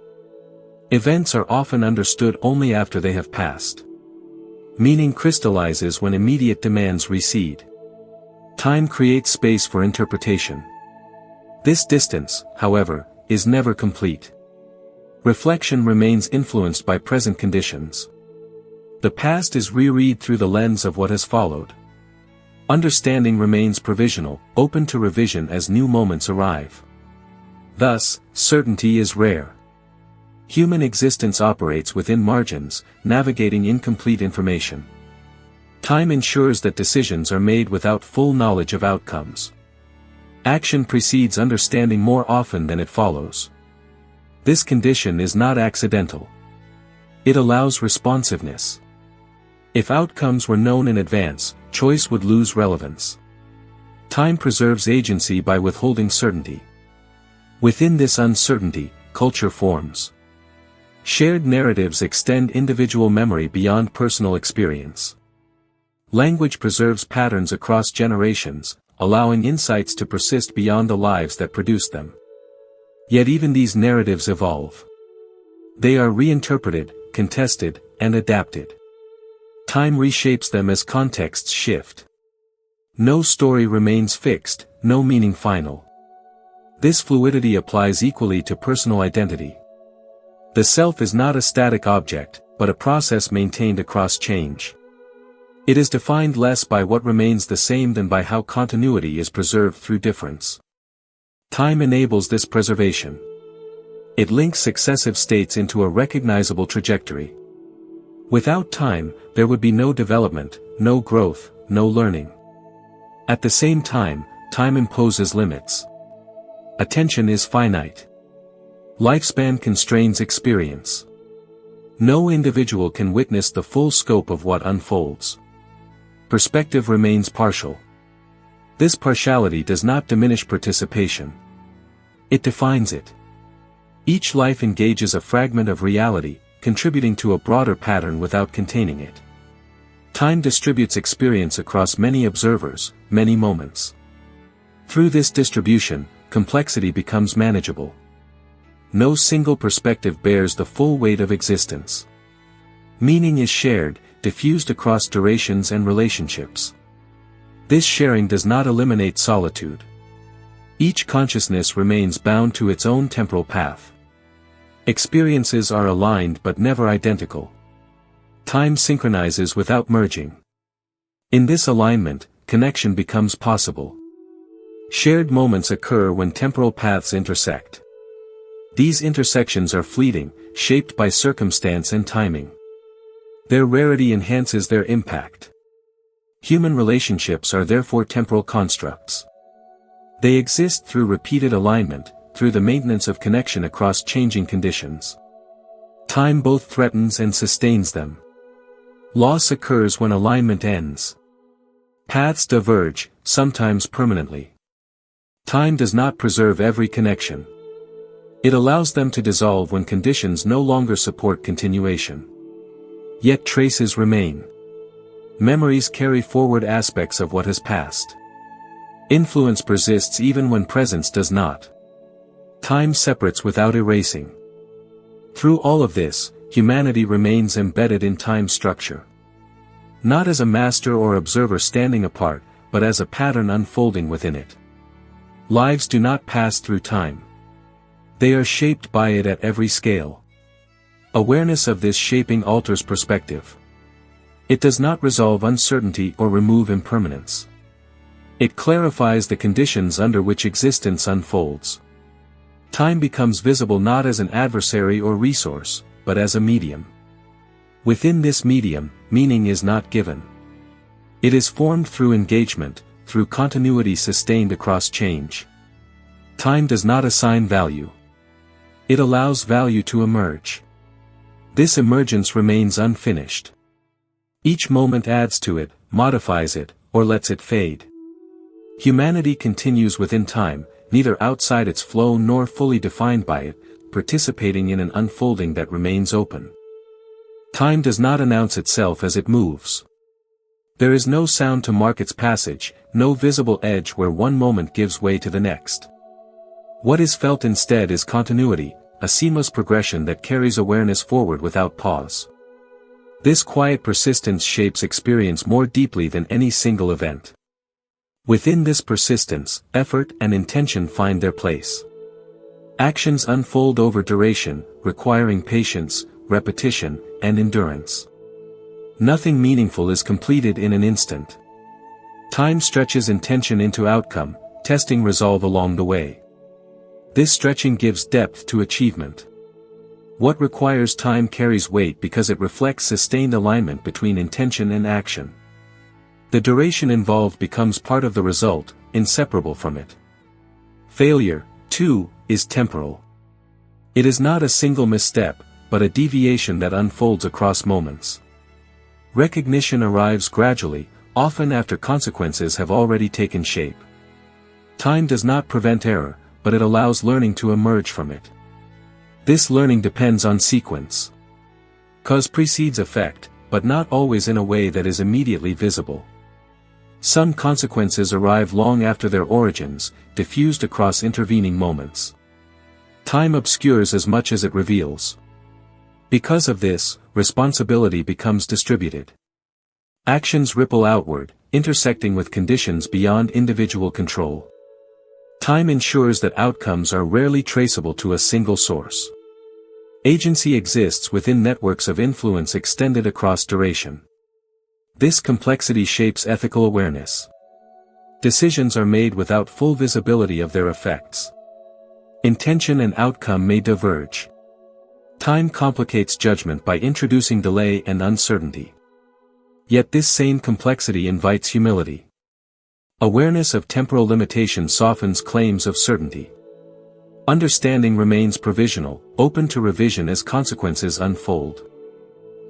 A: Events are often understood only after they have passed. Meaning crystallizes when immediate demands recede. Time creates space for interpretation. This distance, however, is never complete. Reflection remains influenced by present conditions. The past is reread through the lens of what has followed. Understanding remains provisional, open to revision as new moments arrive. Thus, certainty is rare. Human existence operates within margins, navigating incomplete information. Time ensures that decisions are made without full knowledge of outcomes. Action precedes understanding more often than it follows. This condition is not accidental. It allows responsiveness. If outcomes were known in advance, choice would lose relevance. Time preserves agency by withholding certainty. Within this uncertainty, culture forms. Shared narratives extend individual memory beyond personal experience. Language preserves patterns across generations, allowing insights to persist beyond the lives that produced them. Yet even these narratives evolve. They are reinterpreted, contested, and adapted. Time reshapes them as contexts shift. No story remains fixed, no meaning final. This fluidity applies equally to personal identity. The self is not a static object, but a process maintained across change. It is defined less by what remains the same than by how continuity is preserved through difference. Time enables this preservation. It links successive states into a recognizable trajectory. Without time, there would be no development, no growth, no learning. At the same time, time imposes limits. Attention is finite. Lifespan constrains experience. No individual can witness the full scope of what unfolds. Perspective remains partial. This partiality does not diminish participation. It defines it. Each life engages a fragment of reality, contributing to a broader pattern without containing it. Time distributes experience across many observers, many moments. Through this distribution, complexity becomes manageable. No single perspective bears the full weight of existence. Meaning is shared, diffused across durations and relationships. This sharing does not eliminate solitude. Each consciousness remains bound to its own temporal path. Experiences are aligned but never identical. Time synchronizes without merging. In this alignment, connection becomes possible. Shared moments occur when temporal paths intersect. These intersections are fleeting, shaped by circumstance and timing. Their rarity enhances their impact. Human relationships are therefore temporal constructs. They exist through repeated alignment, through the maintenance of connection across changing conditions. Time both threatens and sustains them. Loss occurs when alignment ends. Paths diverge, sometimes permanently. Time does not preserve every connection. It allows them to dissolve when conditions no longer support continuation. Yet traces remain. Memories carry forward aspects of what has passed. Influence persists even when presence does not. Time separates without erasing. Through all of this, humanity remains embedded in time's structure. Not as a master or observer standing apart, but as a pattern unfolding within it. Lives do not pass through time. They are shaped by it at every scale. Awareness of this shaping alters perspective. It does not resolve uncertainty or remove impermanence. It clarifies the conditions under which existence unfolds. Time becomes visible not as an adversary or resource, but as a medium. Within this medium, meaning is not given. It is formed through engagement, through continuity sustained across change. Time does not assign value. It allows value to emerge. This emergence remains unfinished. Each moment adds to it, modifies it, or lets it fade. Humanity continues within time, neither outside its flow nor fully defined by it, participating in an unfolding that remains open. Time does not announce itself as it moves. There is no sound to mark its passage, no visible edge where one moment gives way to the next. What is felt instead is continuity, a seamless progression that carries awareness forward without pause. This quiet persistence shapes experience more deeply than any single event. Within this persistence, effort and intention find their place. Actions unfold over duration, requiring patience, repetition, and endurance. Nothing meaningful is completed in an instant. Time stretches intention into outcome, testing resolve along the way. This stretching gives depth to achievement. What requires time carries weight because it reflects sustained alignment between intention and action. The duration involved becomes part of the result, inseparable from it. Failure, too, is temporal. It is not a single misstep, but a deviation that unfolds across moments. Recognition arrives gradually, often after consequences have already taken shape. Time does not prevent error, but it allows learning to emerge from it. This learning depends on sequence. Cause precedes effect, but not always in a way that is immediately visible. Some consequences arrive long after their origins, diffused across intervening moments. Time obscures as much as it reveals. Because of this, responsibility becomes distributed. Actions ripple outward, intersecting with conditions beyond individual control. Time ensures that outcomes are rarely traceable to a single source. Agency exists within networks of influence extended across duration. This complexity shapes ethical awareness. Decisions are made without full visibility of their effects. Intention and outcome may diverge. Time complicates judgment by introducing delay and uncertainty. Yet this same complexity invites humility. Awareness of temporal limitation softens claims of certainty. Understanding remains provisional, open to revision as consequences unfold.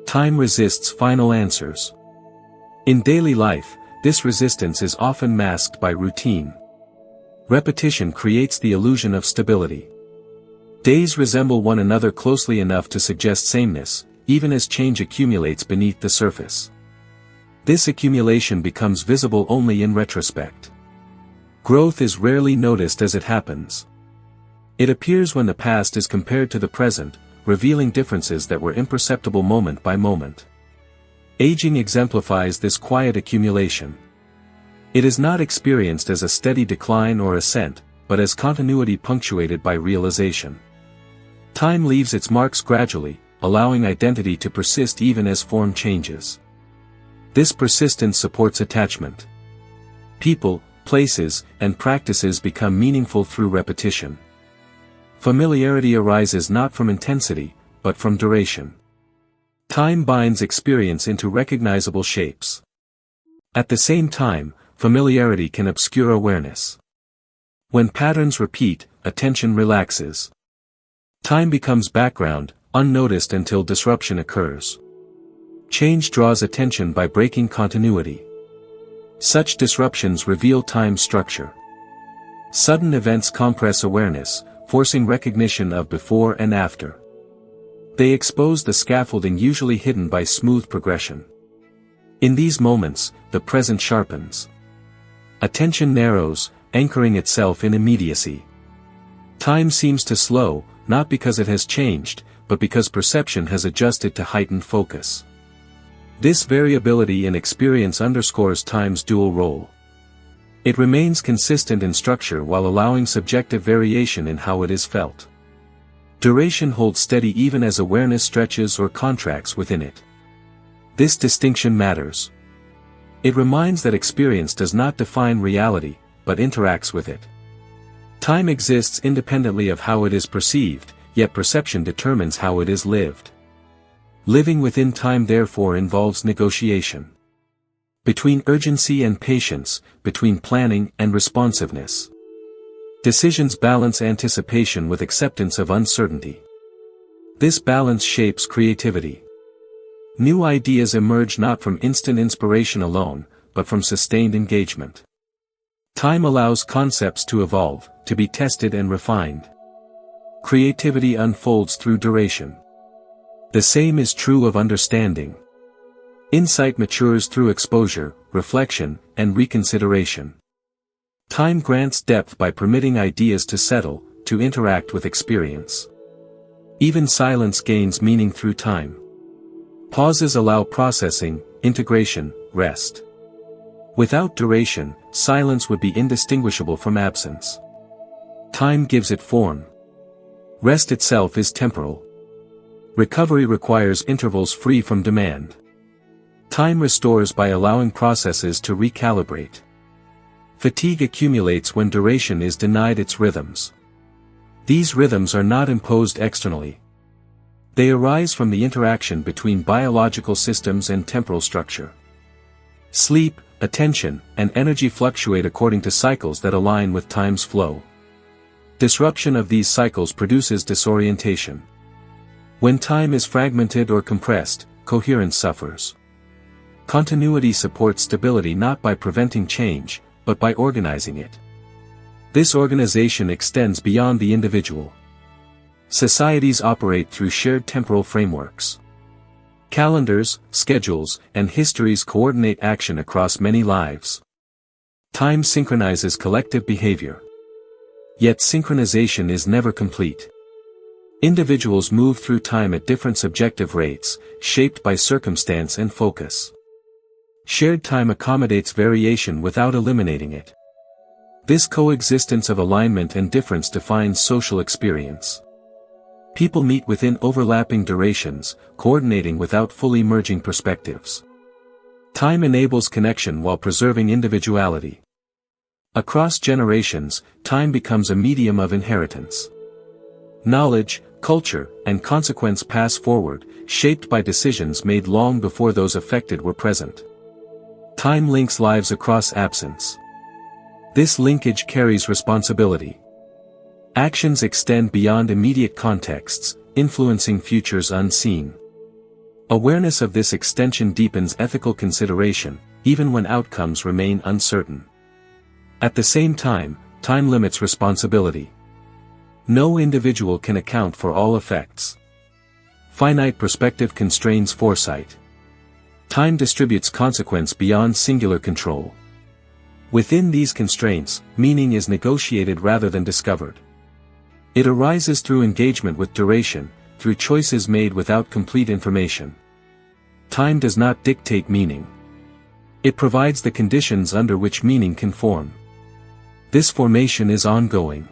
A: Time resists final answers. In daily life, this resistance is often masked by routine. Repetition creates the illusion of stability. Days resemble one another closely enough to suggest sameness, even as change accumulates beneath the surface. This accumulation becomes visible only in retrospect. Growth is rarely noticed as it happens. It appears when the past is compared to the present, revealing differences that were imperceptible moment by moment. Aging exemplifies this quiet accumulation. It is not experienced as a steady decline or ascent, but as continuity punctuated by realization. Time leaves its marks gradually, allowing identity to persist even as form changes. This persistence supports attachment. People, places, and practices become meaningful through repetition. Familiarity arises not from intensity, but from duration. Time binds experience into recognizable shapes. At the same time, familiarity can obscure awareness. When patterns repeat, attention relaxes. Time becomes background, unnoticed until disruption occurs. Change draws attention by breaking continuity. Such disruptions reveal time structure. Sudden events compress awareness, forcing recognition of before and after. They expose the scaffolding usually hidden by smooth progression. In these moments, the present sharpens. Attention narrows, anchoring itself in immediacy. Time seems to slow, not because it has changed, but because perception has adjusted to heightened focus. This variability in experience underscores time's dual role. It remains consistent in structure while allowing subjective variation in how it is felt. Duration holds steady even as awareness stretches or contracts within it. This distinction matters. It reminds that experience does not define reality, but interacts with it. Time exists independently of how it is perceived, yet perception determines how it is lived. Living within time therefore involves negotiation. Between urgency and patience, between planning and responsiveness. Decisions balance anticipation with acceptance of uncertainty. This balance shapes creativity. New ideas emerge not from instant inspiration alone, but from sustained engagement. Time allows concepts to evolve, to be tested and refined. Creativity unfolds through duration. The same is true of understanding. Insight matures through exposure, reflection, and reconsideration. Time grants depth by permitting ideas to settle, to interact with experience. Even silence gains meaning through time. Pauses allow processing, integration, rest. Without duration, silence would be indistinguishable from absence. Time gives it form. Rest itself is temporal. Recovery requires intervals free from demand. Time restores by allowing processes to recalibrate. Fatigue accumulates when duration is denied its rhythms. These rhythms are not imposed externally. They arise from the interaction between biological systems and temporal structure. Sleep, attention, and energy fluctuate according to cycles that align with time's flow. Disruption of these cycles produces disorientation. When time is fragmented or compressed, coherence suffers. Continuity supports stability not by preventing change, but by organizing it. This organization extends beyond the individual. Societies operate through shared temporal frameworks. Calendars, schedules, and histories coordinate action across many lives. Time synchronizes collective behavior. Yet synchronization is never complete. Individuals move through time at different subjective rates, shaped by circumstance and focus. Shared time accommodates variation without eliminating it. This coexistence of alignment and difference defines social experience. People meet within overlapping durations, coordinating without fully merging perspectives. Time enables connection while preserving individuality. Across generations, time becomes a medium of inheritance. Knowledge, culture, and consequence pass forward, shaped by decisions made long before those affected were present. Time links lives across absence. This linkage carries responsibility. Actions extend beyond immediate contexts, influencing futures unseen. Awareness of this extension deepens ethical consideration, even when outcomes remain uncertain. At the same time, time limits responsibility. No individual can account for all effects. Finite perspective constrains foresight. Time distributes consequence beyond singular control. Within these constraints, meaning is negotiated rather than discovered. It arises through engagement with duration, through choices made without complete information. Time does not dictate meaning. It provides the conditions under which meaning can form. This formation is ongoing.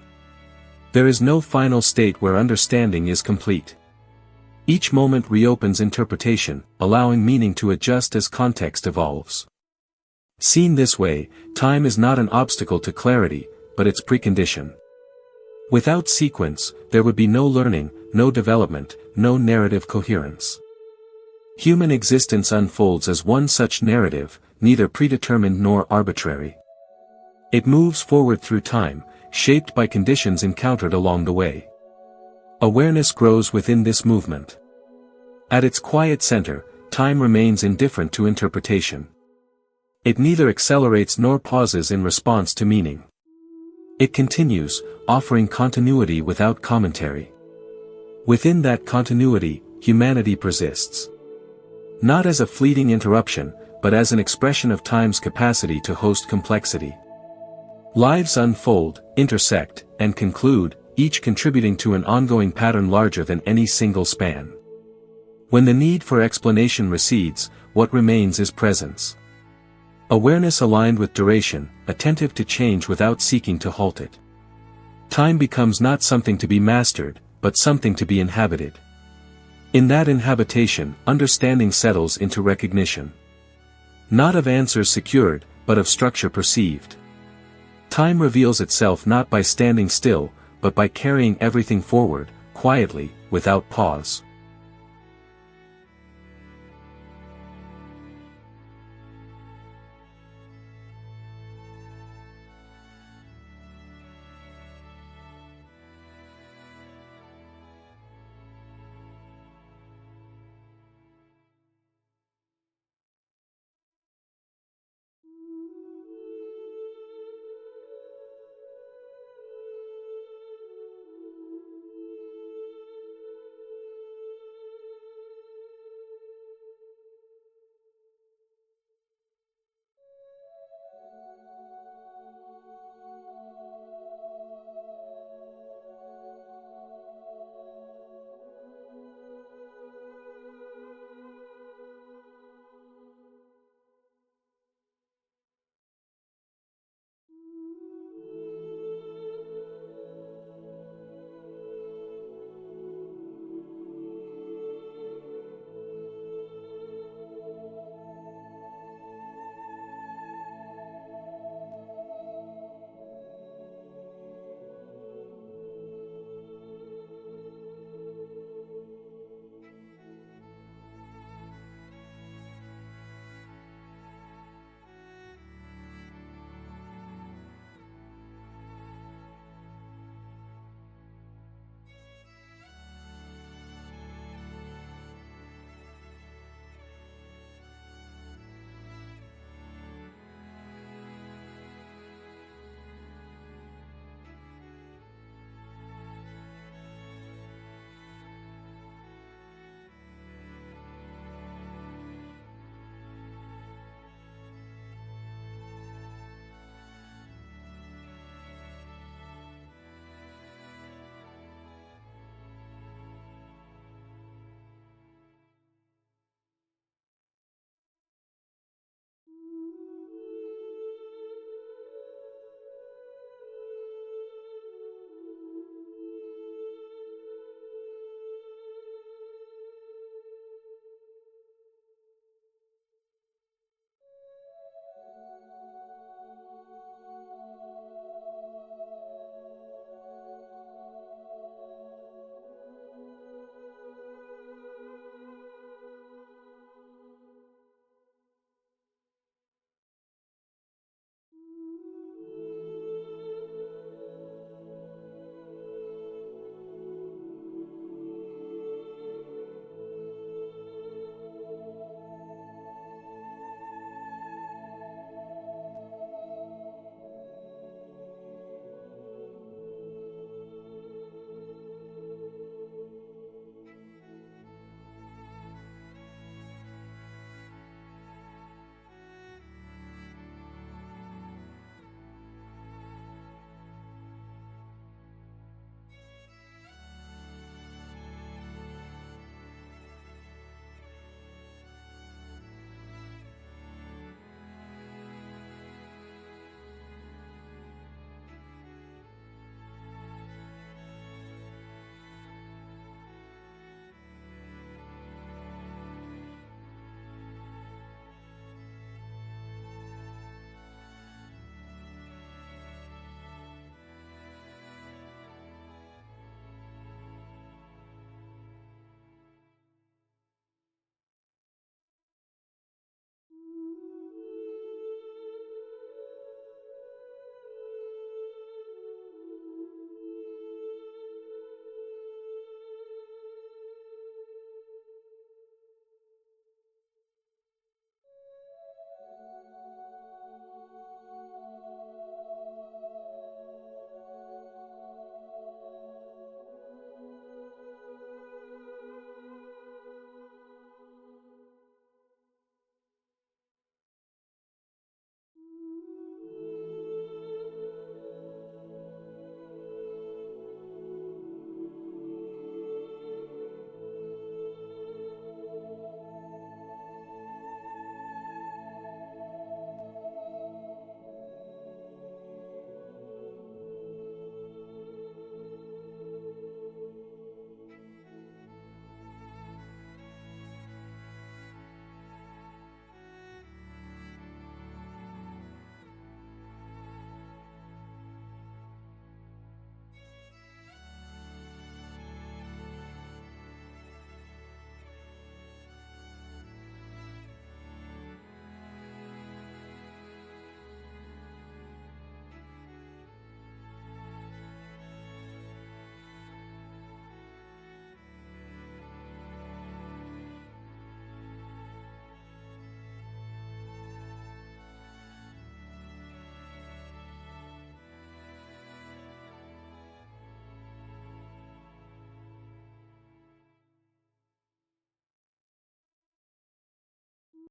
A: There is no final state where understanding is complete. Each moment reopens interpretation, allowing meaning to adjust as context evolves. Seen this way, time is not an obstacle to clarity, but its precondition. Without sequence, there would be no learning, no development, no narrative coherence. Human existence unfolds as one such narrative, neither predetermined nor arbitrary. It moves forward through time, shaped by conditions encountered along the way. Awareness grows within this movement. At its quiet center, time remains indifferent to interpretation. It neither accelerates nor pauses in response to meaning. It continues, offering continuity without commentary. Within that continuity, humanity persists. Not as a fleeting interruption, but as an expression of time's capacity to host complexity. Lives unfold, intersect, and conclude, each contributing to an ongoing pattern larger than any single span. When the need for explanation recedes, what remains is presence. Awareness aligned with duration, attentive to change without seeking to halt it. Time becomes not something to be mastered, but something to be inhabited. In that inhabitation, understanding settles into recognition. Not of answers secured, but of structure perceived. Time reveals itself not by standing still, but by carrying everything forward, quietly, without pause.